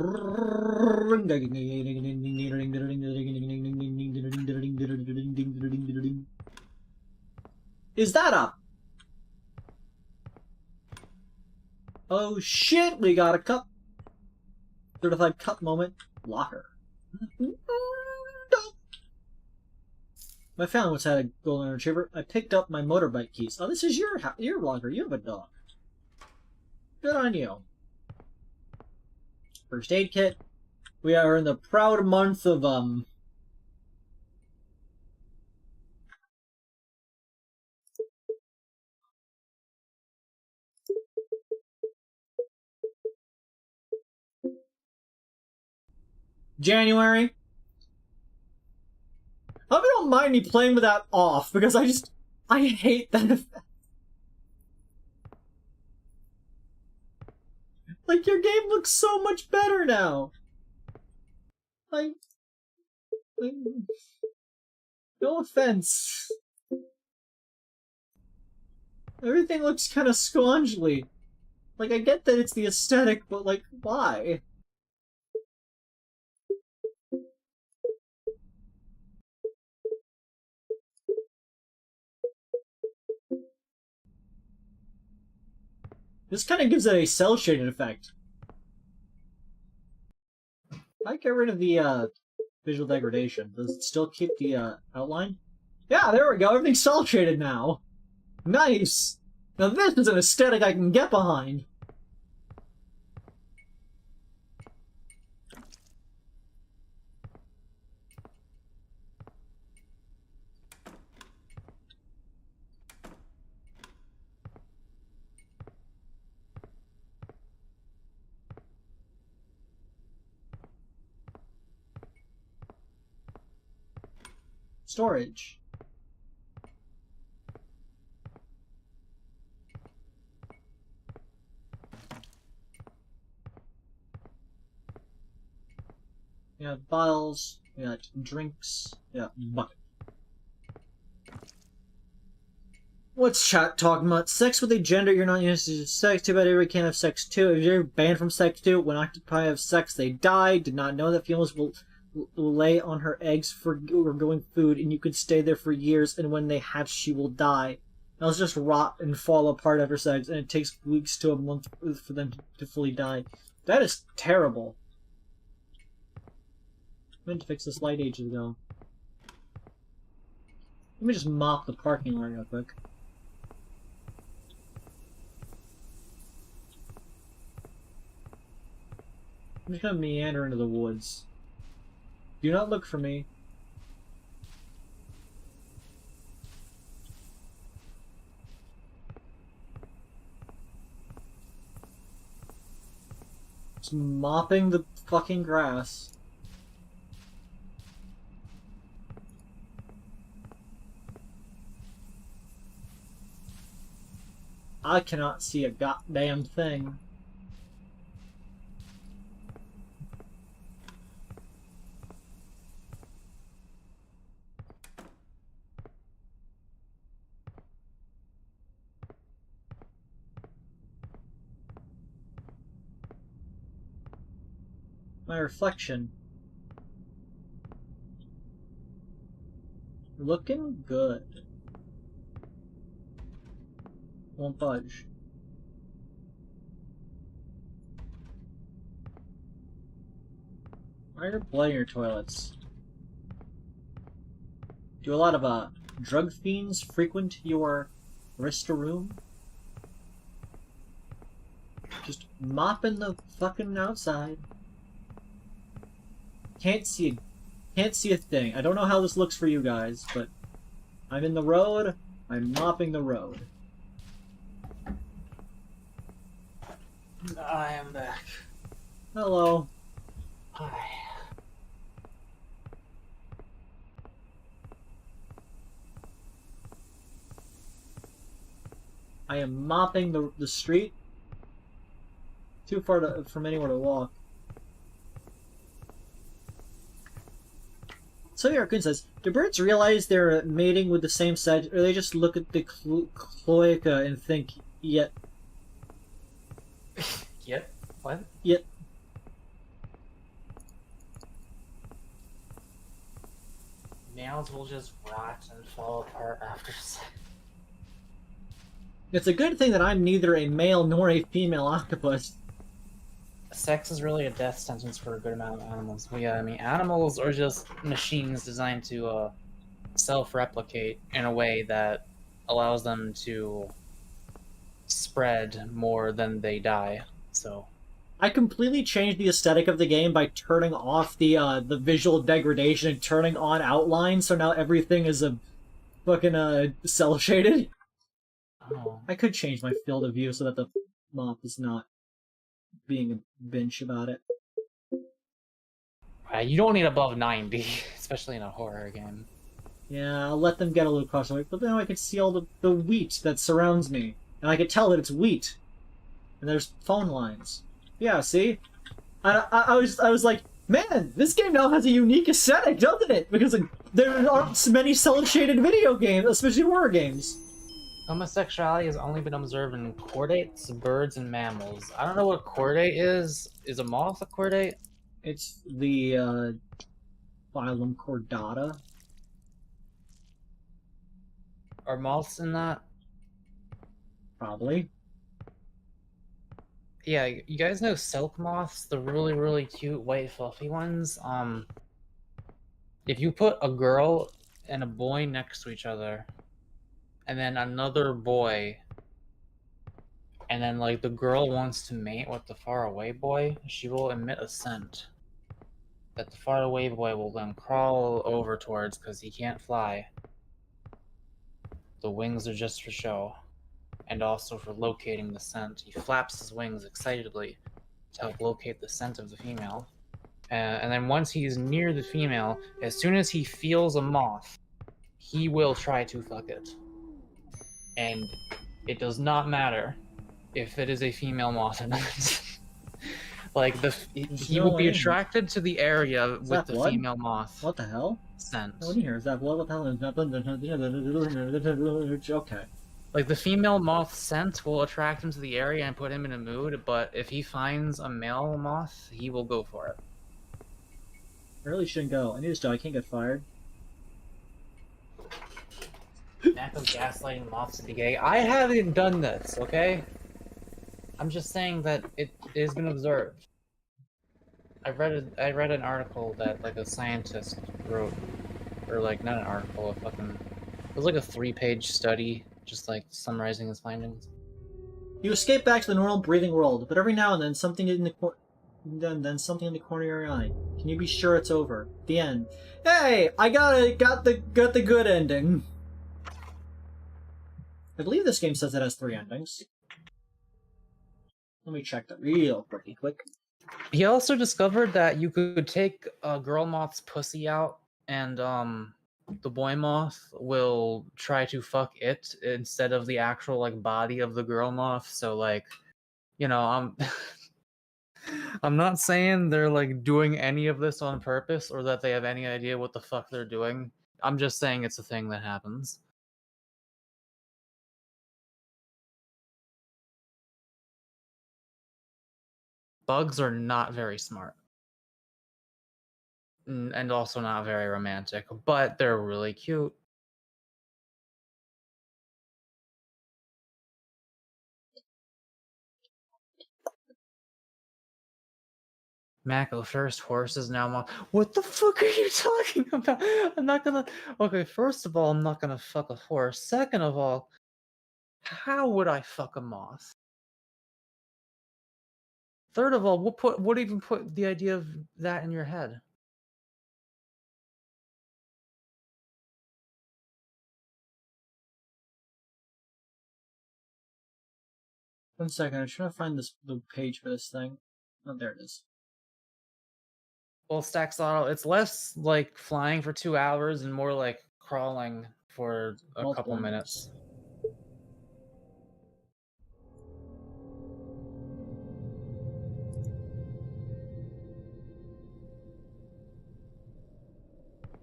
Is that up? Oh shit, we got a cup. Certified cup moment. Locker. My family once had a golden retriever. I picked up my motorbike keys. Oh, this is your locker. You have a dog. Good on you. First aid kit. We are in the proud month of January. I hope you don't mind me playing with that off, because I hate that effect. Like, your game looks so much better now. Like no offense. Everything looks kind of scongely. Like, I get that it's the aesthetic, but, like, why? This kind of gives it a cel-shaded effect. I get rid of the, visual degradation. Does it still keep the, outline? Yeah, there we go. Everything's cel-shaded now. Nice! Now this is an aesthetic I can get behind. Storage. We got bottles, we got drinks, yeah, bucket. What's chat talking about? Sex with a gender you're not used to sex. Too bad everybody can't have sex too. If you're banned from sex too, when octopi have sex, they die. Did not know that females will lay on her eggs for going food, and you could stay there for years, and when they hatch, she will die. They'll just rot and fall apart after sex, and it takes weeks to a month for them to fully die. That is terrible. I meant to fix this light ages ago. Let me just mop the parking lot real quick. I'm just gonna meander into the woods. Do not look for me. Just mopping the fucking grass. I cannot see a goddamn thing. My reflection. Looking good. Won't budge. Why are blood in your toilets? Do a lot of drug fiends frequent your restroom? Just mopping the fucking outside. Can't see a thing. I don't know how this looks for you guys, but I'm in the road. I'm mopping the road. I am back. Hello. Hi. I am mopping the street. Too far from anywhere to walk. So Yarkun says, do birds realize they're mating with the same sex, or they just look at the cloaca and think, yet... Yet? What? Yet... Males will just rot and fall apart after sex. It's a good thing that I'm neither a male nor a female octopus. Sex is really a death sentence for a good amount of animals. Well, yeah, I mean, animals are just machines designed to self-replicate in a way that allows them to spread more than they die. So, I completely changed the aesthetic of the game by turning off the visual degradation and turning on outline, so now everything is a fucking cell shaded. oh. I could change my field of view so that the mop is not being a bitch about it. You don't need above 90, especially in a horror game. Yeah, I'll let them get a little crossover, but then I can see all the wheat that surrounds me, and I can tell that it's wheat. And there's phone lines. Yeah, see? I was like, man, this game now has a unique aesthetic, doesn't it? Because there aren't so many cel-shaded video games, especially horror games. Homosexuality has only been observed in chordates, birds, and mammals. I don't know what chordate is. Is a moth a chordate? It's the phylum Chordata. Are moths in that? Probably. Yeah, you guys know silk moths? The really, really cute, white, fluffy ones? If you put a girl and a boy next to each other, and then another boy, and then, like, the girl wants to mate with the faraway boy, she will emit a scent that the faraway boy will then crawl over towards because he can't fly. The wings are just for show, and also for locating the scent. He flaps his wings excitedly to help locate the scent of the female. And then once he's near the female, as soon as he feels a moth, he will try to fuck it. And it does not matter if it is a female moth or not. Like, he will be attracted to the area with the female moth. What the hell? Scent. What do you hear? Is that blood? What the hell is that? Okay. Like, the female moth scent will attract him to the area and put him in a mood, but if he finds a male moth, he will go for it. I really shouldn't go. I need this job. I can't get fired. Act of gaslighting moths to be gay. I haven't done this, okay? I'm just saying that it has been observed. I read an article that like a scientist wrote, or like not an article, it was like a 3-page study, just like summarizing his findings. You escape back to the normal breathing world, but every now and then something in the something in the corner of your eye. Can you be sure it's over? The end. Hey, I got the good ending. I believe this game says it has 3 endings. Let me check that real pretty quick. He also discovered that you could take a girl moth's pussy out, and the boy moth will try to fuck it instead of the actual like body of the girl moth. So like, you know, I'm not saying they're like doing any of this on purpose or that they have any idea what the fuck they're doing. I'm just saying it's a thing that happens. Bugs are not very smart. And also not very romantic, but they're really cute. Mako, first horses, now mom. What the fuck are you talking about? I'm not gonna. Okay, first of all, I'm not gonna fuck a horse. Second of all, how would I fuck a moth? Third of all, what even put the idea of that in your head? One second, I'm trying to find the page for this thing. Oh, there it is. Well, Staxlotto, it's less like flying for 2 hours and more like crawling for a couple minutes.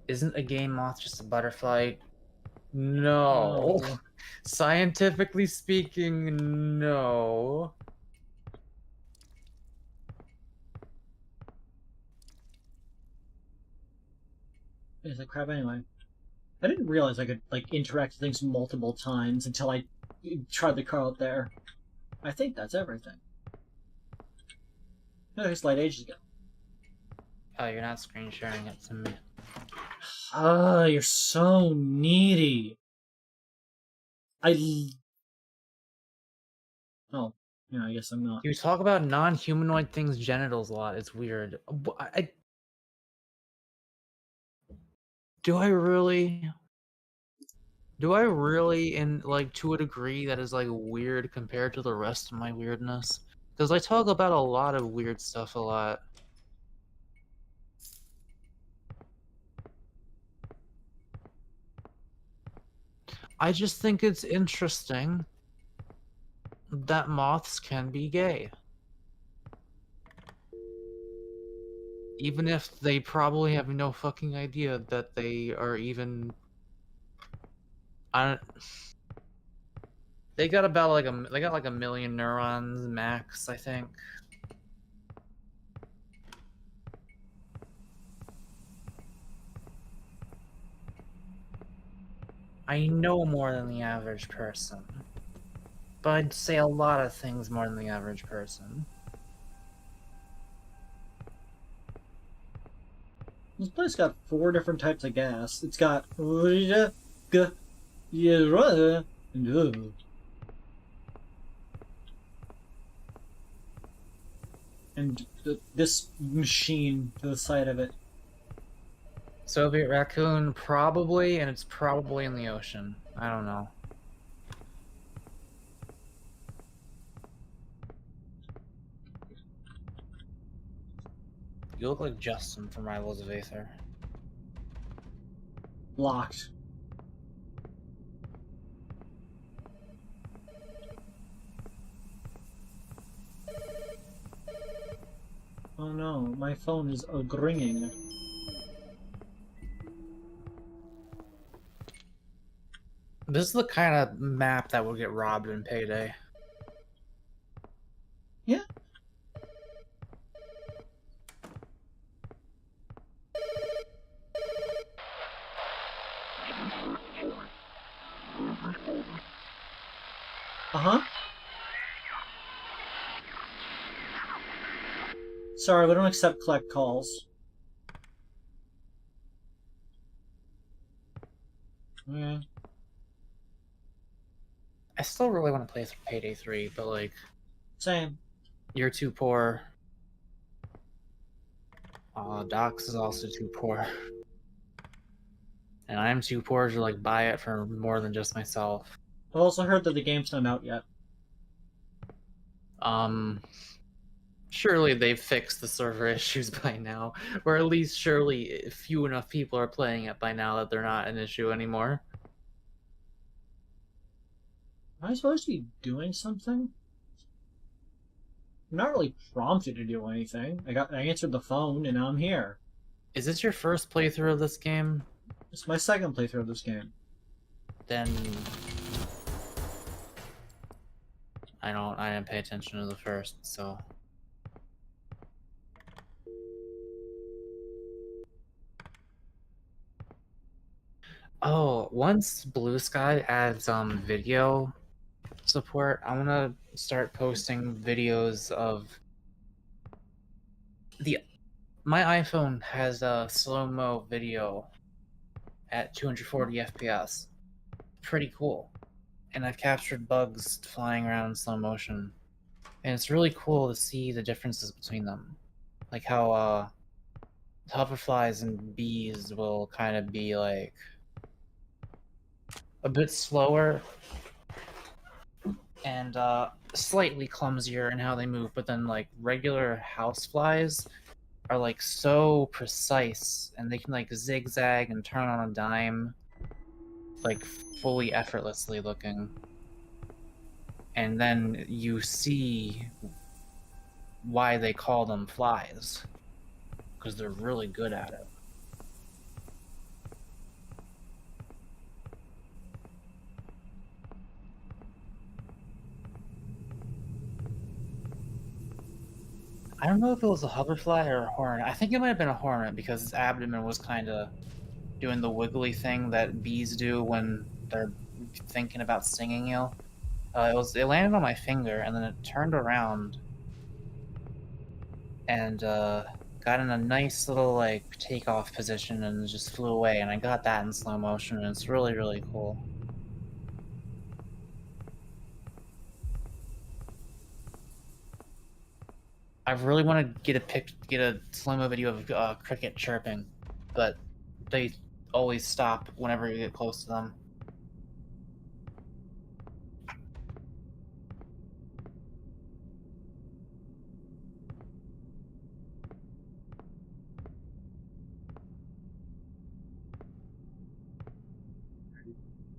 Isn't a game moth just a butterfly? No. Scientifically speaking, no. Is it crap anyway? I didn't realize I could like interact with things multiple times until I tried the car out there. I think that's everything. No, it's light ages ago. Oh, you're not screen sharing it to me. Ah, you're so needy. Oh, yeah, I guess I'm not. You talk about non-humanoid things' genitals a lot. It's weird. Do I really? Do I really, in like to a degree that is like weird compared to the rest of my weirdness? Because I talk about a lot of weird stuff a lot. I just think it's interesting that moths can be gay. Even if they probably have no fucking idea that they are even... They got about like they got like 1 million neurons max, I think. I know more than the average person. But I'd say a lot of things more than the average person. This place got 4 different types of gas. It's got and this machine to the side of it. Soviet raccoon, probably, and it's probably in the ocean. I don't know. You look like Justin from Rivals of Aether. Locked. Oh no, my phone is ringing. This is the kind of map that will get robbed in Payday. Yeah. Uh-huh. Sorry, we don't accept collect calls. Yeah. I still really want to play through Payday 3, but like... Same. You're too poor. Docs is also too poor. And I'm too poor to like buy it for more than just myself. I've also heard that the game's not out yet. Surely they've fixed the server issues by now, or at least surely few enough people are playing it by now that they're not an issue anymore. Am I supposed to be doing something? I'm not really prompted to do anything. I answered the phone and now I'm here. Is this your first playthrough of this game? It's my second playthrough of this game. Then I didn't pay attention to the first, so. Oh, once bluesky adds video support, I want to start posting videos of my iPhone has a slow-mo video at 240 FPS. Pretty cool. And I've captured bugs flying around in slow motion. And it's really cool to see the differences between them. Like how hoverflies and bees will kind of be like a bit slower and slightly clumsier in how they move, but then like regular houseflies are like so precise and they can like zigzag and turn on a dime, like fully effortlessly looking. And then you see why they call them flies, because they're really good at it. I don't know if it was a hoverfly or a hornet. I think it might have been a hornet because its abdomen was kind of doing the wiggly thing that bees do when they're thinking about stinging you. It landed on my finger and then it turned around and got in a nice little like takeoff position and just flew away, and I got that in slow motion and it's really, really cool. I really want to get a slow-mo video of cricket chirping, but they always stop whenever you get close to them.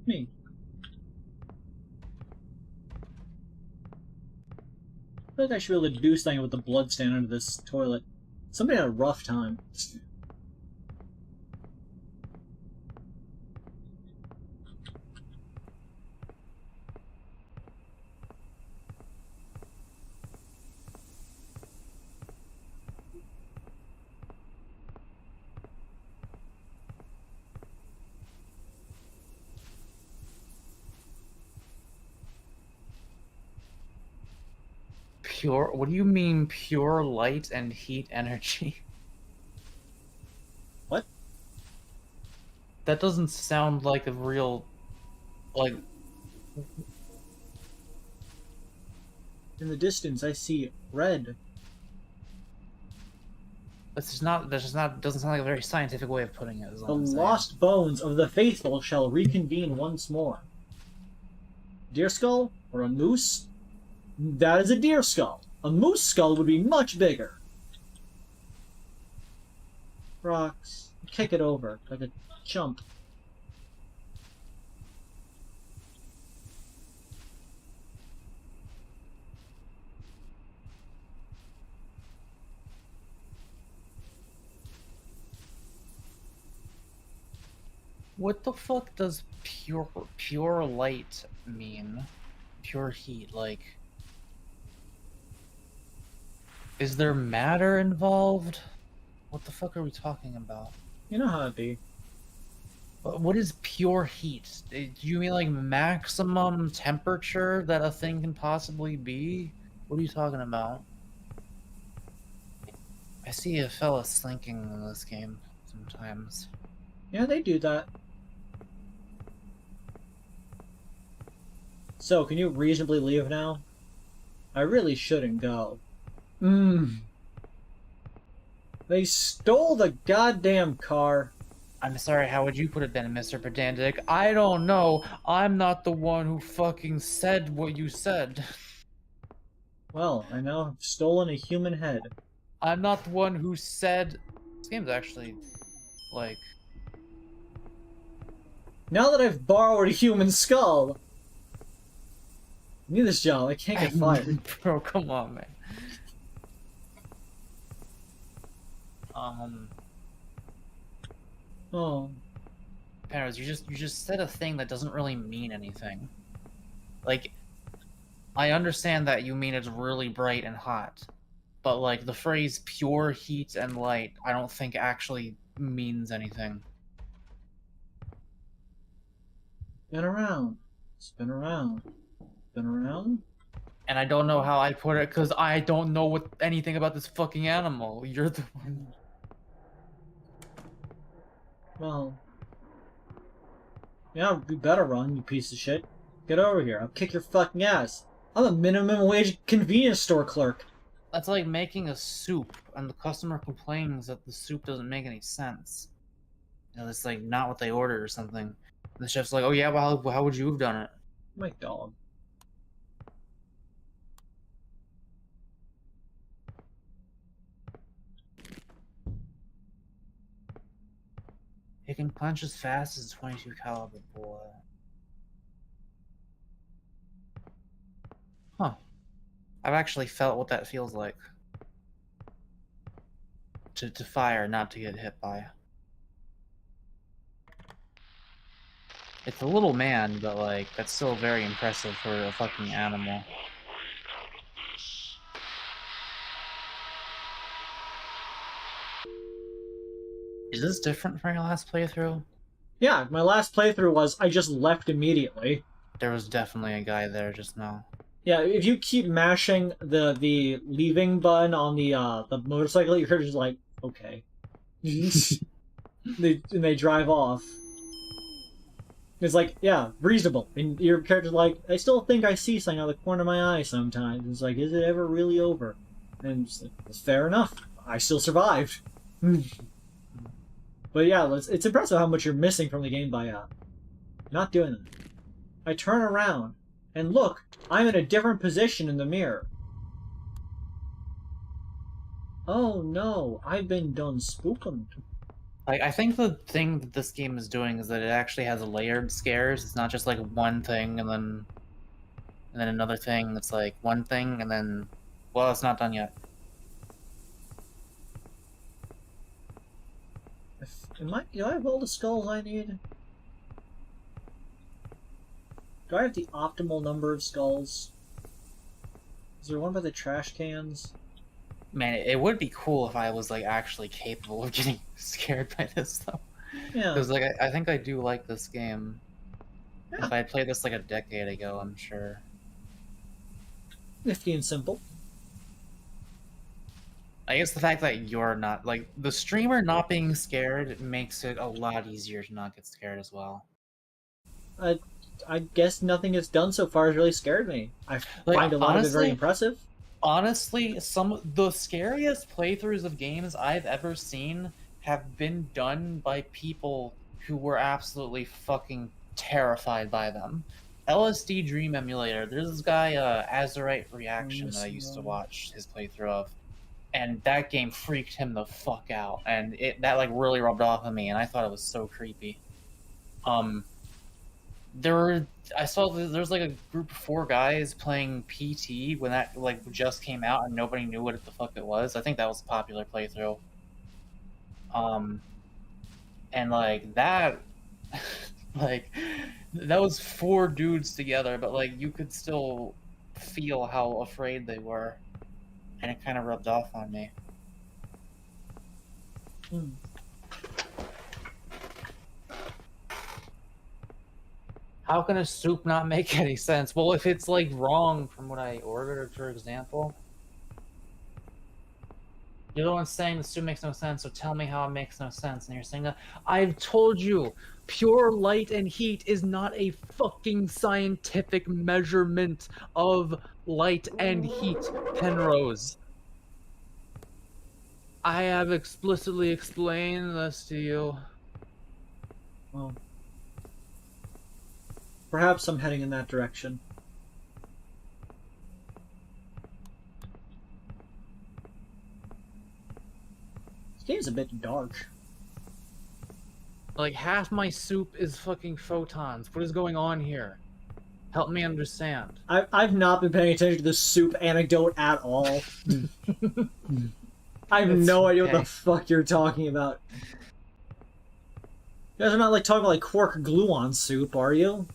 Me. I feel like I should be able to do something with the blood stain under this toilet. Somebody had a rough time. Pure? What do you mean pure light and heat energy? What? That doesn't sound like a real, like... In the distance, I see red. Doesn't sound like a very scientific way of putting it. The lost bones of the faithful shall reconvene once more. Deer skull? Or a moose? That is a deer skull. A moose skull would be much bigger. Rocks. Kick it over like a chump. What the fuck does pure light mean? Pure heat, like... Is there matter involved? What the fuck are we talking about? You know how it be. What is pure heat? Do you mean like maximum temperature that a thing can possibly be? What are you talking about? I see a fella slinking in this game sometimes. Yeah, they do that. So, can you reasonably leave now? I really shouldn't go. They stole the goddamn car. I'm sorry, how would you put it then, Mr. Pedantic? I don't know. I'm not the one who fucking said what you said. Well, I now have stolen a human head. I'm not the one who said... This game's actually, like... Now that I've borrowed a human skull... I need this job, I can't get fired. Bro, come on, man. Oh. Paris, you just said a thing that doesn't really mean anything. Like, I understand that you mean it's really bright and hot, but like the phrase pure heat and light, I don't think actually means anything. Spin around. Spin around. Spin around. And I don't know how I put it because I don't know anything about this fucking animal. You're the one. Well. Yeah, you better run, you piece of shit. Get over here, I'll kick your fucking ass. I'm a minimum wage convenience store clerk. That's like making a soup, and the customer complains that the soup doesn't make any sense. You know, it's like not what they ordered or something. And the chef's like, oh yeah, well, how would you have done it? My dog. It can punch as fast as a 22 caliber bullet. Huh. I've actually felt what that feels like. To fire, not to get hit by. It's a little man, but like, that's still very impressive for a fucking animal. Is this different from your last playthrough? Yeah, my last playthrough was I just left immediately. There was definitely a guy there just now. Yeah, if you keep mashing the leaving button on the motorcycle, your character's like, okay. they drive off. It's like, yeah, reasonable. And your character's like, I still think I see something out of the corner of my eye sometimes. It's like, is it ever really over? And it's like, it's fair enough. I still survived. But yeah, it's impressive how much you're missing from the game by not doing that. I turn around, and look, I'm in a different position in the mirror. Oh no, I've been done spooking. Like, I think the thing that this game is doing is that it actually has layered scares. It's not just like one thing and then another thing. It's like one thing and then, well, it's not done yet. Do I have all the skulls I need? Do I have the optimal number of skulls? Is there one by the trash cans? Man, it would be cool if I was like actually capable of getting scared by this though. Yeah. Because like I think I do like this game. Yeah. If I had played this like a decade ago, I'm sure. Nifty and simple. I guess the fact that you're not, like, the streamer not being scared makes it a lot easier to not get scared as well. I guess nothing it's done so far has really scared me. I find a lot of it very impressive. Honestly, some of the scariest playthroughs of games I've ever seen have been done by people who were absolutely fucking terrified by them. LSD Dream Emulator, there's this guy, Azurite Reaction, that I used to watch his playthrough of. And that game freaked him the fuck out, and that like really rubbed off on me, and I thought it was so creepy. I saw there's like a group of 4 guys playing PT when that like just came out, and nobody knew what the fuck it was. I think that was a popular playthrough. And like that Like, that was 4 dudes together, but like you could still feel how afraid they were, and it kind of rubbed off on me. How can a soup not make any sense? Well, if it's like wrong from what I ordered, for example. You're the one saying the soup makes no sense, so tell me how it makes no sense. And you're saying that I've told you, pure light and heat is not a fucking scientific measurement of light and heat, Penrose. I have explicitly explained this to you. Well, perhaps I'm heading in that direction. This game's a bit dark. Like, half my soup is fucking photons. What is going on here? Help me understand. I've not been paying attention to the soup anecdote at all. I have no idea what the fuck you're talking about. You guys are not like talking about like quark gluon soup, are you?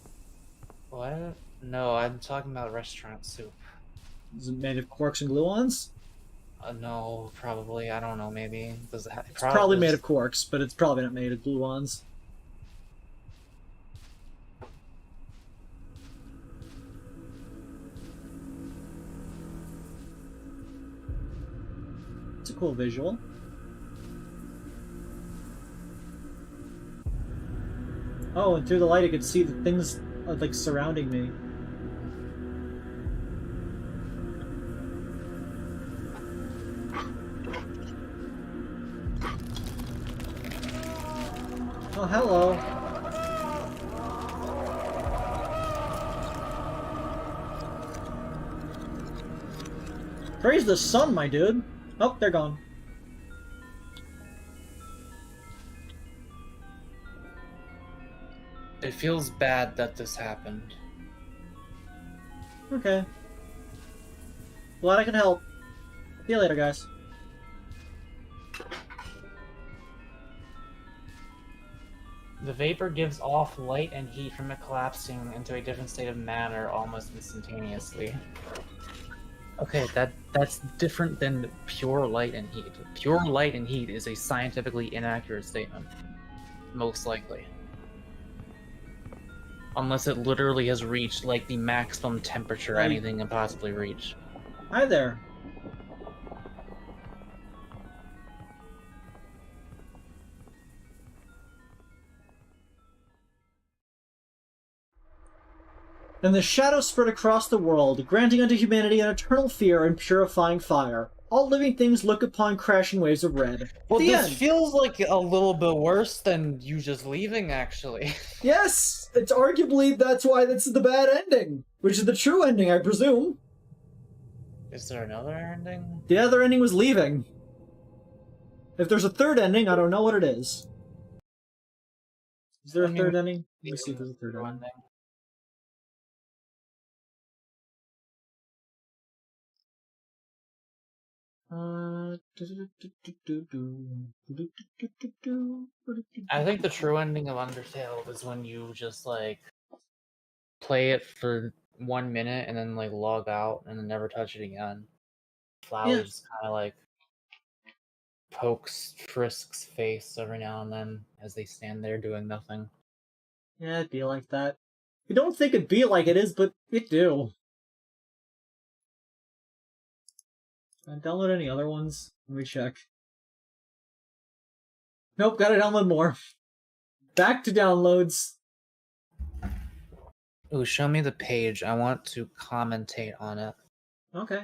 What? No, I'm talking about restaurant soup. Is it made of quarks and gluons? No, probably. I don't know. Maybe. Does it It's probably made of quarks, but it's probably not made of gluons. It's a cool visual. Oh, and through the light I could see the things like surrounding me. Oh, hello. Praise the sun, my dude. Oh, they're gone. It feels bad that this happened. Okay. Glad I can help. See you later, guys. The vapor gives off light and heat from it collapsing into a different state of matter almost instantaneously. Okay, that's different than pure light and heat. Pure light and heat is a scientifically inaccurate statement. Most likely. Unless it literally has reached, like, the maximum temperature anything can possibly reach. Hi there. And the shadow spread across the world, granting unto humanity an eternal fear and purifying fire. All living things look upon crashing waves of red. Well, this end. feels like a little bit worse than you just leaving, actually. Yes! It's arguably that's why that's the bad ending. Which is the true ending, I presume. Is there another ending? The other ending was leaving. If there's a third ending, I don't know what it is. Is there a third ending? Let me see if there's a third ending. I think the true ending of Undertale is when you just, like, play it for 1 minute and then, like, log out and then never touch it again. Flowers just kind of, like, pokes Frisk's face every now and then as they stand there doing nothing. Yeah, it'd be like that. You don't think it'd be like it is, but it do. Can I download any other ones? Let me check. Nope, gotta download more. Back to downloads. Ooh, show me the page. I want to commentate on it. Okay.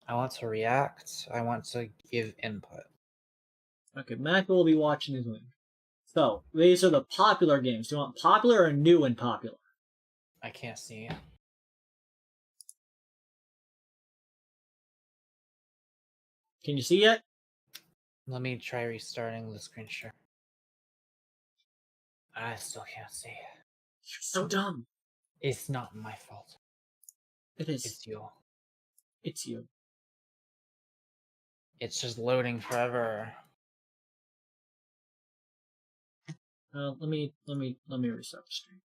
I want to react. I want to give input. Okay, Mac will be watching his wing. So, these are the popular games. Do you want popular or new and popular? I can't see. Can you see yet? Let me try restarting the screen share. I still can't see. You're so dumb. It's not my fault. It is. It's you. It's you. It's just loading forever. Let me restart the stream.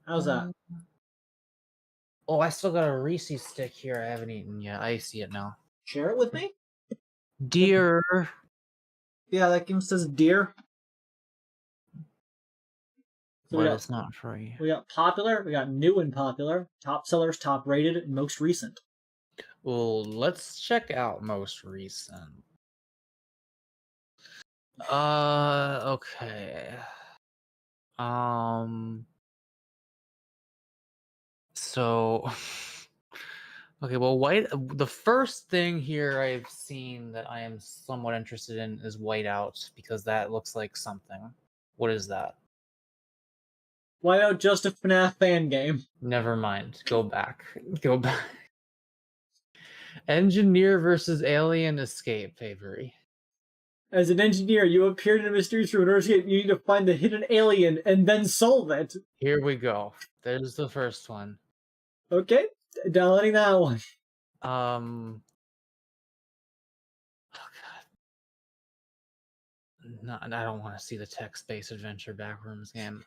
How's that? Oh, I still got a Reese's stick here. I haven't eaten yet. I see it now. Share it with me? Dear. Yeah, that game says dear. So But it's not free. We got popular, we got new and popular, top sellers, top rated, and most recent. Well, let's check out most recent. Okay. So okay, well, the first thing here I've seen that I am somewhat interested in is Whiteout, because that looks like something. What is that? Whiteout, just a FNAF fan game. Never mind. Go back. Go back. Engineer versus Alien Escape, Avery. As an engineer, you appeared in a mysterious room. In order to escape, you need to find the hidden alien and then solve it. Here we go. There's the first one. Okay, downloading that one. Oh god. No, I don't want to see the text-based adventure backrooms game.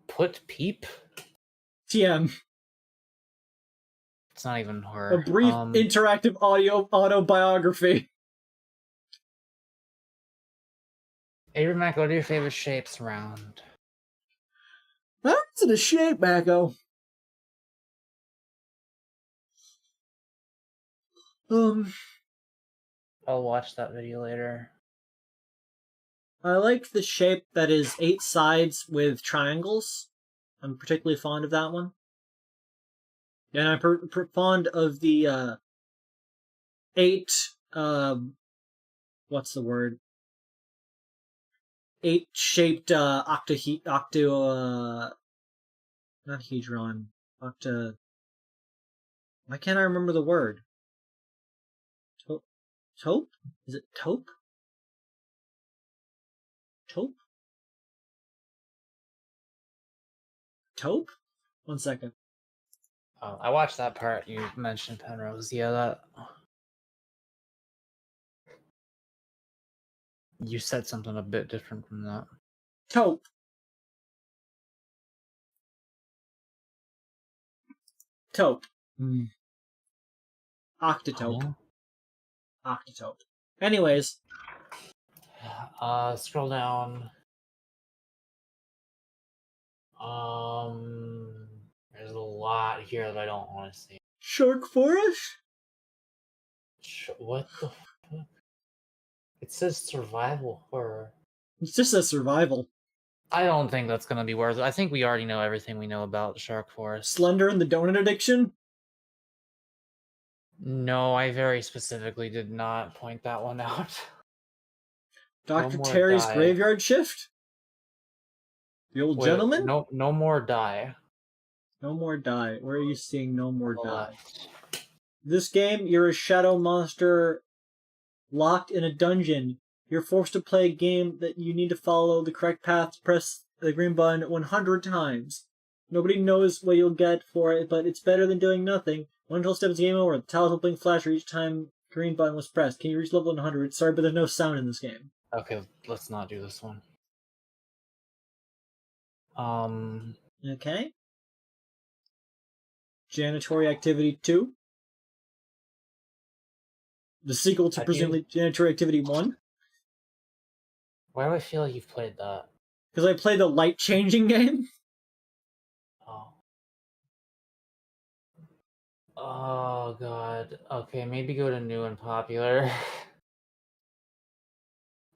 Put Peep? TM. It's not even horror. A brief interactive audio autobiography. Avery Mac, what are your favorite shapes round? That's in a shape, Mako. I'll watch that video later. I like the shape that is 8 sides with triangles. I'm particularly fond of that one. And I'm fond of the 8 what's the word? 8 shaped not hedron. Why can't I remember the word? Taupe? Is it taupe? Taupe? Taupe? 1 second. Oh, I watched that part you mentioned, Penrose. Yeah, that. You said something a bit different from that. Taupe. Taupe. Octotope. Octotope. Anyways. Scroll down. There's a lot here that I don't want to see. Shark Forest? What the fuck? It says survival horror. It's just a survival. I don't think that's gonna be worth it. I think we already know everything we know about Shark Forest. Slender and the Donut Addiction? No, I very specifically did not point that one out. Dr. Terry's Graveyard Shift? The Old Gentleman? No more die. No More Die. Where are you seeing No More Die? This game, you're a shadow monster locked in a dungeon. You're forced to play a game that you need to follow the correct path, press the green button 100 times. Nobody knows what you'll get for it, but it's better than doing nothing. One until step is game over. The tiles will blink flash each time green button was pressed. Can you reach level 100? Sorry, but there's no sound in this game. Okay, let's not do this one. Okay. Janitory Activity 2. The sequel to presumably Janitory Activity 1. Why do I feel like you've played that? Because I played the light-changing game. Oh god. Okay, maybe go to new and popular.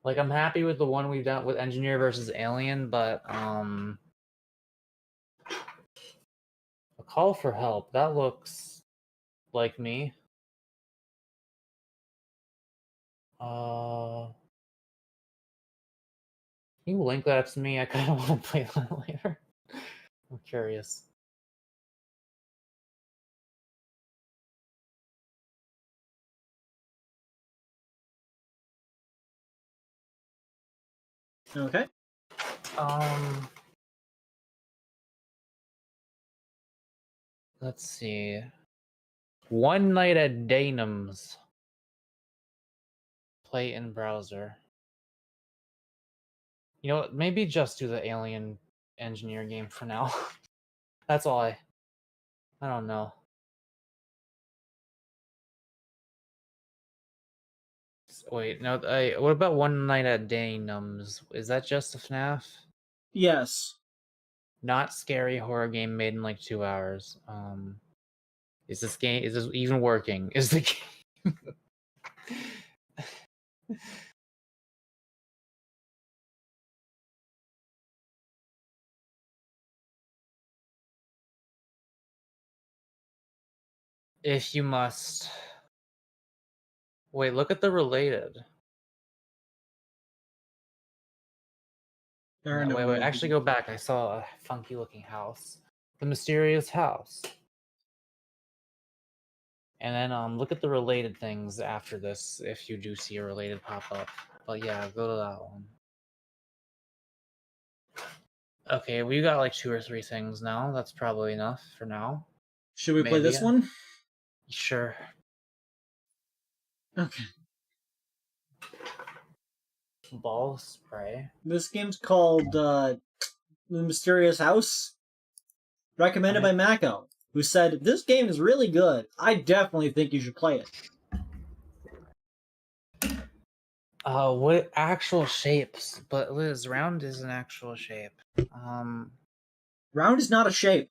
Like, I'm happy with the one we've done with Engineer versus Alien, but A Call for Help, that looks like me. Can you link that to me? I kind of want to play that later. I'm curious. Okay. Let's see. One Night at Daynum's. Play in browser. You know what? Maybe just do the Alien Engineer game for now. That's all I don't know. Wait, no. What about One Night at Daynum's? Is that just a FNAF? Yes. Not scary horror game made in like 2 hours. Is this even working? Is the game? If you must. Wait, look at the related. No, wait. Actually, go back. I saw a funky looking house. The mysterious house. And then look at the related things after this if you do see a related pop up. But yeah, go to that one. Okay, we got like 2 or 3 things now. That's probably enough for now. Should we play this one? Sure. Okay. Ball spray. This game's called The Mysterious House. Recommended by Mako, who said, "This game is really good. I definitely think you should play it." What actual shapes? But Liz, round is an actual shape. Round is not a shape.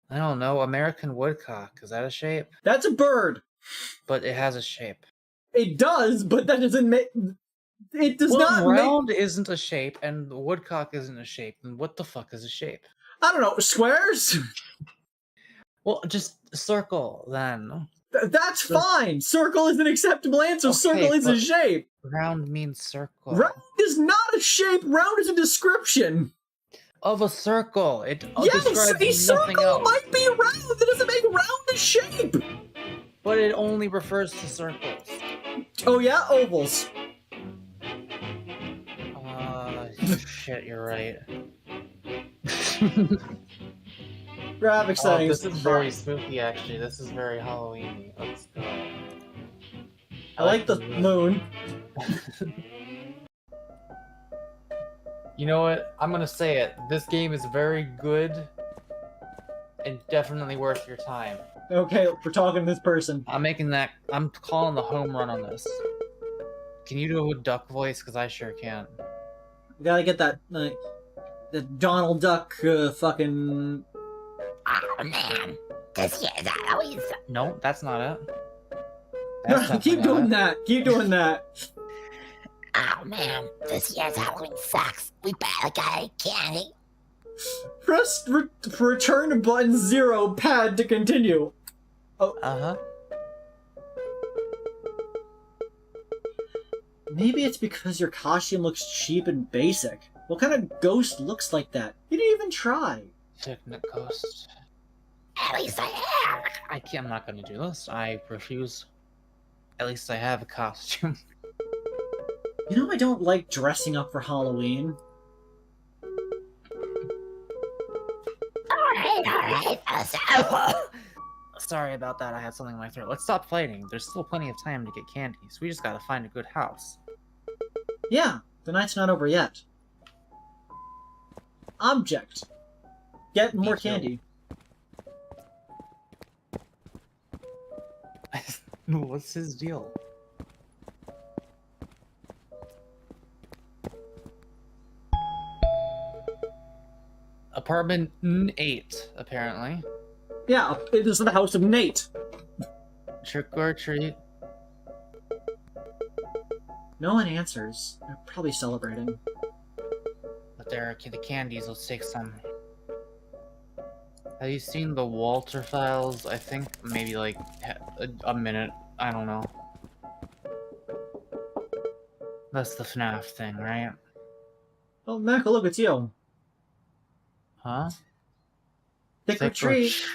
I don't know. American woodcock, is that a shape? That's a bird. But it has a shape. It does, but that doesn't make... It does not make... round isn't a shape, and the woodcock isn't a shape, then what the fuck is a shape? I don't know, squares? Well, just circle, then. That's fine! Circle is an acceptable answer, okay, circle is a shape! Round means circle. Round is not a shape, round is a description! Of a circle. It yes, describes a circle else. Might be round, that doesn't make round a shape! But it only refers to circles. Oh yeah? Ovals. Shit, you're right. Graphic settings. This is very spooky, actually. This is very Halloween-y. Let's go. I like the moon. You know what? I'm gonna say it. This game is very good and definitely worth your time. Okay, we're talking to this person. I'm calling the home run on this. Can you do a duck voice? Because I sure can. We gotta get that, the Donald Duck, fucking... Oh man, this year's Halloween. No, that's not it. No, keep doing that. Keep doing that. Oh man, this year's Halloween sucks. We better get candy. Press return button 0 pad to continue. Oh. Uh-huh. Maybe it's because your costume looks cheap and basic. What kind of ghost looks like that? You didn't even try. Technic ghost. At least I have. I'm not gonna do this. I refuse. At least I have a costume. You know I don't like dressing up for Halloween. Alright. Sorry about that, I had something in my throat. Let's stop fighting. There's still plenty of time to get candy, so we just gotta find a good house. Yeah, the night's not over yet. Object. Get more candy. What's his deal? Apartment 8, apparently. Yeah, it is the house of Nate. Trick or treat. No one answers. They're probably celebrating. But there are the candies, let's take some. Have you seen the Walter Files? I think maybe like a minute. I don't know. That's the FNAF thing, right? Oh, Mako, look, it's you. Huh? Trick or treat.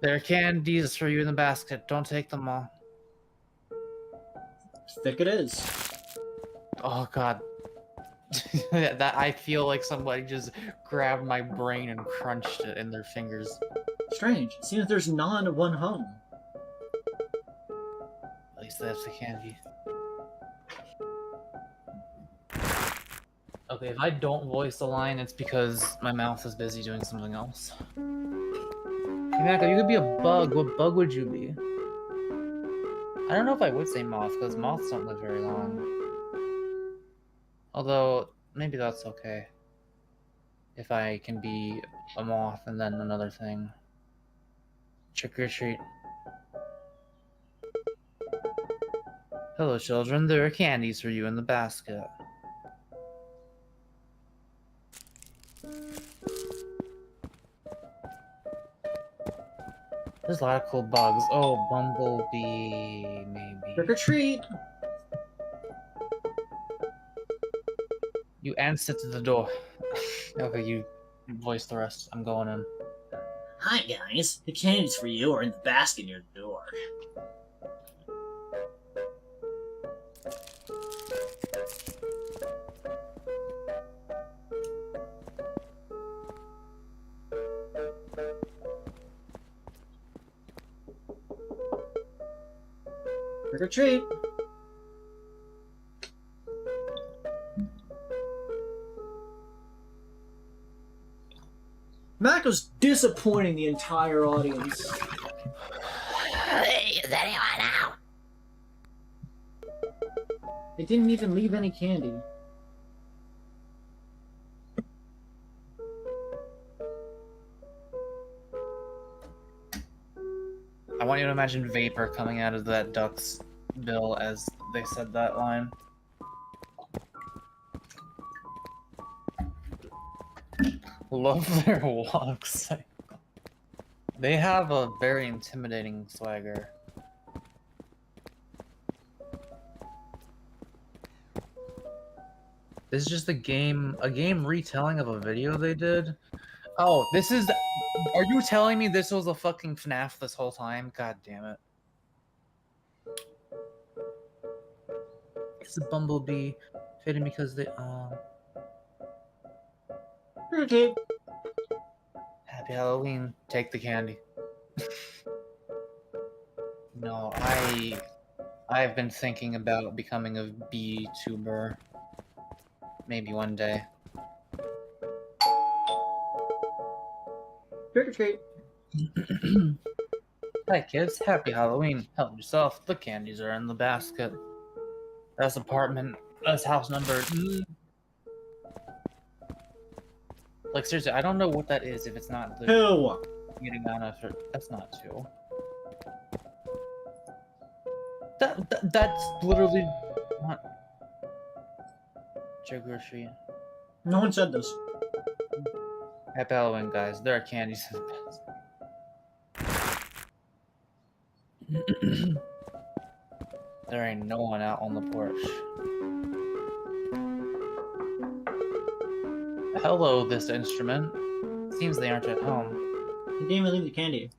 There are candies for you in the basket. Don't take them all. Thick it is. Oh god. That I feel like somebody just grabbed my brain and crunched it in their fingers. strange. It seems there's none one home. At least that's the candy. Okay, if I don't voice the line, it's because my mouth is busy doing something else. Hey, Mako, you could be a bug. What bug would you be? I don't know if I would say moth, because moths don't live very long. Although, maybe that's okay. If I can be a moth and then another thing. Trick or treat. Hello, children. There are candies for you in the basket. There's a lot of cool bugs. Oh, bumblebee, maybe. Trick or treat! You answer to the door. Okay, you voice the rest. I'm going in. Hi guys, the candies for you are in the basket near the door. Trick or treat! Mako's disappointing the entire audience. Hey, is anyone out? They didn't even leave any candy. I want you to imagine vapor coming out of that duck's bill as they said that line. Love their walks. They have a very intimidating swagger. This is just a game retelling of a video they did. Oh, this is... Are you telling me this was a fucking FNAF this whole time? God damn it. It's a bumblebee. Fitting because they... Okay. Happy Halloween. Take the candy. No, I've been thinking about becoming a bee tuber. Maybe one day. Trick or treat. Hi kids, happy Halloween. Help yourself. The candies are in the basket. That's apartment. That's house number. Like seriously, I don't know what that is if it's not the 2. getting on a. That's not 2. That's literally not. Trick or treat. No one said this. Happy Halloween, guys. There are candies in the basket. There ain't no one out on the porch. Hello, this instrument. Seems they aren't at home. They didn't even leave the candy.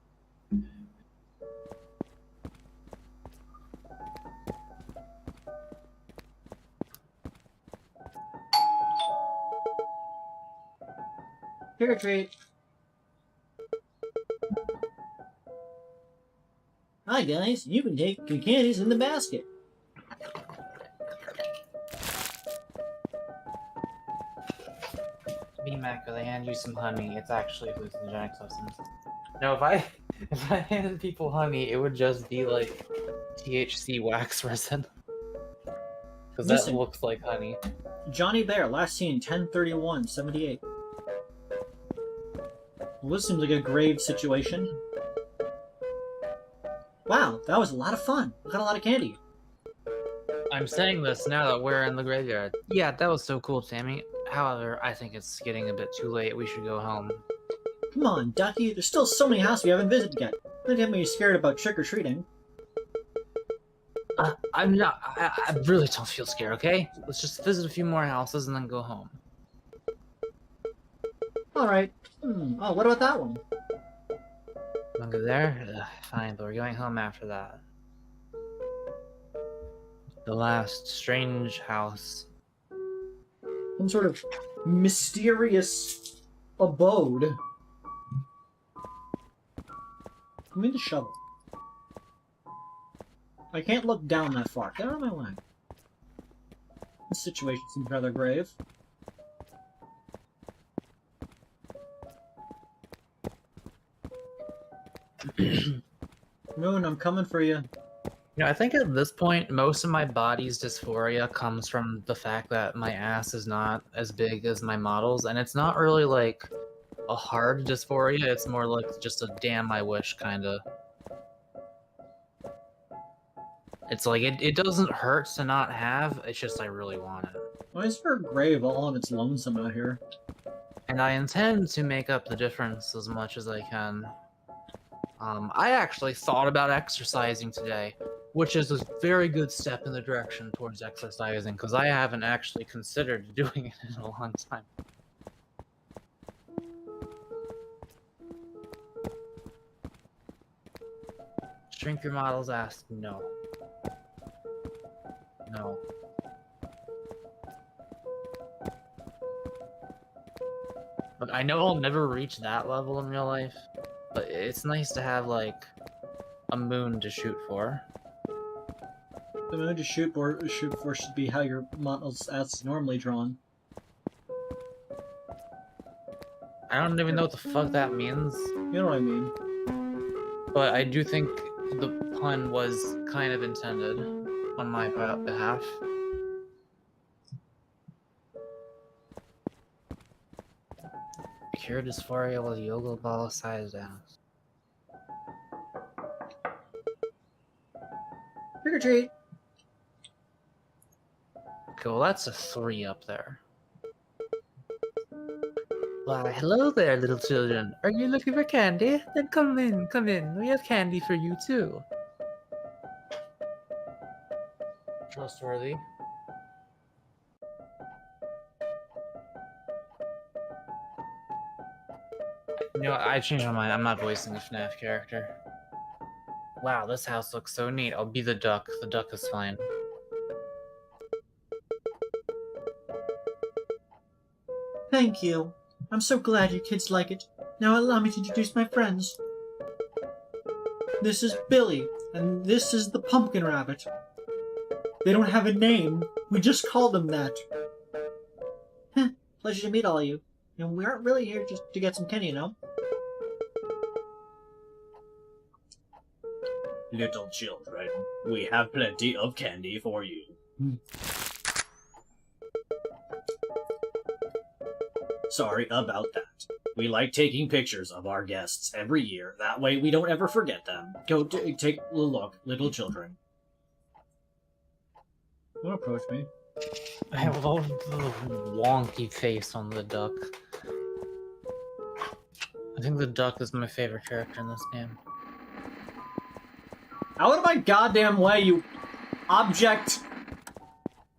Trick or treat. Hi guys, you can take the candies in the basket. Me, Mako, they hand you some honey. It's actually a hallucinogenic substance. No, if I handed people honey, it would just be like THC wax resin. Because that Listen. looks like honey. Johnny Bear, last seen 10/31/78. Well, this seems like a grave situation. Wow, that was a lot of fun. We got a lot of candy. I'm saying this now that we're in the graveyard. Yeah, that was so cool, Tammy. However, I think it's getting a bit too late. We should go home. Come on, Ducky. There's still so many houses we haven't visited yet. Don't get me scared about trick-or-treating. I'm not. I really don't feel scared, okay? Let's just visit a few more houses and then go home. Alright. Oh, what about that one? Wanna go there? Fine, but we're going home after that. The last strange house. Some sort of mysterious abode. Give me the shovel. I can't look down that far. Get out of my way. This situation seems rather grave. Moon, I'm coming for you. You know, I think at this point, most of my body's dysphoria comes from the fact that my ass is not as big as my models, and it's not really like a hard dysphoria, it's more like just a damn I wish kinda. It's like, it doesn't hurt to not have, it's just I really want it. Why is there a grave all on its lonesome out here? And I intend to make up the difference as much as I can. I actually thought about exercising today, which is a very good step in the direction towards exercising, because I haven't actually considered doing it in a long time. Shrink your model's ass? No. No. Look, I know I'll never reach that level in real life, but it's nice to have, like, a moon to shoot for. The moon to shoot for should be how your model's ass is normally drawn. I don't even know what the fuck that means. You know what I mean. But I do think the pun was kind of intended on my behalf. Cure dysphoria with yoga ball sized ass. Trick or treat! Okay, well that's a 3 up there. Why, hello there, little children. Are you looking for candy? Then come in, come in. We have candy for you too. Trustworthy. You know what? I changed my mind. I'm not voicing a FNAF character. Wow, this house looks so neat. I'll be the duck. The duck is fine. Thank you. I'm so glad you kids like it. Now allow me to introduce my friends. This is Billy, and this is the Pumpkin Rabbit. They don't have a name. We just call them that. Heh, pleasure to meet all of you. And we aren't really here just to get some candy, you know? Little children, we have plenty of candy for you. Sorry about that. We like taking pictures of our guests every year. That way we don't ever forget them. Go take a look, little children. Don't approach me. I love the wonky face on the duck. I think the duck is my favorite character in this game. Out of my goddamn way, you object!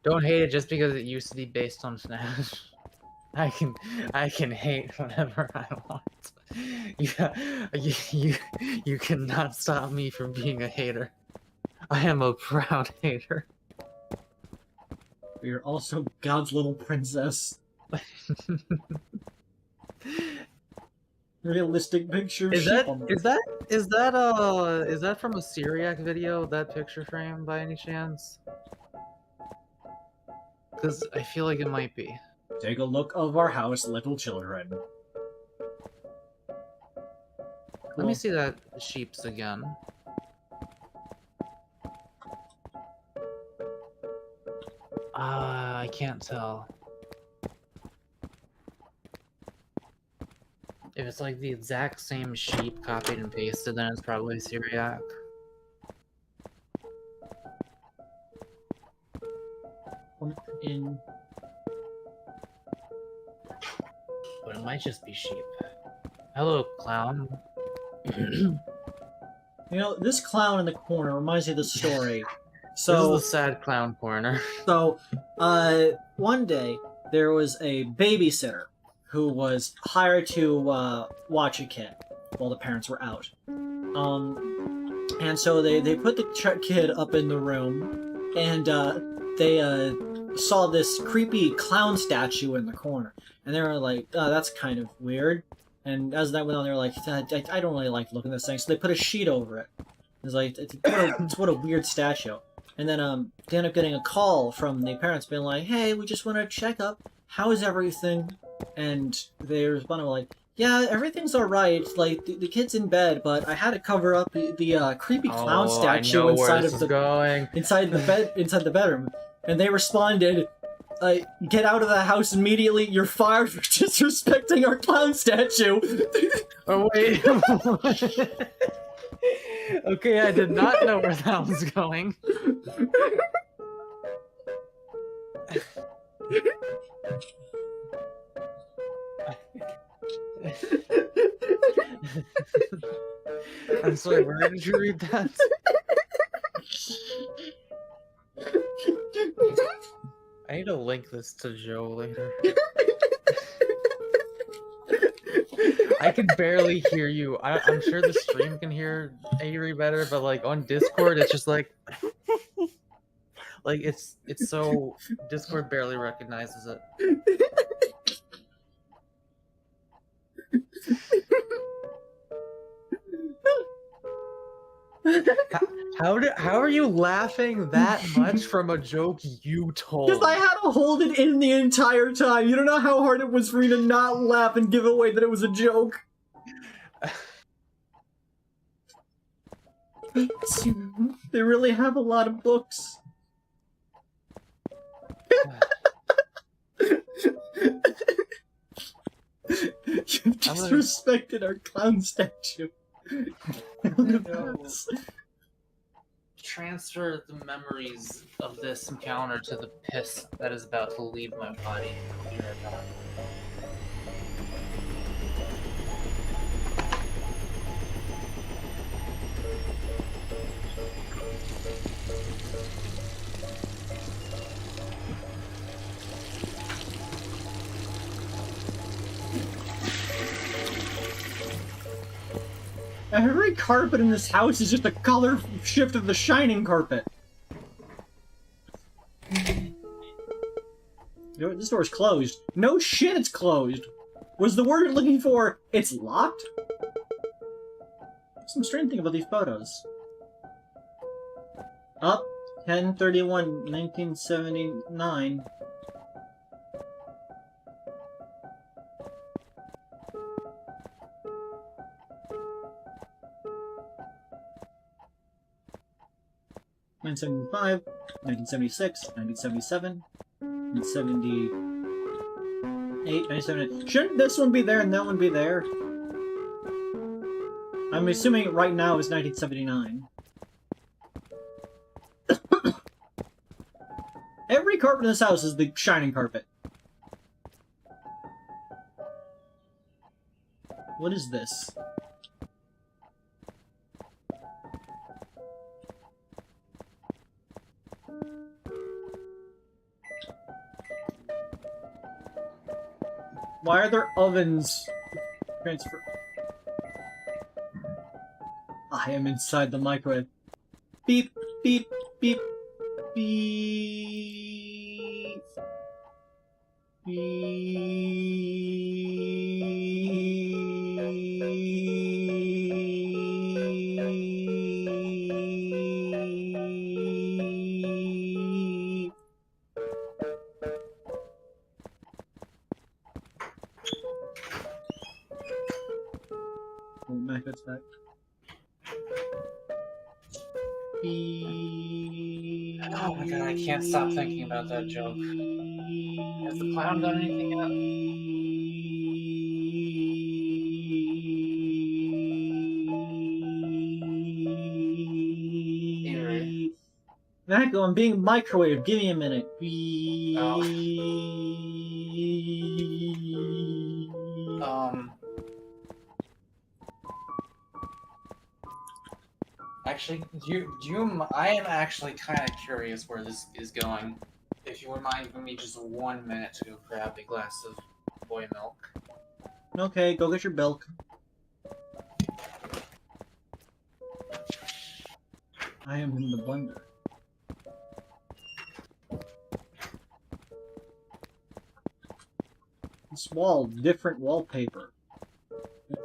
Don't hate it just because it used to be based on FNAF. I can hate whenever I want. You cannot stop me from being a hater. I am a proud hater. You're also God's little princess. Realistic picture. Is that from a Syriac video? That picture frame by any chance? Because I feel like it might be. Take a look of our house, little children. Let me see that sheeps again. I can't tell. If it's like the exact same sheep copied and pasted, then it's probably Syriac. But it might just be sheep. Hello, clown. You know, this clown in the corner reminds me of the story. So, this is the sad clown corner. So, one day, there was a babysitter who was hired to watch a kid while the parents were out. And so they put the kid up in the room, and they saw this creepy clown statue in the corner. And they were like, oh, that's kind of weird. And as that went on, they were like, I don't really like looking at this thing, so they put a sheet over it. It's like, what a weird statue. And then they end up getting a call from the parents being like, hey, we just want to check up. How is everything? And they responded like, yeah, everything's alright. Like, the kid's in bed, but I had to cover up the creepy clown statue inside the bedroom. And they responded, get out of the house immediately. You're fired for disrespecting our clown statue. Oh, wait. Okay, I did not know where that was going. I'm sorry, where did you read that? I need to link this to Joe later. I can barely hear you. I'm sure the stream can hear Avery better, but like on Discord, it's just like, like it's so Discord barely recognizes it. How are you laughing that much from a joke you told? Because I had to hold it in the entire time. You don't know how hard it was for me to not laugh and give away that it was a joke. They really have a lot of books. You disrespected our clown statue. Transfer the memories of this encounter to the piss that is about to leave my body. I'll be right back. Every carpet in this house is just a color shift of the shining carpet. This door's closed. No shit, it's closed. Was the word you're looking for, it's locked? Some strange thing about these photos. Up, 10/31/1979. (1975, 1976, 1977, 1978, 1978. Shouldn't this one be there and that one be there? I'm assuming right now is 1979. Every carpet in this house is the shining carpet. What is this? Why are there ovens? Transfer. I am inside the microwave. Beep, beep, beep, beep. Beep. Oh, Mac, that's back. Oh my god, I can't stop thinking about that joke. Has the clown done anything yet? Echo, I'm being microwaved. Give me a minute. Actually, I am actually kind of curious where this is going. If you wouldn't mind giving me just 1 minute to go grab a glass of boy milk. Okay, go get your milk. I am in the blender. This wall, different wallpaper.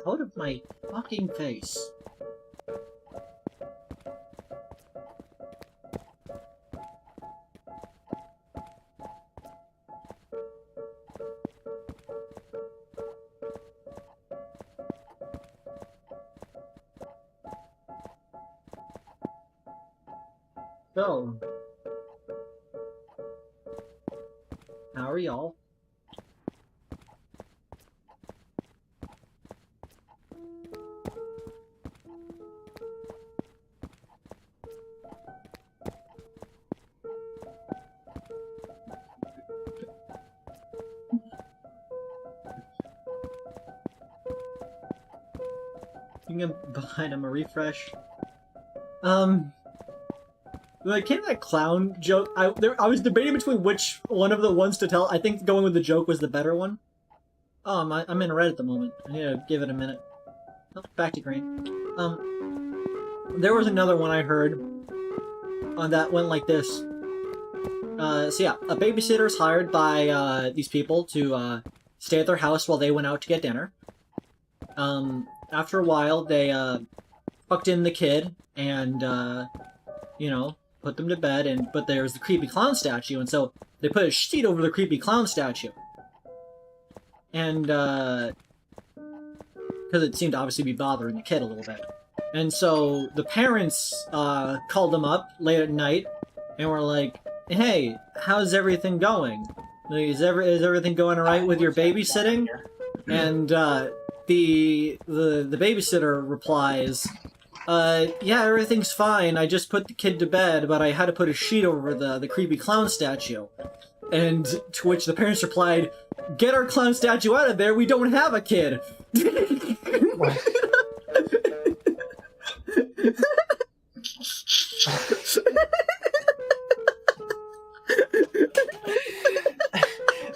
Out of my fucking face. So, how are y'all? I'm behind, I'm a refresh. When I came to that clown joke, I was debating between which one of the ones to tell. I think going with the joke was the better one. Oh, I'm in red at the moment. I need to give it a minute. Oh, back to green. There was another one I heard on that went like this. So yeah, a babysitter's hired by these people to stay at their house while they went out to get dinner. After a while, they fucked in the kid and you know, put them to bed, but there's the creepy clown statue, and so they put a sheet over the creepy clown statue. And, because it seemed to obviously be bothering the kid a little bit. And so the parents called them up late at night, and were like, hey, how's everything going? Like, is everything going alright with your babysitting? And the babysitter replies, yeah, everything's fine. I just put the kid to bed, but I had to put a sheet over the creepy clown statue. And to which the parents replied, get our clown statue out of there, we don't have a kid!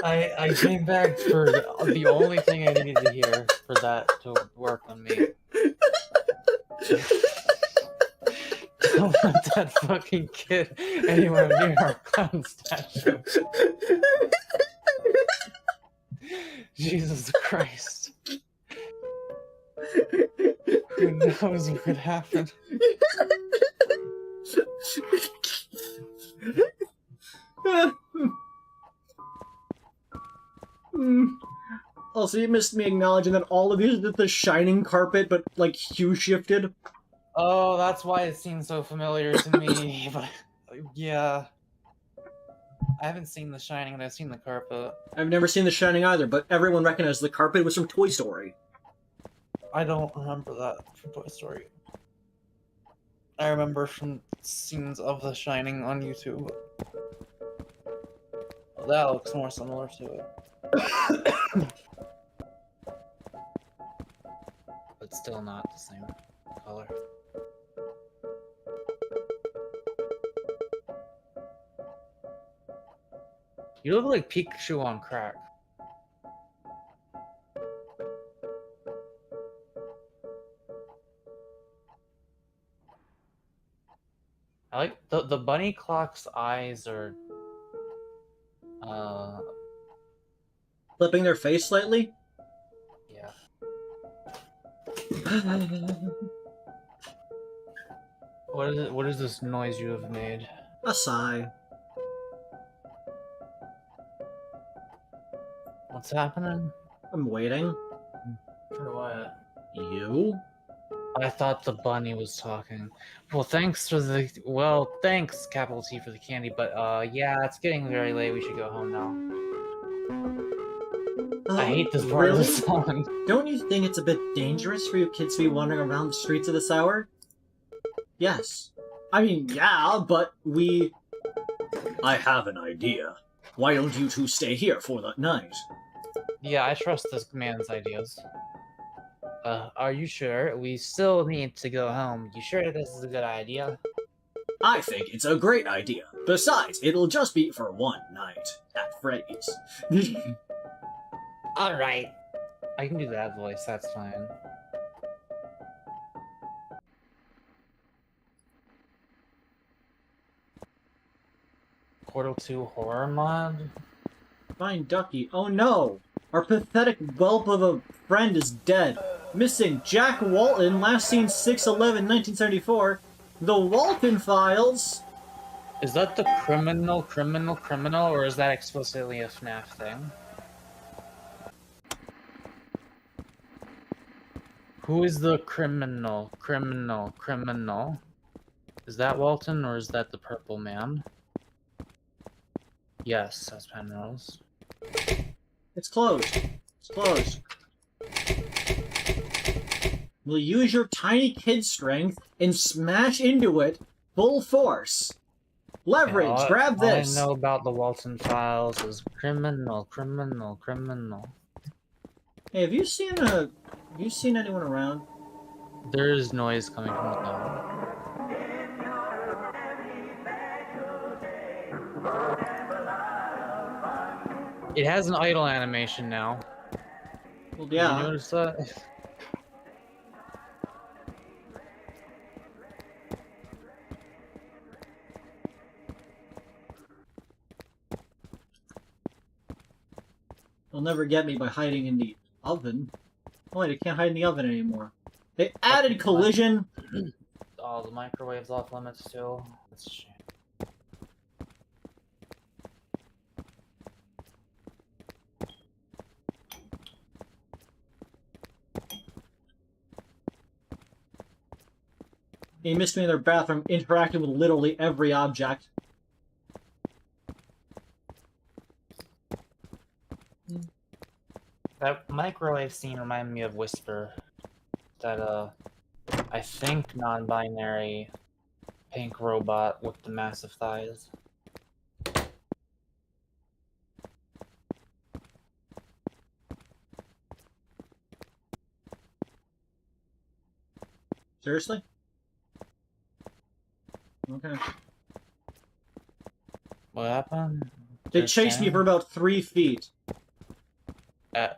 I came back for the only thing I needed to hear for that to work on me. Don't let that fucking kid anywhere near our clown statue. Jesus Christ. Who knows what could happen? Also, you missed me acknowledging that all of these are the shining carpet, but, like, hue shifted. Oh, that's why it seems so familiar to me, but, yeah. I haven't seen The Shining, and I've seen the carpet. I've never seen The Shining either, but everyone recognizes the carpet. It was from Toy Story. I don't remember that from Toy Story. I remember from scenes of The Shining on YouTube. That looks more similar to it. But still not the same color. You look like Pikachu on crack. I like the bunny clock's eyes are Flipping their face slightly? yeah. What is this noise you have made? A sigh. What's happening? I'm waiting. For what? You? I thought the bunny was talking. Well, thanks, capital T for the candy, but yeah, it's getting very late. We should go home now. I hate this part of the song. Don't you think it's a bit dangerous for you kids to be wandering around the streets of this hour? Yes. I mean, yeah, but I have an idea. Why don't you two stay here for the night? Yeah, I trust this man's ideas. Are you sure? We still need to go home. You sure this is a good idea? I think it's a great idea. Besides, it'll just be for one night at Freddy's. Alright. I can do that voice, that's fine. Portal 2 horror mod? Fine Ducky. Oh no! Our pathetic whelp of a friend is dead. Missing Jack Walton, last seen 6/11/1974. The Walton Files. Is that the criminal, or is that explicitly a FNAF thing? Who is the criminal? Is that Walton, or is that the purple man? Yes, that's Penrose. It's closed. It's closed. Will use your tiny kid strength and smash into it full force. Leverage, grab this. All I know about the Walton Files is criminal. Hey, have you seen anyone around? There is noise coming from the tower. It has an idle animation now. Well, yeah. Did you notice that? They'll never get me by hiding in the oven. Oh, wait, I can't hide in the oven anymore. They added collision. Oh, the microwave's off limits too. That's a shame. They missed me in their bathroom, interacting with literally every object. That microwave scene reminded me of Whisper. That, I think non-binary pink robot with the massive thighs. Seriously? Okay. What happened? They chased me for about 3 feet. Okay.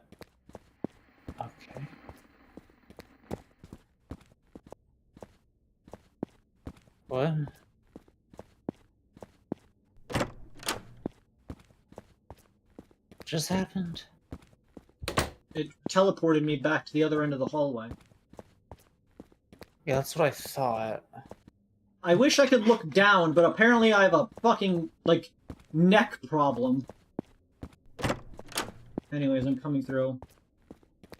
What? Just happened? It teleported me back to the other end of the hallway. Yeah, that's what I thought. I wish I could look down, but apparently I have a fucking, like, neck problem. Anyways, I'm coming through.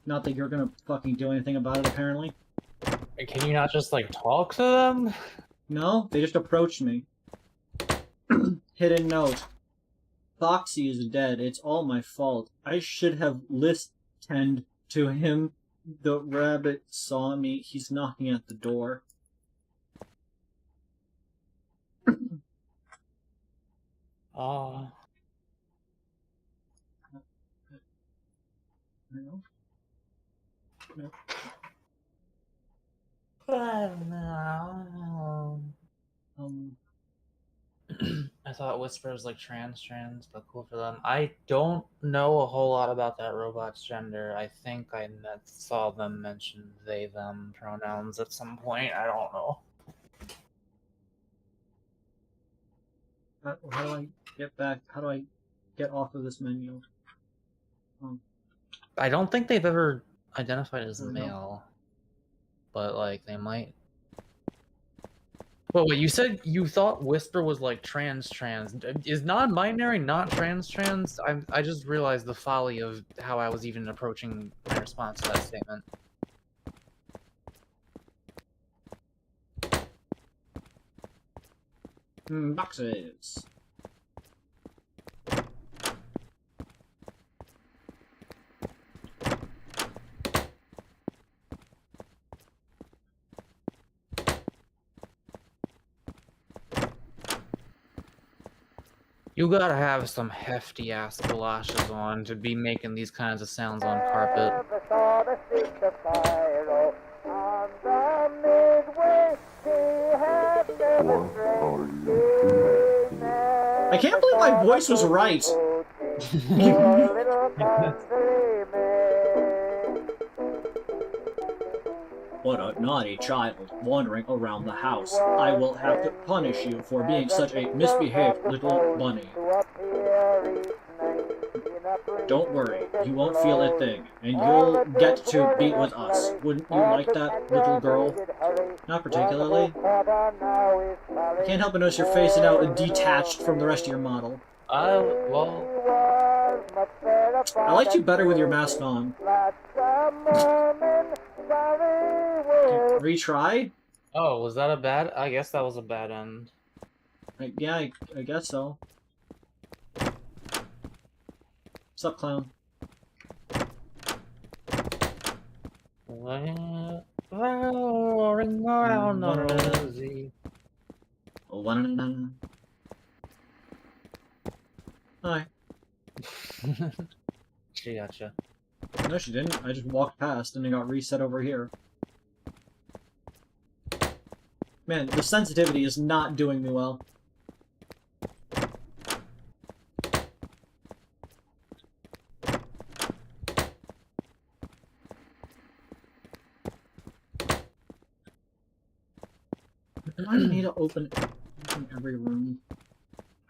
Not that you're gonna fucking do anything about it, apparently. Can you not just, like, talk to them? No, they just approached me. Hidden note. Foxy is dead. It's all my fault. I should have listened to him. The rabbit saw me. He's knocking at the door. Oh. No. No. I thought Whisper was like trans, but cool for them. I don't know a whole lot about that robot's gender. I think I saw them mention they, them pronouns at some point. I don't know. How do I get back? How do I get off of this menu? I don't think they've ever identified as male, but like they might. But wait, you said you thought Whisper was like trans. Is non-binary not trans? I just realized the folly of how I was even approaching my response to that statement. Boxes. You gotta have some hefty ass galoshes on to be making these kinds of sounds on carpet. I can't believe my voice was right. What a naughty child wandering around the house. I will have to punish you for being such a misbehaved little bunny. Don't worry, you won't feel a thing, and you'll get to be with us. Wouldn't you like that, little girl? Not particularly. I can't help but notice your face is now detached from the rest of your model. Well... I liked you better with your mask on. Retry? Oh, was that a bad... I guess that was a bad end. Yeah, I guess so. What's up, clown? Roaring around the rosy. Hi. She gotcha. No, she didn't. I just walked past and it got reset over here. Man, the sensitivity is not doing me well. I need to open every room.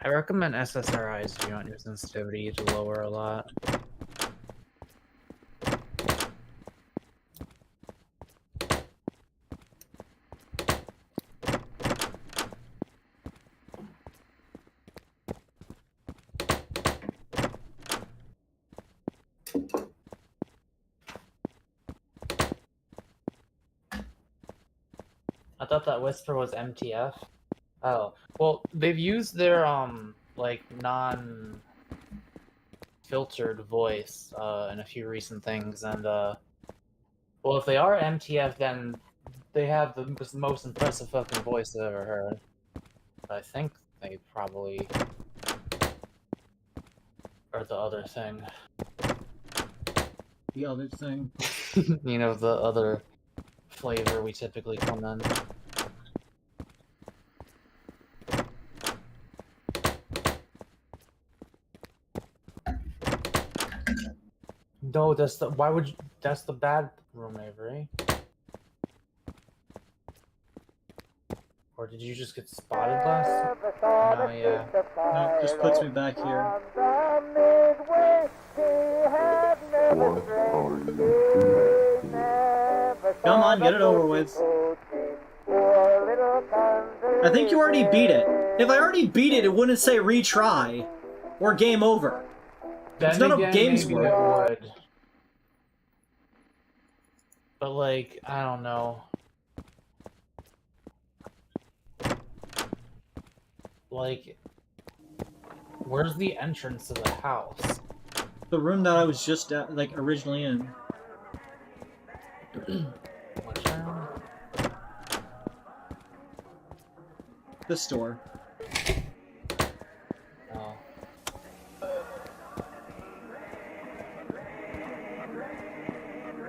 I recommend SSRIs if you want your sensitivity to lower a lot. I thought that whisper was MTF. Oh, well, they've used their, like, non-filtered voice, in a few recent things, and, well, if they are MTF, then they have the most impressive fucking voice I've ever heard. But I think they probably are the other thing. The other thing. You know, the other flavor we typically come in. No, that's the that's the bad room, Avery. Or did you just get spotted last? Oh yeah. No, it just puts me back here. Come on, get it over with. I think you already beat it. If I already beat it, it wouldn't say retry. Or game over. It's none of games work. It would. But like, I don't know. Like, where's the entrance to the house? The room that I was just at, like, originally in. Which room? This door. Oh.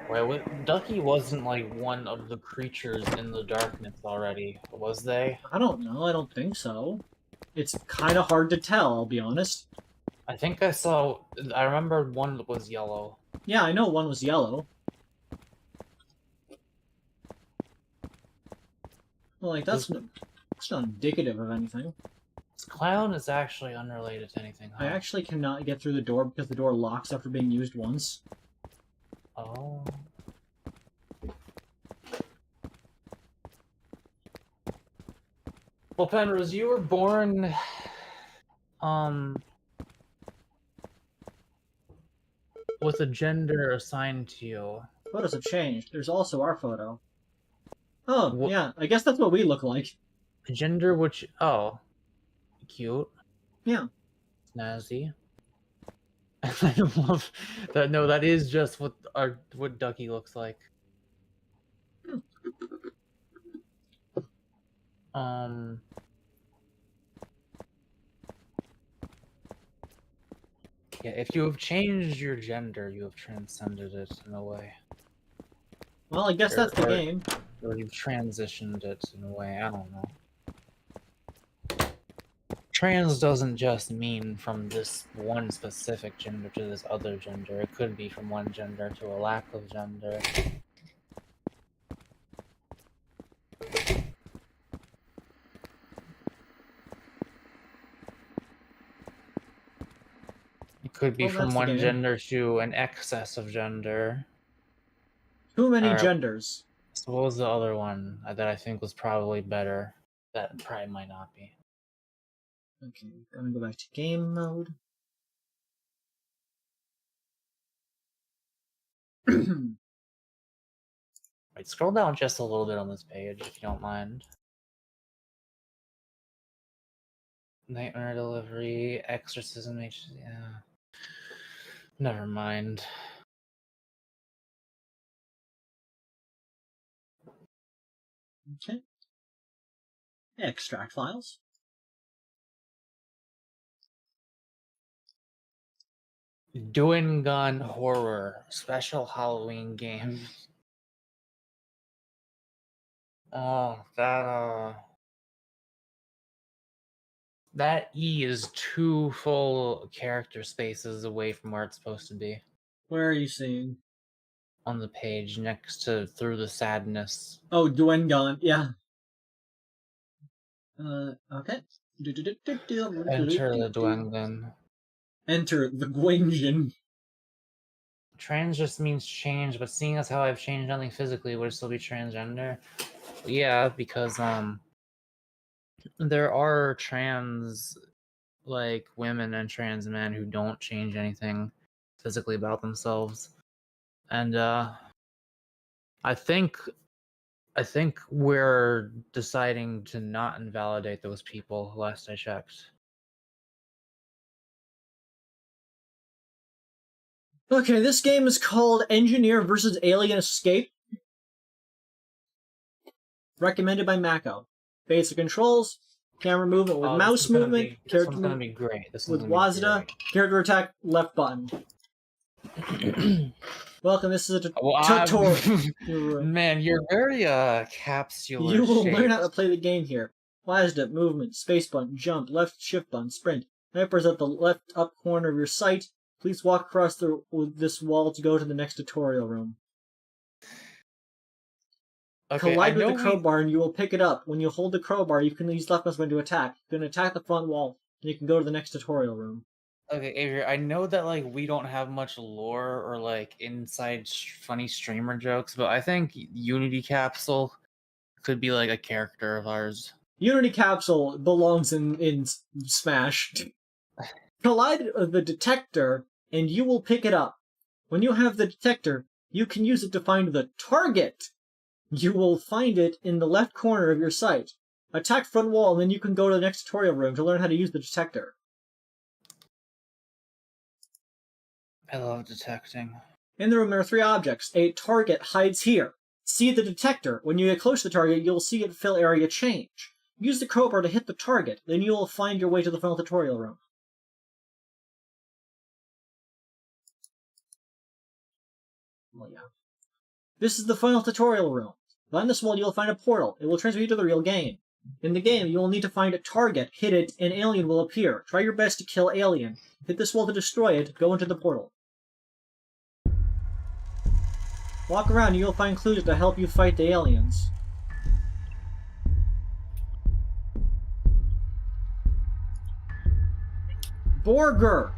Wait, Ducky wasn't like one of the creatures in the darkness already, was they? I don't know, I don't think so. It's kind of hard to tell, I'll be honest. I think I remember one that was yellow. Yeah, I know one was yellow. Well, like, that's not indicative of anything. This clown is actually unrelated to anything, huh? I actually cannot get through the door because the door locks after being used once. Oh. Well, Penrose, you were born, with a gender assigned to you. Photos have changed. There's also our photo. Oh, yeah, I guess that's what we look like. A gender which... Oh. Cute. Yeah. Snazzy. I love that. No, that is just what Ducky looks like. Yeah, if you have changed your gender, you have transcended it in a way. Well, I guess that's the game. Or you've transitioned it in a way, I don't know. Trans doesn't just mean from this one specific gender to this other gender. It could be from one gender to a lack of gender. It Could be Well, from that's the one game. gender to an excess of gender. Too many Alright. genders. So what was the other one that I think was probably better? That probably might not be. Okay, gonna go back to game mode. Right, scroll down just a little bit on this page if you don't mind. Nightmare Delivery, Exorcism, yeah. Never mind. Okay. Extract files. Doing Gun Horror, special Halloween game. Oh, that E is 2 full character spaces away from where it's supposed to be. Where are you seeing? On the page next to Through the Sadness. Oh, Dwengon, yeah. Okay. Enter the Dwengen. Enter the Gwynjin. Trans just means change, but seeing as how I've changed nothing physically, would it still be transgender? Yeah, because there are trans like women and trans men who don't change anything physically about themselves. And I think we're deciding to not invalidate those people, last I checked. Okay, this game is called Engineer vs. Alien Escape. Recommended by Mako. Basic controls, camera movement with mouse movement, character movement be great. with WASD, character attack, left button. Welcome, this is a tutorial. Man, you're very capsular. You will learn how to play the game here. WASD, movement, space button, jump, left shift button, sprint. Sniper's at the left up corner of your sight. Please walk across this wall to go to the next tutorial room. Okay, Collide with the crowbar and you will pick it up. When you hold the crowbar, you can use left mouse button to attack. You can attack the front wall, and you can go to the next tutorial room. Okay, Avery, I know that like we don't have much lore or like inside funny streamer jokes, but I think Unity Capsule could be like a character of ours. Unity Capsule belongs in Smash. Collide the detector, and you will pick it up. When you have the detector, you can use it to find the target. You will find it in the left corner of your sight. Attack front wall, and then you can go to the next tutorial room to learn how to use the detector. I love detecting. In the room, there are 3 objects. A target hides here. See the detector. When you get close to the target, you'll see it fill area change. Use the crowbar to hit the target, then you will find your way to the final tutorial room. Well, yeah. This is the final tutorial room. Behind this wall, you'll find a portal. It will transfer you to the real game. In the game, you will need to find a target, hit it, and Alien will appear. Try your best to kill Alien. Hit this wall to destroy it, go into the portal. Walk around and you'll find clues to help you fight the aliens. Burger!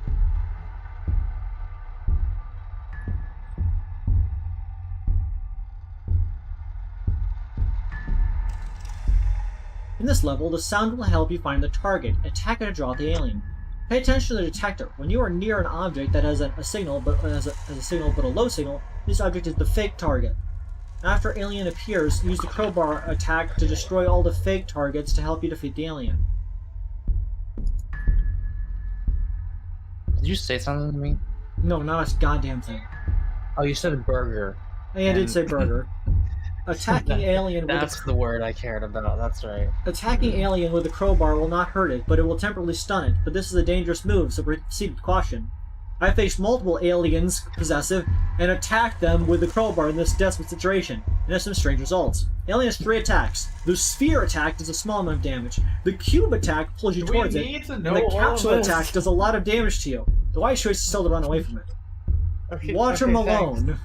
In this level, the sound will help you find the target, attack it to draw out the alien. Pay attention to the detector. When you are near an object that has a signal but a low signal, this object is the fake target. After alien appears, use the crowbar attack to destroy all the fake targets to help you defeat the alien. Did you say something to me? No, not a goddamn thing. Oh, you said burger. I did say burger. Attacking alien with That's the word I cared about, that's right. Attacking alien with a crowbar will not hurt it, but it will temporarily stun it. But this is a dangerous move, so proceed with caution. I faced multiple aliens, possessive, and attacked them with the crowbar in this desperate situation, and has some strange results. Alien has 3 attacks. The sphere attack does a small amount of damage. The cube attack pulls you towards it, and the capsule attack does a lot of damage to you. The wise choice is still to run away from it. Okay, Watermelon. Thanks.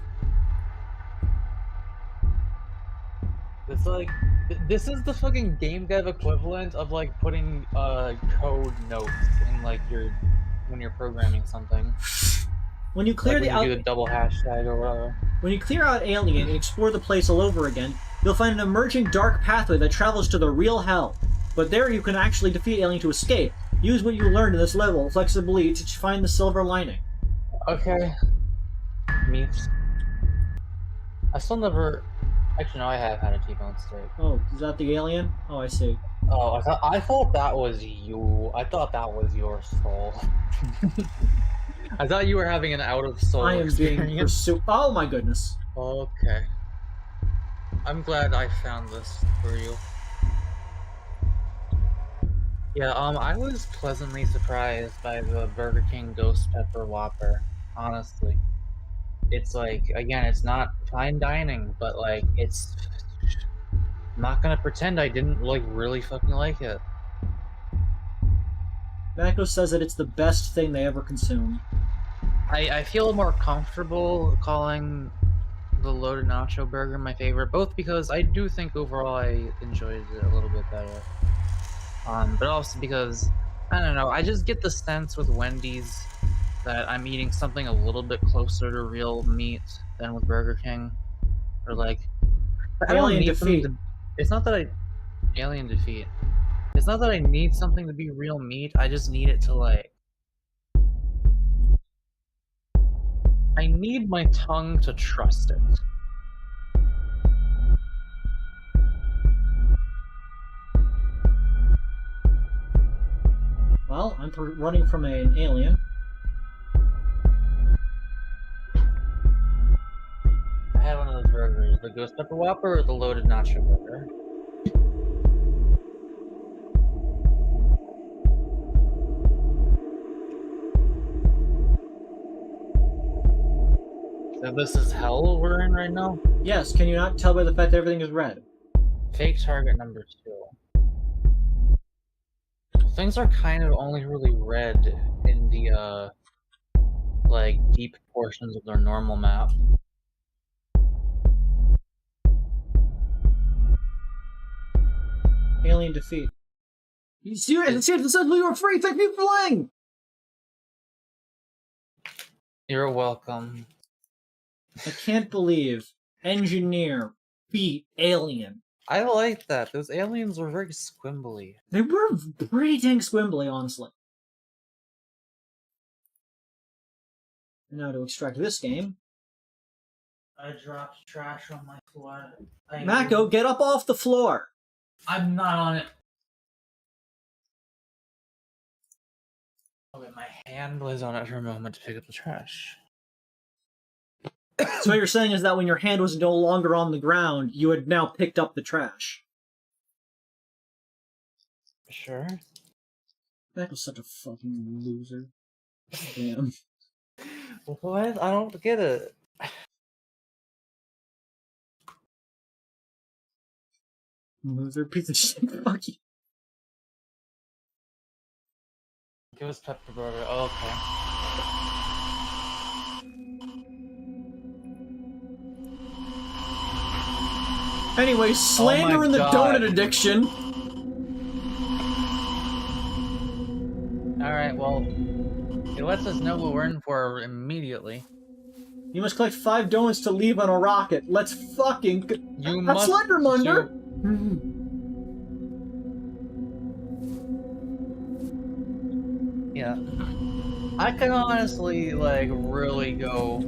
It's like, this is the fucking game dev equivalent of like putting code notes in like your when you're programming something. When you clear like when you do the double hashtag or whatever. When you clear out Alien and explore the place all over again, you'll find an emerging dark pathway that travels to the real hell. But there you can actually defeat Alien to escape. Use what you learned in this level flexibly to find the silver lining. Okay. Meat. I still never... Actually, no, I have had a T-bone steak. Oh, is that the Alien? Oh, I see. Oh, I thought that was you. I thought that was your soul. I thought you were having an out-of-soul experience. Being pursued. Oh my goodness. Okay. I'm glad I found this for you. Yeah, I was pleasantly surprised by the Burger King Ghost Pepper Whopper, honestly. It's like, again, it's not fine dining, but like, it's... I'm not gonna pretend I didn't, like, really fucking like it. Mako says that it's the best thing they ever consumed. I feel more comfortable calling the loaded nacho burger my favorite, both because I do think overall I enjoyed it a little bit better. But also because, I don't know, I just get the sense with Wendy's that I'm eating something a little bit closer to real meat than with Burger King. Or like, I don't need something to... It's not that I... Alien Defeat. It's not that I need something to be real meat, I just need it to like... I need my tongue to trust it. Well, I'm running from an alien. I had one of those burgers, the Ghost Pepper Whopper or the loaded nacho burger. So this is hell we're in right now? Yes, can you not tell by the fact that everything is red? Fake target number 2. Things are kind of only really red in the, like, deep portions of their normal map. Alien Defeat. You see it? It said we were free! Thank you for playing! You're welcome. I can't believe Engineer beat Alien. I like that. Those aliens were very squimbly. They were pretty dang squimbly, honestly. And now to extract this game. I dropped trash on my floor. Mako, get up off the floor! I'm not on it. Okay, my hand was on it for a moment to pick up the trash. So what you're saying is that when your hand was no longer on the ground, you had now picked up the trash. Sure. That was such a fucking loser. Damn. What? I don't get it. Loser piece of shit. Fuck you. Give us pepper burger. Oh, okay. Anyway, slander and the donut addiction. Alright, well, it lets us know what we're in for immediately. You must collect 5 donuts to leave on a rocket. Let's fucking... You must... Slendermunder! Yeah. I can honestly, like, really go...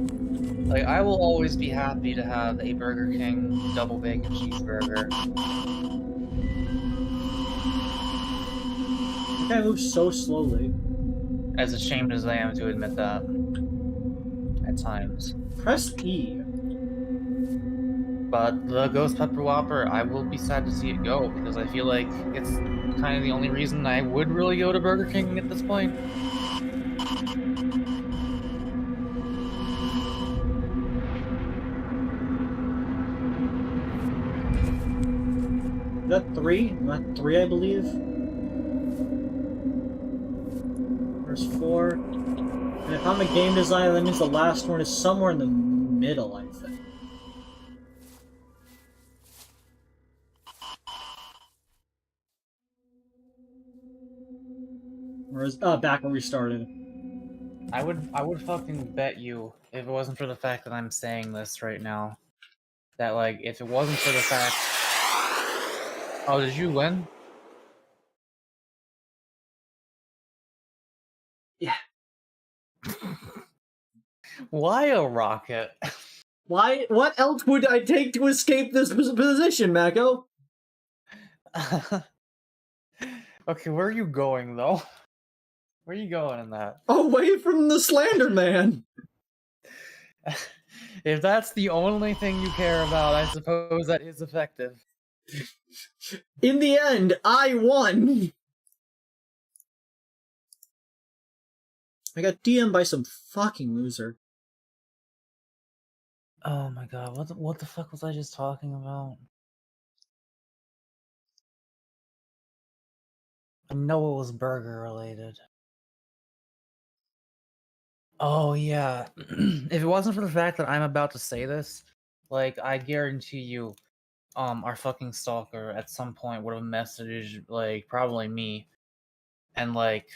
Like, I will always be happy to have a Burger King double bacon cheeseburger. That guy moves so slowly. As ashamed as I am to admit that. At times. Press E. But the Ghost Pepper Whopper, I will be sad to see it go, because I feel like it's kind of the only reason I would really go to Burger King at this point. Is that 3? Not 3, I believe. There's 4. And if I'm a game designer, that means the last one is somewhere in the middle, I think. Or is back where we started. I would fucking bet you, if it wasn't for the fact that I'm saying this right now, that, like, if it wasn't for the fact... Oh, did you win? Yeah. Why a rocket? Why? What else would I take to escape this position, Mako? Okay, where are you going, though? Where are you going in that? Away from the Slender Man! If that's the only thing you care about, I suppose that is effective. In the end, I won! I got DM'd by some fucking loser. Oh my god, what the fuck was I just talking about? I know it was burger related. Oh yeah. If it wasn't for the fact that I'm about to say this, like, I guarantee you, our fucking stalker at some point would have messaged, like, probably me, and, like,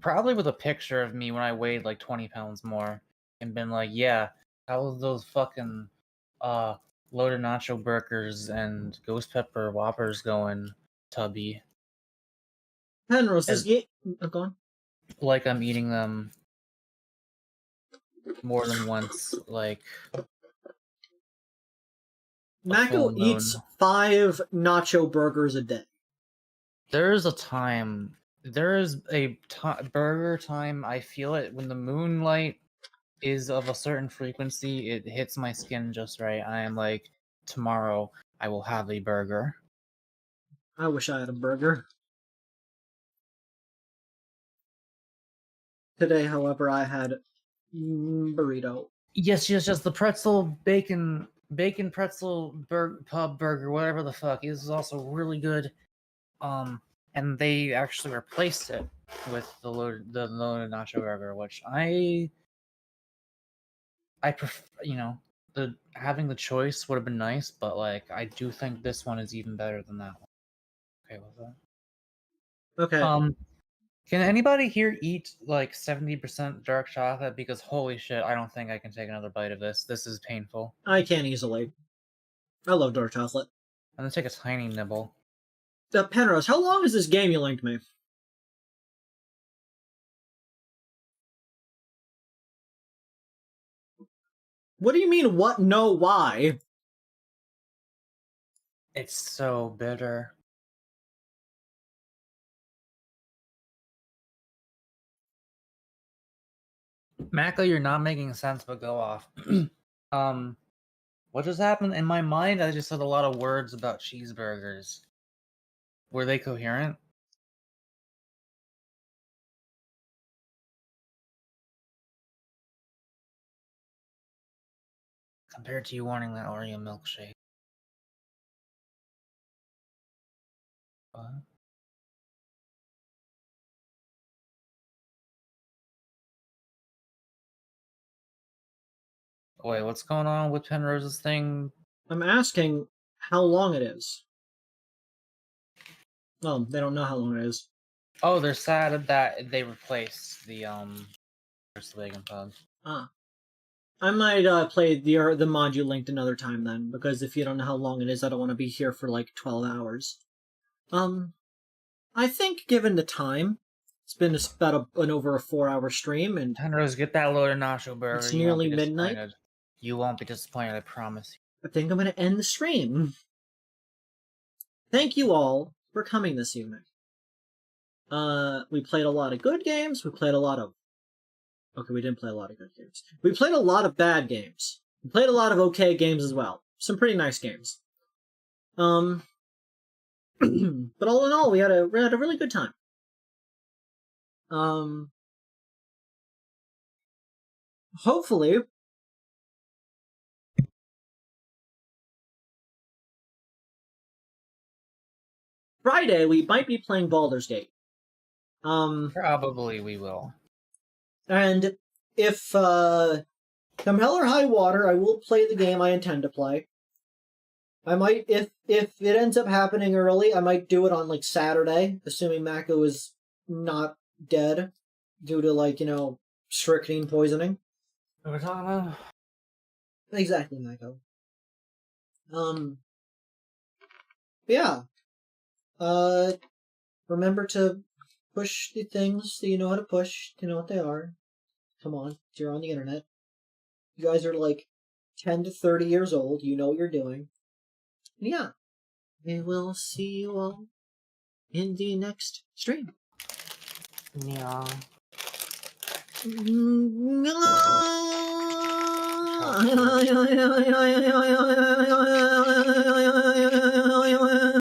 probably with a picture of me when I weighed, like, 20 pounds more, and been like, yeah, how was those fucking, loaded nacho burgers and ghost pepper whoppers going, Tubby? Penrose, this game... Oh, go on. Like I'm eating them more than once, like... Mako eats 5 nacho burgers a day. There is a burger time, I feel it, when the moonlight is of a certain frequency, it hits my skin just right. I am like, tomorrow I will have a burger. I wish I had a burger. Today, however, I had burrito. Yes, the pretzel bacon pretzel pub burger, whatever the fuck. This is also really good. And they actually replaced it with the loaded nacho burger, which I prefer. You know, having the choice would have been nice, but like I do think this one is even better than that one. Okay with that. Okay. Can anybody here eat like 70% dark chocolate? Because holy shit, I don't think I can take another bite of this. This is painful. I can easily. I love dark chocolate. I'm gonna take a tiny nibble. Penrose, how long is this game you linked me? What do you mean, what? No, why? It's so bitter. Mako, you're not making sense, but go off. What just happened? In my mind, I just said a lot of words about cheeseburgers. Were they coherent? Compared to you wanting that Oreo milkshake. What? Wait, what's going on with Penrose's thing? I'm asking how long it is. Oh, they don't know how long it is. Oh, they're sad that they replaced the Vegan pub. Ah. I might play the mod you linked another time then, because if you don't know how long it is, I don't want to be here for like 12 hours. I think given the time, it's been about an over a 4-hour stream, and Penrose, get that loaded nacho burger. It's nearly midnight. You won't be disappointed, I promise you. I think I'm going to end the stream. Thank you all for coming this evening. We played a lot of good games. We played a lot of... Okay, we didn't play a lot of good games. We played a lot of bad games. We played a lot of okay games as well. Some pretty nice games. But all in all, we had a really good time. Hopefully... Friday, we might be playing Baldur's Gate. Probably we will. And if, come hell or high water, I will play the game I intend to play. I might, if it ends up happening early, I might do it on, like, Saturday, assuming Mako is not dead, due to, like, strychnine poisoning. What are we talking about? Exactly, Mako. Yeah. Remember to push the things that you know how to push, to know what they are. Come on, you're on the internet. You guys are like 10 to 30 years old, you know what you're doing. And yeah. We will see you all in the next stream. Yeah.